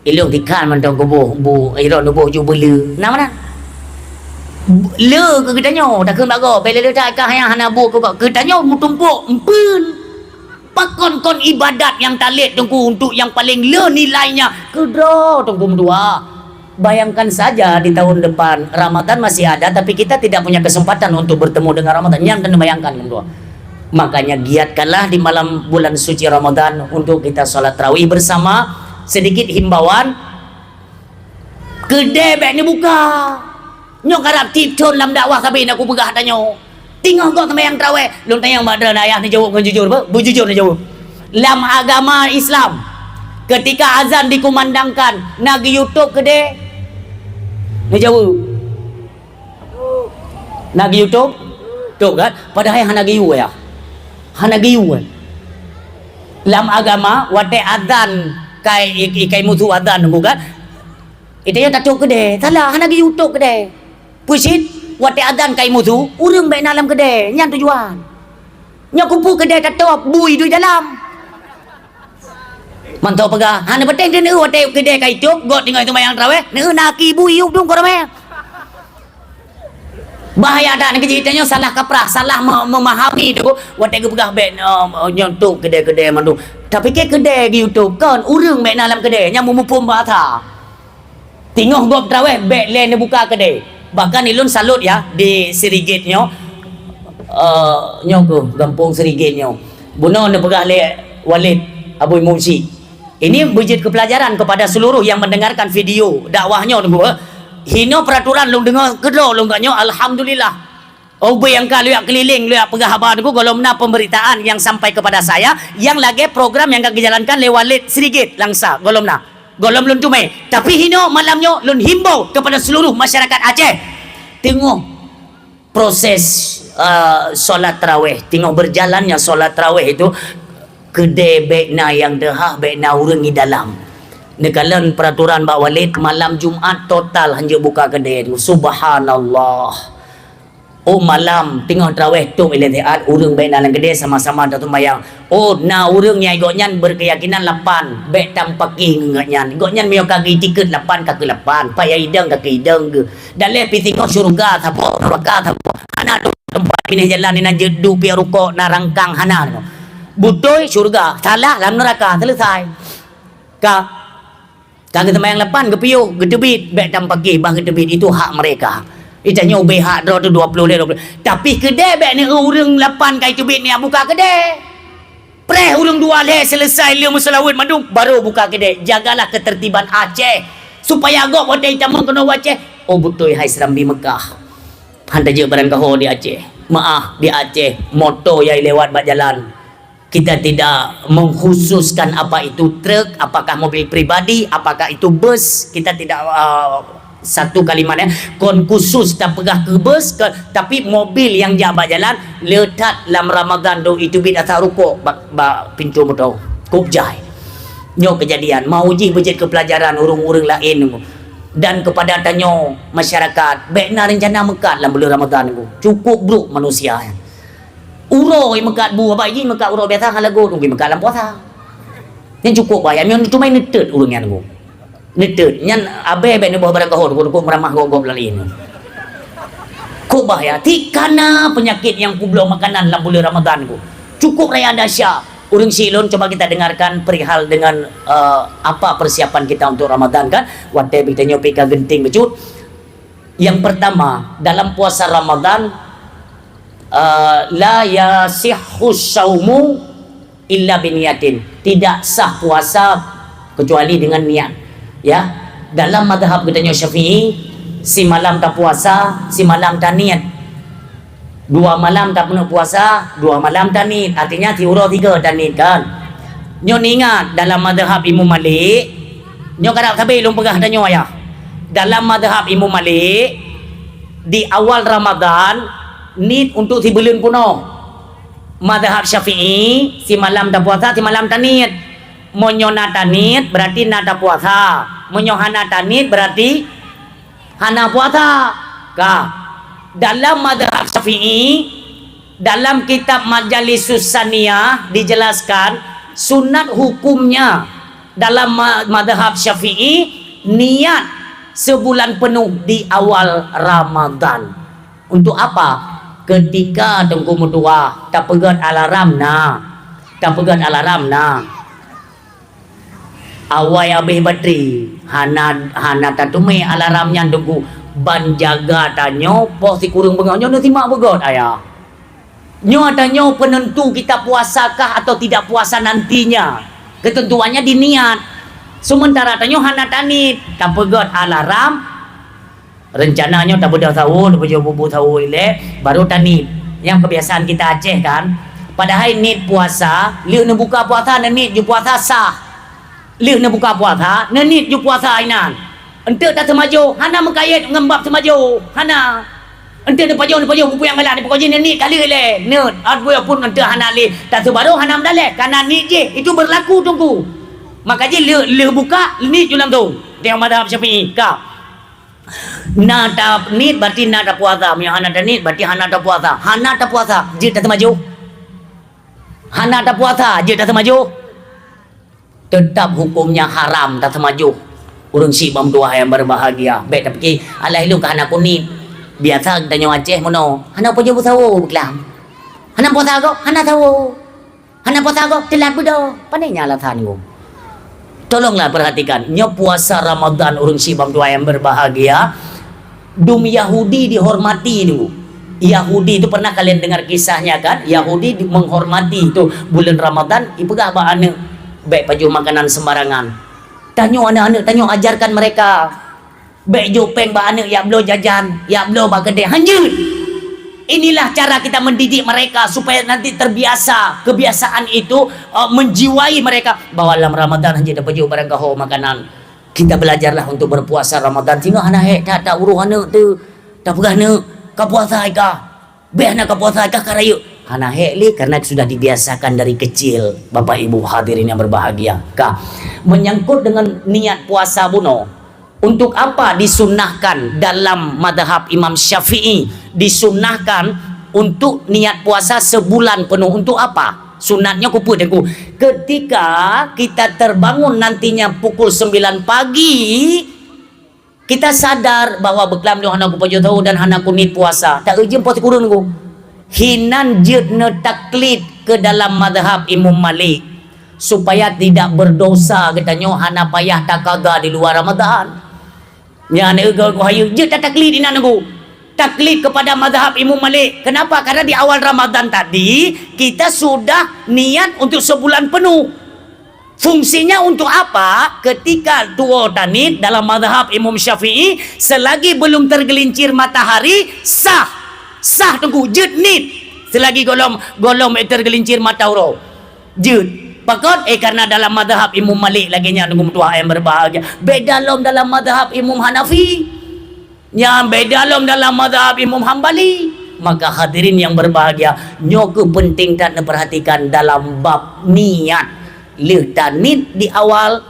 ilung dikan mantong bu, iron buh ju belu, nama mana? Le ke kita nyo, dah kena bagop, bela le tak kah yang hana bu ke kita nyo mutumpuk, empun, pakon-kon ibadat yang talit tunggu untuk yang paling le nilainya kedra tunggu dua. Bayangkan saja di tahun depan Ramadan masih ada tapi kita tidak punya kesempatan untuk bertemu dengan Ramadan. Yang kena bayangkan kedua. Makanya giatkanlah di malam bulan suci Ramadan untuk kita sholat tarawih bersama. Sedikit himbauan, kedai beg ni buka. Nyok harap tipton dalam dakwah kabin aku pegah tanya. Tengok kau sembahyang tarawih. Lu tanya madra ayah ni jawab dengan jujur apa? Bujujur ni jawab. Dalam agama Islam, ketika azan dikumandangkan, nak pergi YouTube kedai. Ni jawab. Nak pergi YouTube? Tuh kan? Padahal hana giu ya. Hana giu. Dalam agama, wate azan kai mutu azan bukan? Itu yang tak tahu kedai. Salah, hana pergi YouTube kedai. Pusit, wate azan kai mutu, urang baik dalam kedai. Yang tujuan. Yang kumpul kedai tak tahu bui di dalam. Mantau pegah. Hana penting dia nak wate kedai kai YouTube, god tinggal itu bayang tarawih. Nak naki bui yuk dong kau ramai. Bahaya dah ni ceritanya salah kaprah, salah memahami tu. Wate ke pegah bet nyontok kedai-kedai mandu. Tapi ke kedai di YouTube kan urang baik dalam kedai yang memupum bahasa. Tengok gop tarawih bet lain dia buka kedai. Bahkan ilun salut ya di Serigitnya. Nyok Gampung Serigitnya. Buno dia pegah le Walid Abu Mumsi. Ini bujit kepelajaran kepada seluruh yang mendengarkan video dakwahnya tu. Hino peraturan lu dengar kedua lu katnya alhamdulillah. Obe yang kalau keliling lu pegah habar tu kalau mana pemberitaan yang sampai kepada saya yang lagi program yang kaki jalankan le Walid Serigit langsa golom na. Golom lun tumai. Tapi hino malamnya lun himbau kepada seluruh masyarakat Aceh. Tengok proses solat tarawih, tengok berjalannya solat tarawih itu kedai bekna yang dehah bekna urang di dalam. Nekalan peraturan Pak Walid malam Jumaat total hanya buka kedai itu. Subhanallah. Oh malam tengok tarawih tu ilatiat urang baik dalam kedai sama-sama datuk bayang. Oh na urang yang igoknyan berkeyakinan 8 bek tampaki ngaknyan. Igoknyan mio kaki tiket 8 kaki 8, payah idang kaki idang ke. Dalam pi tengok syurga thapo, neraka thapo. Ana tu tempat pindah jalan ni na jedu pi rukuk na rangkang hana tu. Butoi syurga, salah dalam neraka selesai. Kagak sembahyang 8 ke piu, gedebit bek tampaki bang gedebit itu hak mereka. Itanya ubih hak draw tu 20 dia 20. Tapi kedai bek ni urang 8 kai tubit ni buka kedai. Preh urang 2 leh selesai le musalawat madu baru buka kedai. Jagalah ketertiban Aceh supaya agak wadai tamun kena Aceh. Oh betul hai Serambi Mekah. Handa je barang kau di Aceh. Maaf di Aceh motor yang lewat bak jalan. Kita tidak mengkhususkan apa itu truk, apakah mobil pribadi, apakah itu bus. Kita tidak satu kalimat kon khusus tak pegah ke bus ke, tapi mobil yang jabat jalan letak dalam Ramadan do itu bid atas rukuk bak pintu motor kop jai. Nyo kejadian mau uji bejit ke pelajaran urung-urung lain dan kepada tanya masyarakat bekna rencana mekat dalam bulan Ramadan tu. Cukup buruk manusia. Uroi mekat bu apa ini mekat uroi biasa halago tunggu mekat dalam puasa. Yang cukup bayar yang cuma netet urungnya tu. Netet nyan abe be ni bawa barang kahor ko meramah gogop lain. Ko bahaya tikana penyakit yang kublo makanan dalam bulan Ramadan ku. Cukup raya dahsyat. Urang silon coba kita dengarkan perihal dengan apa persiapan kita untuk Ramadan kan. Wate bitanya pika genting becut. Yang pertama, dalam puasa Ramadan la yasihhu saumu illa biniyatin. Tidak sah puasa kecuali dengan niat. Ya, dalam mazhab katanya Syafi'i, si malam tak puasa, si malam tak niat. 2 malam tak penuh puasa, 2 malam tak niat. Artinya tiura 3 tak niat kan. Nyo ingat dalam mazhab Imam Malik, nyo kadang sabi lum pegah tanya ya. Dalam mazhab Imam Malik di awal Ramadan niat untuk si bulan penuh. Mazhab Syafi'i, si malam tak puasa, si malam tak niat. Monyo nata niat berarti nata puasa. Monyo hana tanit berarti hana puasa. Dalam mazhab Syafi'i, dalam kitab Majalisus Saniyah dijelaskan sunat hukumnya dalam mazhab Syafi'i niat sebulan penuh di awal Ramadan. Untuk apa? Ketika tengku mutua tak pegat alarm nah tak pegat alarm nah awai abih bateri hana tatume alarmnya tunggu ban jaga tanyo pos si kurung benganyo nanti mak begot ayah nyo adanya penentu kita puasakah atau tidak puasa nantinya ketentuannya di niat sementara tanyo hana tanit tak pegot alarm rencananya tak bedah tahu tak bedah bubu tahu ile baru tanit yang kebiasaan kita Aceh kan padahal nit puasa liuk nak buka puasa nit ju puasa sah liuk nak buka puasa nit ju puasa ainan ente tak semaju hana mengkait ngembap semaju hana ente ni pajau bubu yang galak ni pokoknya nit kali le nit adbu pun ente hana le tak sebaru hana mendalek karena nit je itu berlaku tunggu makanya liuk buka nit julam tu tengok madhab Syafi'i ka na tak nit berarti na tak puasa yang hana tak nit berarti hana tak puasa je tak semaju hana tak puasa je tak semaju tetap hukumnya haram tak semaju urang si bam dua yang berbahagia baik tapi alai lu ka hana kunit biasa tanya Aceh mono hana apa je tahu beklam hana puasa kau hana tahu hana puasa kau telat bedo pandainya alasan ni tolonglah perhatikan nyo puasa Ramadan urang si bam dua yang berbahagia dum Yahudi dihormati dulu Yahudi itu pernah kalian dengar kisahnya kan Yahudi menghormati itu bulan Ramadan ipegah ba ane baik baju makanan sembarangan tanyo anak-anak tanyo ajarkan mereka baik jopeng ba anak ya belo jajan ya belo ba gede hanjut inilah cara kita mendidik mereka supaya nanti terbiasa kebiasaan itu menjiwai mereka bahwa dalam Ramadan hanya dapat baju barang kaho makanan kita belajarlah untuk berpuasa Ramadan sehingga anak tak uruh anak tu tak pegah anak ka puasa ka beh nak ka puasa ka karayu anak li karena sudah dibiasakan dari kecil Bapak Ibu hadirin yang berbahagia ka menyangkut dengan niat puasa buno untuk apa disunnahkan dalam madhab Imam Syafi'i disunnahkan untuk niat puasa sebulan penuh untuk apa sunatnya kupu deku ketika kita terbangun nantinya pukul 9 pagi kita sadar bahwa beklam tu hana ku pajau tahu dan hana ku nit puasa tak ujian puasa kurun ku hinan jedna taklid ke dalam madhab Imam Malik supaya tidak berdosa katanya hana payah takada di luar Ramadan nya ne ku hayu je taklid inan ku taklid kepada mazhab Imam Malik. Kenapa? Karena di awal Ramadan tadi kita sudah niat untuk sebulan penuh. Fungsinya untuk apa? Ketika dua tanit dalam mazhab Imam Syafi'i selagi belum tergelincir matahari sah tunggu jed nit selagi golom tergelincir matahari jed pakot karena dalam mazhab Imam Malik lagi nya tunggu tua yang berbahagia beda dalam mazhab Imam Hanafi yang beda dalam mazhab Imam Hambali. Maka hadirin yang berbahagia nyoku penting tak perhatikan dalam bab niat lihtan nit di awal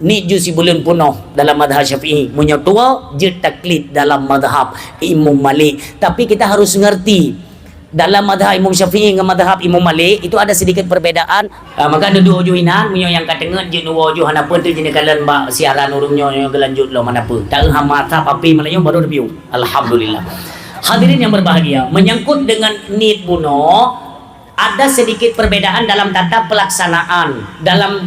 nit jusi bulan penuh dalam mazhab Syafi'i punya tua je taklid dalam mazhab Imam Malik. Tapi kita harus ngerti dalam mazhab Imam Syafi'i dengan mazhab Imam Malik itu ada sedikit perbedaan. Maka ada dua juinan punya yang katengat je dua ju hana pun tu jenis kalian bak siaran urungnya yang gelanjut lo mana pun tak hamata papi malayong baru review alhamdulillah. Hadirin yang berbahagia menyangkut dengan nit buno ada sedikit perbedaan dalam tata pelaksanaan dalam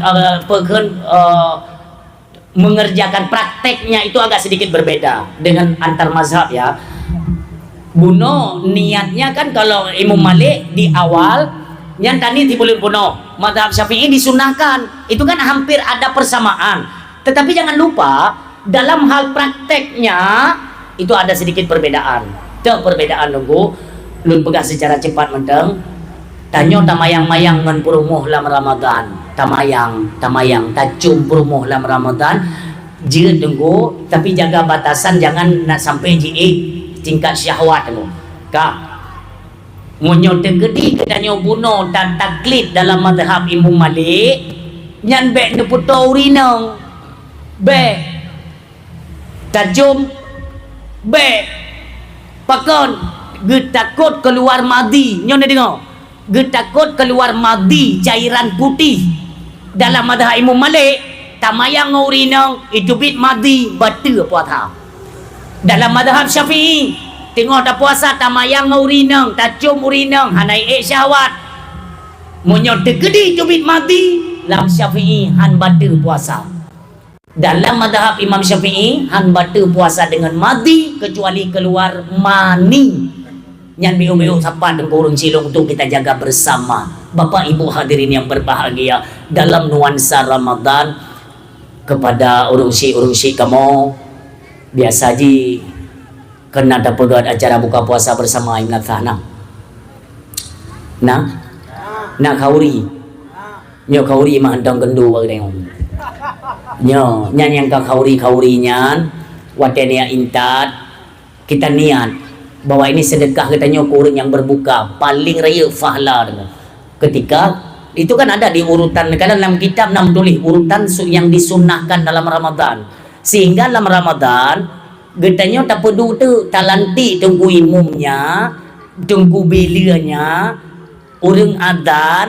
mengerjakan prakteknya itu agak sedikit berbeda dengan antar mazhab ya. Buno niatnya kan kalau Imam Malik di awal yang tadi di bulan buno mazhab Syafi'i disunahkan itu kan hampir ada persamaan tetapi jangan lupa dalam hal prakteknya itu ada sedikit perbedaan perbedaan nunggu lun pegang secara cepat menteng tanyo tamayang-mayang ngan purumuh lam Ramadan tamayang tacum purumuh lam Ramadan jilid nunggu tapi jaga batasan jangan nak sampai jiik tingkat syahwat tu kak munyo tegedi kedanyo buno dan taklid dalam mazhab Imam Malik nyan be ne puto urinang be tajum be pakon getakut keluar madi nyo ne dengar getakut keluar madi cairan putih dalam mazhab Imam Malik tamayang urinang itu bit madi batu puasa. Dalam mazhab Syafi'i tengok tak puasa tamayang urinang tacum urinang hanai syahwat Munyo tegedi cubit mati lam Syafi'i han bata puasa. Dalam mazhab Imam Syafi'i han bata puasa dengan mati kecuali keluar mani. Yang biu-biu sapan dan kurung silung tu kita jaga bersama. Bapak Ibu hadirin yang berbahagia, dalam nuansa Ramadan kepada urungsi kamu biasa ji kena dapat acara buka puasa bersama Imam Thana. Nak kauri. Nyo kauri mah handang gendu bagi tengok. Nyo yang kauri nyan watenia intat kita niat bahwa ini sedekah katanya ke orang yang berbuka paling raya fahla. Ketika itu kan ada di urutan dalam kitab nam tulis urutan yang disunahkan dalam Ramadan, sehingga dalam Ramadan katanya tak perlu tu talanti tunggu imumnya, tunggu bilanya, orang adan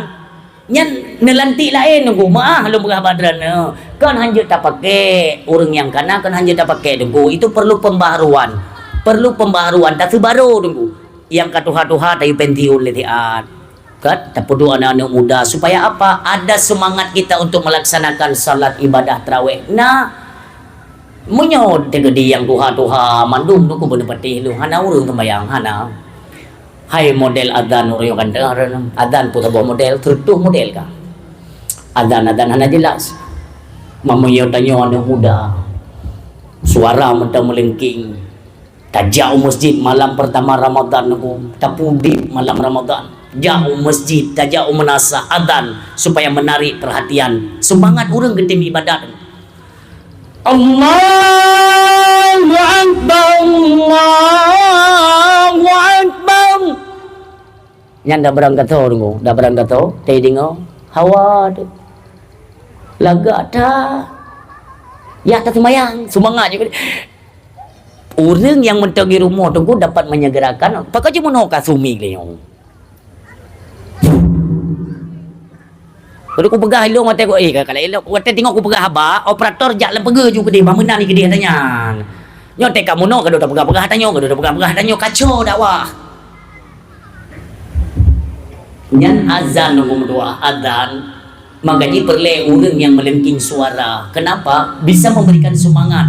nyan nelanti lain nunggu maah lu berah badrana kan hanya tak pakai orang yang kana kan hanya tak pakai tunggu. Itu perlu pembaharuan tak baru tunggu yang katuha-tuha tayu pentiun letiat kan tak perlu anak-anak muda supaya apa ada semangat kita untuk melaksanakan salat ibadah tarawih. Nah munyod tegedi yang tuha-tuha mandum tu ku bener patih lu hana urang tembayang hana. Hai model adzan orang kan dengar adzan pun sebuah model tertuh model kah adzan hana jelas mamanya tanya anak muda suara mentang melengking tak jauh masjid malam pertama Ramadan aku tak pudi malam Ramadan jauh masjid tak jauh menasa adzan supaya menarik perhatian semangat orang ke tim ibadat. Allahu Akbar Allahu Akbar. Yang dah berangkat tunggu, dah berangkat tu, tadi dengar hawa tu, lagak dah, ya tak semayang, semangat juga. Orang yang mentagi rumah tunggu dapat menyegerakan, pakai cuma nak kasumi leong. Kalau aku pegah elok mata aku kalau elok kata tengok aku pegah haba operator jak lempega juga dia mana ni ke dia tanya nyotek kamu no kada tak pegah-pegah tanya kada tak pegah-pegah tanya kacau dakwah nyan azan nombor dua adzan makanya perlu orang yang melengking suara. Kenapa? Bisa memberikan semangat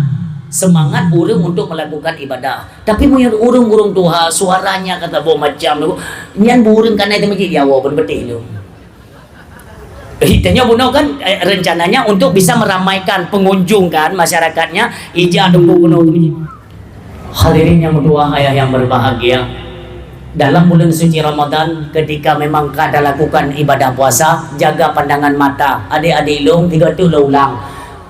orang untuk melakukan ibadah. Tapi punya orang tuha suaranya kata bawa macam tu nyan burung kana itu macam ya wa berbetih tu. Hitanya bunuh kan rencananya untuk bisa meramaikan pengunjung kan masyarakatnya ija tunggu bunuh tu. Hadirin yang berdoa ayah yang berbahagia, dalam bulan suci Ramadan ketika memang kada lakukan ibadah puasa, jaga pandangan mata. Adik-adik long tiga tu ulang.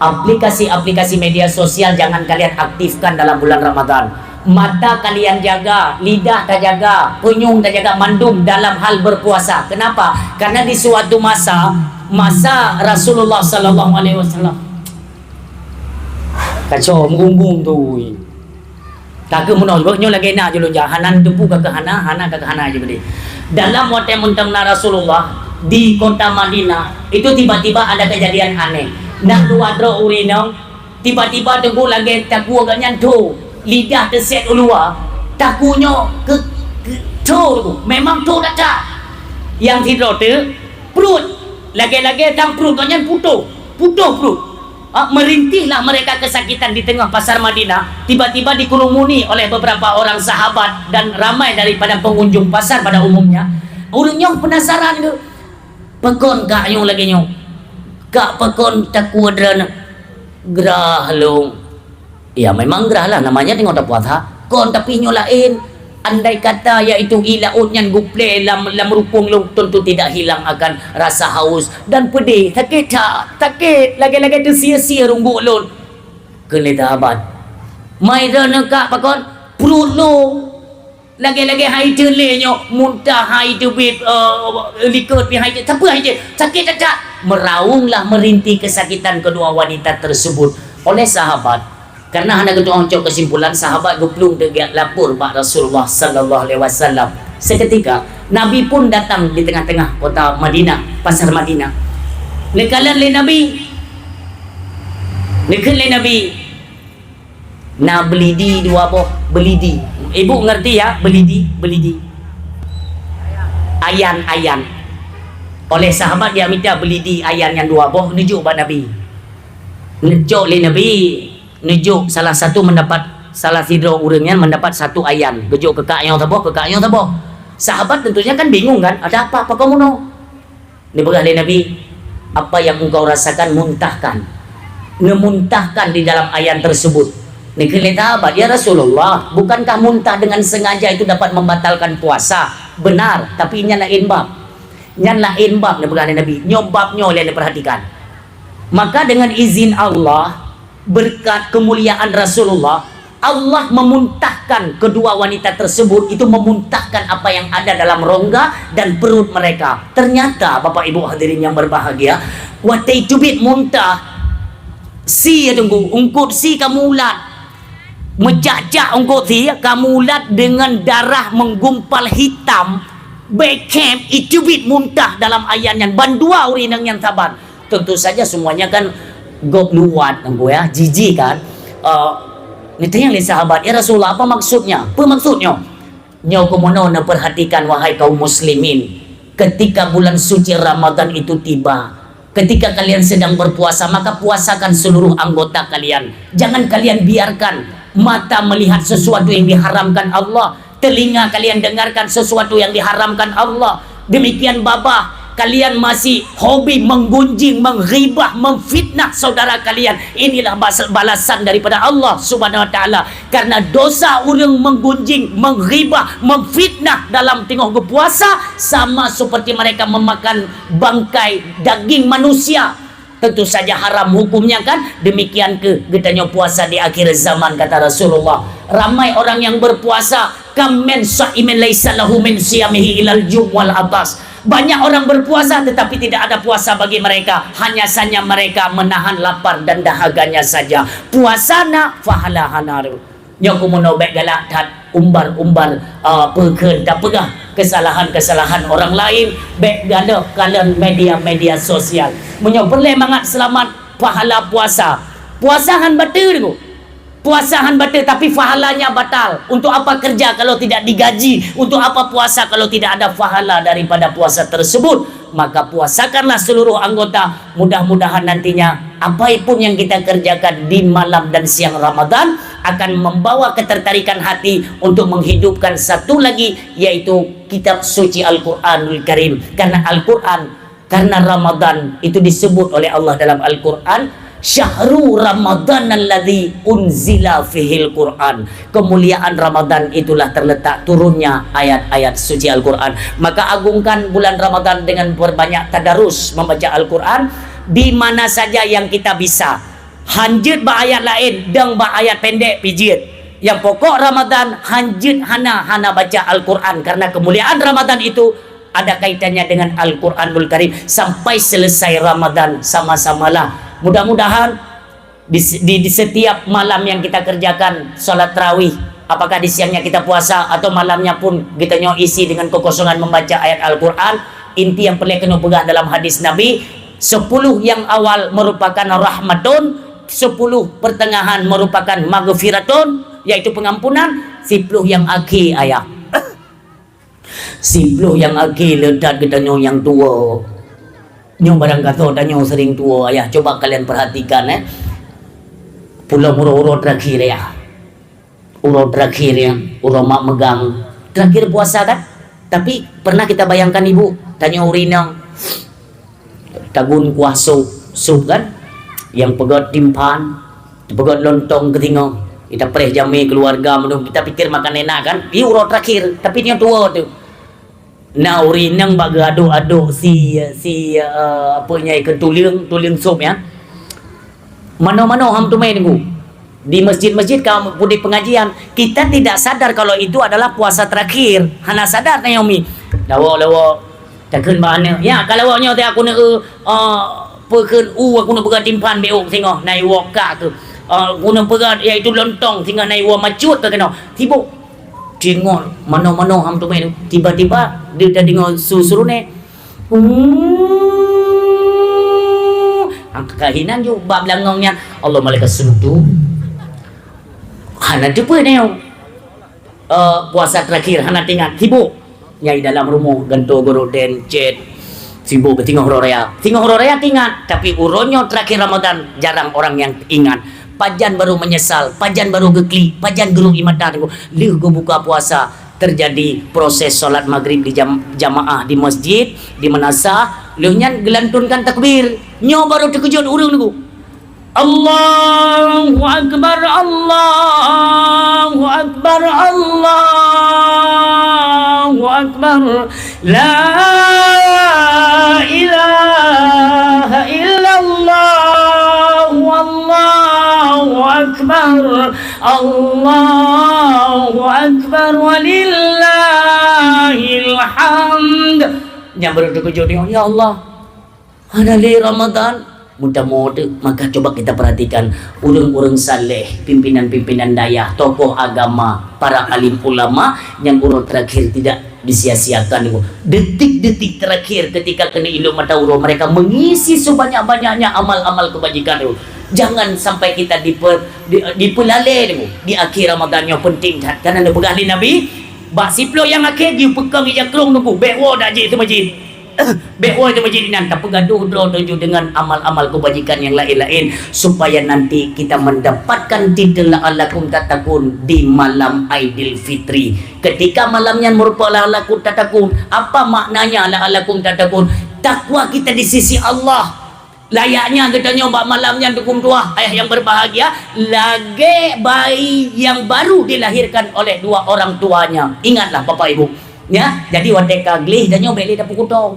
Aplikasi-aplikasi media sosial jangan kalian aktifkan dalam bulan Ramadan. Mata kalian jaga, lidah tak jaga, penyung tak jaga, mandum dalam hal berpuasa. Kenapa? Karena di suatu masa Rasulullah sallallahu alaihi wasallam kacau menggunggung tu. Tak ke munah nyo lagi nak julu hanan tempu ke hana ke hana je beli. Dalam waktu mentang Rasulullah di kota Madinah itu tiba-tiba ada kejadian aneh. Nak luar dro urinong tiba-tiba tunggu lagi taku agaknya tu lidah terset ulua takunya ke tu memang tu tak yang tidur tu perut lagi-lagi tang perut banyak putuh perut. Merintihlah mereka kesakitan di tengah pasar Madinah. Tiba-tiba dikerumuni oleh beberapa orang sahabat dan ramai daripada pengunjung pasar pada umumnya. Orangnya penasaran ke pekon kak yung lagi nyong kak pekon tak kuadran gerah long. Ya memang gerah lah namanya tengok tak puasa kon tapi nyo lain. Andai kata iaitu ilaut yang guple lam rupung lu tentu tidak hilang akan rasa haus dan pedih. Sakit lagi-lagi tu sia-sia rungguk lu kelita abad mai dah kak pakon perut lu lagi-lagi hai telenyo muntah hai tu bit likut pi hai apa hai sakit tak meraunglah merintih kesakitan kedua wanita tersebut oleh sahabat. Karena hendak kita ucap kesimpulan sahabat guplung dekat lapor Pak Rasulullah sallallahu alaihi wasallam. Seketika Nabi pun datang di tengah-tengah kota Madinah, pasar Madinah. Nekalan le Nabi. Na belidi dua boh, belidi. Ibu ngerti ya belidi? Ayan. Oleh sahabat dia minta beli di ayat yang dua boh nujuk pada Nabi. Nujuk oleh Nabi, nujuk salah satu mendapat salah tidur orangnya mendapat satu ayat. Gejuk ke kak yang taboh, ke kak yang taboh. Sahabat tentunya kan bingung kan, ada apa kamu no? Ini berkata oleh Nabi, apa yang engkau rasakan muntahkan. Ngemuntahkan di dalam ayat tersebut. Ini kelihatan apa? Ya Rasulullah, bukankah muntah dengan sengaja itu dapat membatalkan puasa? Benar, tapi ini lain bab. Yang lain bab, berkata Nabi, nyobabnya oleh diperhatikan. Maka dengan izin Allah, berkat kemuliaan Rasulullah, Allah memuntahkan kedua wanita tersebut, itu memuntahkan apa yang ada dalam rongga dan perut mereka. Ternyata Bapak Ibu hadirin yang berbahagia, waktu itu bit muntah, si ya tunggu, ungkut si kamu ulat, mejak-jak ungkut si kamu ulat dengan darah menggumpal hitam. Backcamp itu bit muntah dalam ayat yang bandua urinang yang sabar. Tentu saja semuanya kan gop luat gue ya, jijik kan. Nitanya oleh sahabat, ya Rasulullah apa maksudnya? Apa maksudnya? Nyo kumono na perhatikan wahai kaum muslimin. Ketika bulan suci Ramadan itu tiba, ketika kalian sedang berpuasa, maka puasakan seluruh anggota kalian. Jangan kalian biarkan mata melihat sesuatu yang diharamkan Allah, telinga kalian dengarkan sesuatu yang diharamkan Allah. Demikian babah, kalian masih hobi menggunjing, menghibah, memfitnah saudara kalian. Inilah balasan daripada Allah Subhanahu wa taala. Karena dosa orang menggunjing, menghibah, memfitnah dalam tengah berpuasa sama seperti mereka memakan bangkai daging manusia. Tentu saja haram hukumnya kan. Demikian ke getanya puasa di akhir zaman, kata Rasulullah. Ramai orang yang berpuasa, kam men sa'imin laisa lahu min siyamihi ilal jum wal atas. Banyak orang berpuasa tetapi tidak ada puasa bagi mereka, hanya saja mereka menahan lapar dan dahaganya saja. Puasana fahala hanaru. Nyo kumono baik galak tat umbar-umbar pekeun tak pegah kesalahan-kesalahan orang lain baik ganda kalian media-media sosial. Menyo boleh mangat selamat pahala puasa. Puasahan batal tu. Puasahan batal tapi pahalanya batal. Untuk apa kerja kalau tidak digaji? Untuk apa puasa kalau tidak ada pahala daripada puasa tersebut? Maka puasakanlah seluruh anggota. Mudah-mudahan nantinya apapun yang kita kerjakan di malam dan siang Ramadan akan membawa ketertarikan hati untuk menghidupkan satu lagi, yaitu kitab suci Al-Quranul Karim. Karena Al-Quran, karena Ramadan itu disebut oleh Allah dalam Al-Quran, Syahru Ramadan alladzi unzila fihil Quran. Kemuliaan Ramadan itulah terletak turunnya ayat-ayat suci Al-Quran. Maka agungkan bulan Ramadan dengan berbanyak tadarus membaca Al-Quran di mana saja yang kita bisa. Hanjut ba ayat lain, deng ba ayat pendek pijit. Yang pokok Ramadan hanjut hana baca Al-Quran, karena kemuliaan Ramadan itu ada kaitannya dengan Al-Quranul Karim. Sampai selesai Ramadan sama-samalah. Mudah-mudahan di setiap malam yang kita kerjakan sholat tarawih, apakah di siangnya kita puasa atau malamnya pun kita isi dengan kekosongan membaca ayat Al-Quran. Inti yang perlu kena pegang dalam hadis Nabi, 10 yang awal merupakan rahmatun, 10 pertengahan merupakan maghfiratun, yaitu pengampunan, 10 yang akhir ayah 10 yang akhir ledat kita yang tua. Nyong barang kata dan nyong sering tua ayah. Coba kalian perhatikan pulau uro-uro terakhir ya. Uro terakhir ya. Uro mak megang. Terakhir puasa kan? Tapi pernah kita bayangkan ibu tanya urinang tagun kuah sup kan? Yang pegot timpan, pegot lontong ketinggal. Kita perih jami keluarga menung. Kita pikir makan enak kan? Ini uro terakhir. Tapi yang tua tu. Nah urinang baga aduk-aduk si apanya ikan tuling sup ya. Mano-mano ham tu main tunggu. Di masjid-masjid kalau budi pengajian, kita tidak sadar kalau itu adalah puasa terakhir. Hana sadar tanya umi. Lawa takun mana? Ya kalau awaknya teh aku nak pekeun aku nak pegang timpan beok tengok nai waka tu. Aku nak pegang iaitu lontong tinggal nai wa macut tu tengok. Tibuk tengok mano-mano ham tu main tiba-tiba dia dah dengar suruh ni angka kahinan je bab langongnya Allah malaikat sudu hana depa ni puasa terakhir hana tinggal tibuk nyai dalam rumah ganto goroden cet sibuk bertinggal huru raya. Tinggal huru raya ingat, tapi uronyo terakhir Ramadan jarang orang yang ingat. Pajan baru menyesal, pajan baru gekli, pajan gerung imatan. Liu go buka puasa, terjadi proses solat maghrib di jamaah di masjid, di manasah. Liu nyan gelantunkan takbir. Nyo baru terkejut urung niku. Allahu Akbar, Allahu Akbar, Allahu Akbar, la ilaha illallah, Allahu Akbar, Allahu Akbar, walillahil hamd. Yang baru terkejut, ya Allah, ada di Ramadan. Mudah-mudah, maka coba kita perhatikan urang-urang saleh, pimpinan-pimpinan dayah, tokoh agama, para alim ulama yang urang terakhir tidak disia-siakan. Detik-detik terakhir ketika kena ilmu mata urang, mereka mengisi sebanyak-banyaknya amal-amal kebajikan. Jangan sampai kita dipelalai di akhir Ramadan yang penting karena ada pegah Nabi bak siplo yang akhir dia pegang ijak kerong nunggu bekwo dak je itu masjid. Bekwa itu menjadi nanti pegaduh dengan amal-amal kebajikan yang lain-lain supaya nanti kita mendapatkan titel la'allakum tattaqun di malam Aidil Fitri. Ketika malamnya merupakan la'allakum tattaqun, apa maknanya la'allakum tattaqun? Takwa kita di sisi Allah. Layaknya kita nyoba malamnya dukum tua ayah yang berbahagia lagi bayi yang baru dilahirkan oleh dua orang tuanya. Ingatlah Bapak Ibu ya, jadi wadai kaglih dan nyoba beli dapur kutong.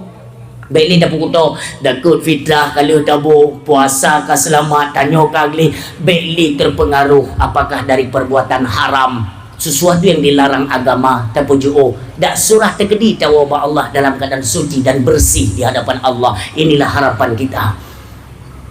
Beli dapur kutong dakut fitrah kalau tabu puasa ke selamat tanyo kaglih beli terpengaruh apakah dari perbuatan haram sesuatu yang dilarang agama tapujuo dak surah terkedi tawaba Allah dalam keadaan suci dan bersih di hadapan Allah. Inilah harapan kita.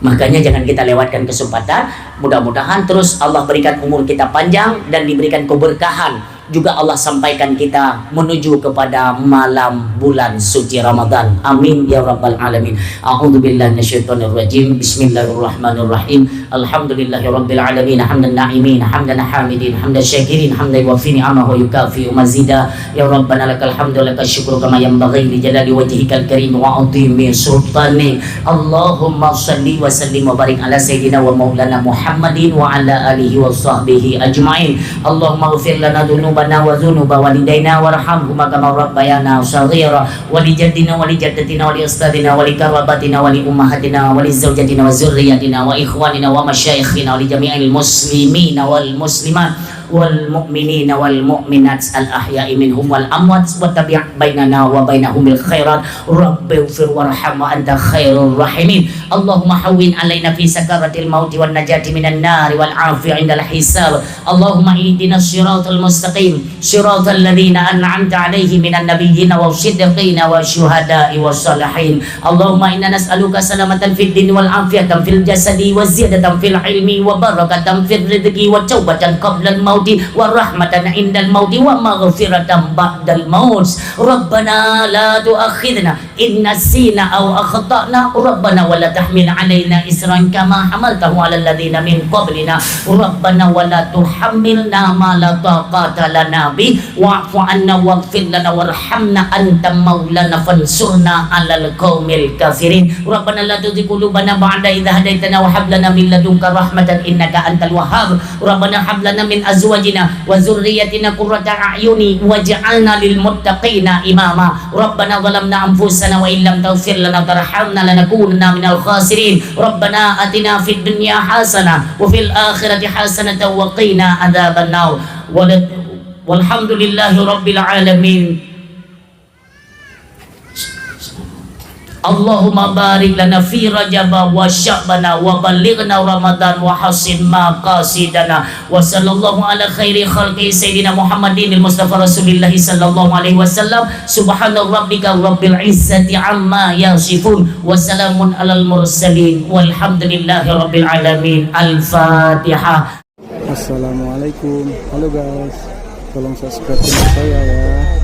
Makanya jangan kita lewatkan kesempatan. Mudah-mudahan terus Allah berikan umur kita panjang dan diberikan keberkahan. Juga Allah sampaikan kita menuju kepada malam bulan suci Ramadan. Amin ya rabbal alamin. A'udzubillahi minasyaitonirrajim. Bismillahirrahmanirrahim. Alhamdulillahirabbil alamin. Hamdan na'imin, hamdan hamidin, hamdan syakirin, hamdan yuwaffi ni'amahu yukafi mazida. Ya rabbana lakal hamdu lakal syukru kama yanbaghi li jalali wajhikal karim wa 'azimi sultani. Allahumma shalli wa sallim wa barik ala sayyidina wa maulana Muhammadin wa ala alihi wa sahbihi ajma'in. Allahumma ighfir lana dhunubana wa dhunuba walidaina warhamhuma kama rabbayana shaghira wa li jaddina wa li jaddatina wa li ustadina wa li karabatina wa li ummahatina wa li zawjatina wa zurriyyatina wa ikhwanina wa masyayikhina wa li jami'il muslimina wal muslimat wal mu'minina wal mu'minat al ahya'i minhum wal amwat wa tabi' bainana wa bainahum bil khairat rabbighfir warham wa anta khairur rahimin. Allahumma hawwin alaina fi sakaratil mauti wan najati minan nar wal afi 'indal hisab. Allahumma ihdinas siratal mustaqim siratal ladzina an'amta 'alaihim minan nabiyyin wa siddiqin wa syuhada'i was salihin. Allahumma inna nas'aluka salamatan fid din wal afiyatan fil jasadi wa ziyadatan fil ilmi wa barakatan fil rizqi wa taubatan qabla al mauti wa rahmatan indal mauti wa maghfiratan ba'dal maut. Rabbana la tu'akhidna in nasina aw akhtana. Rabbana wa la tahmil 'alaina isran kama hamaltahu 'alal ladzina min qablina. Rabbana wa la tuhammilna ma la taqata lana bi wa'fu 'anna waghfir lana warhamna anta maulana fansurna 'alal qaumil kafirin. Rabbana la tuzigh qulubana ba'da idh hadaitana wa hab lana min ladunka rahmatan innaka antal wahhab. Rabbana hab lana min azwajina wa dzurriyyatina qurrata a'yuni waj'alna lil muttaqina imama. Rabbana zalamna anfusana wa illam taghfir lana tarhamna lanakunanna minal khasirin. Rabbana atina fid dunya hasanah wa fil akhirati hasanatan wa qina adzabannar. Walhamdulillahi rabbil alamin. Allahumma barik lana fi rajaba wa sya'bana wa balighna ramadan wa hasin maqasidana wa sallallahu ala khairi khalqi sayyidina Muhammadin al-Mustafa Rasulillahi sallallahu alaihi wasallam. Subhana rabbika rabbil izzati amma yasifun wa salamun alal mursalin walhamdulillahi rabbil alamin. Al-Fatihah. Assalamualaikum. Halo guys, tolong subscribe channel saya ya.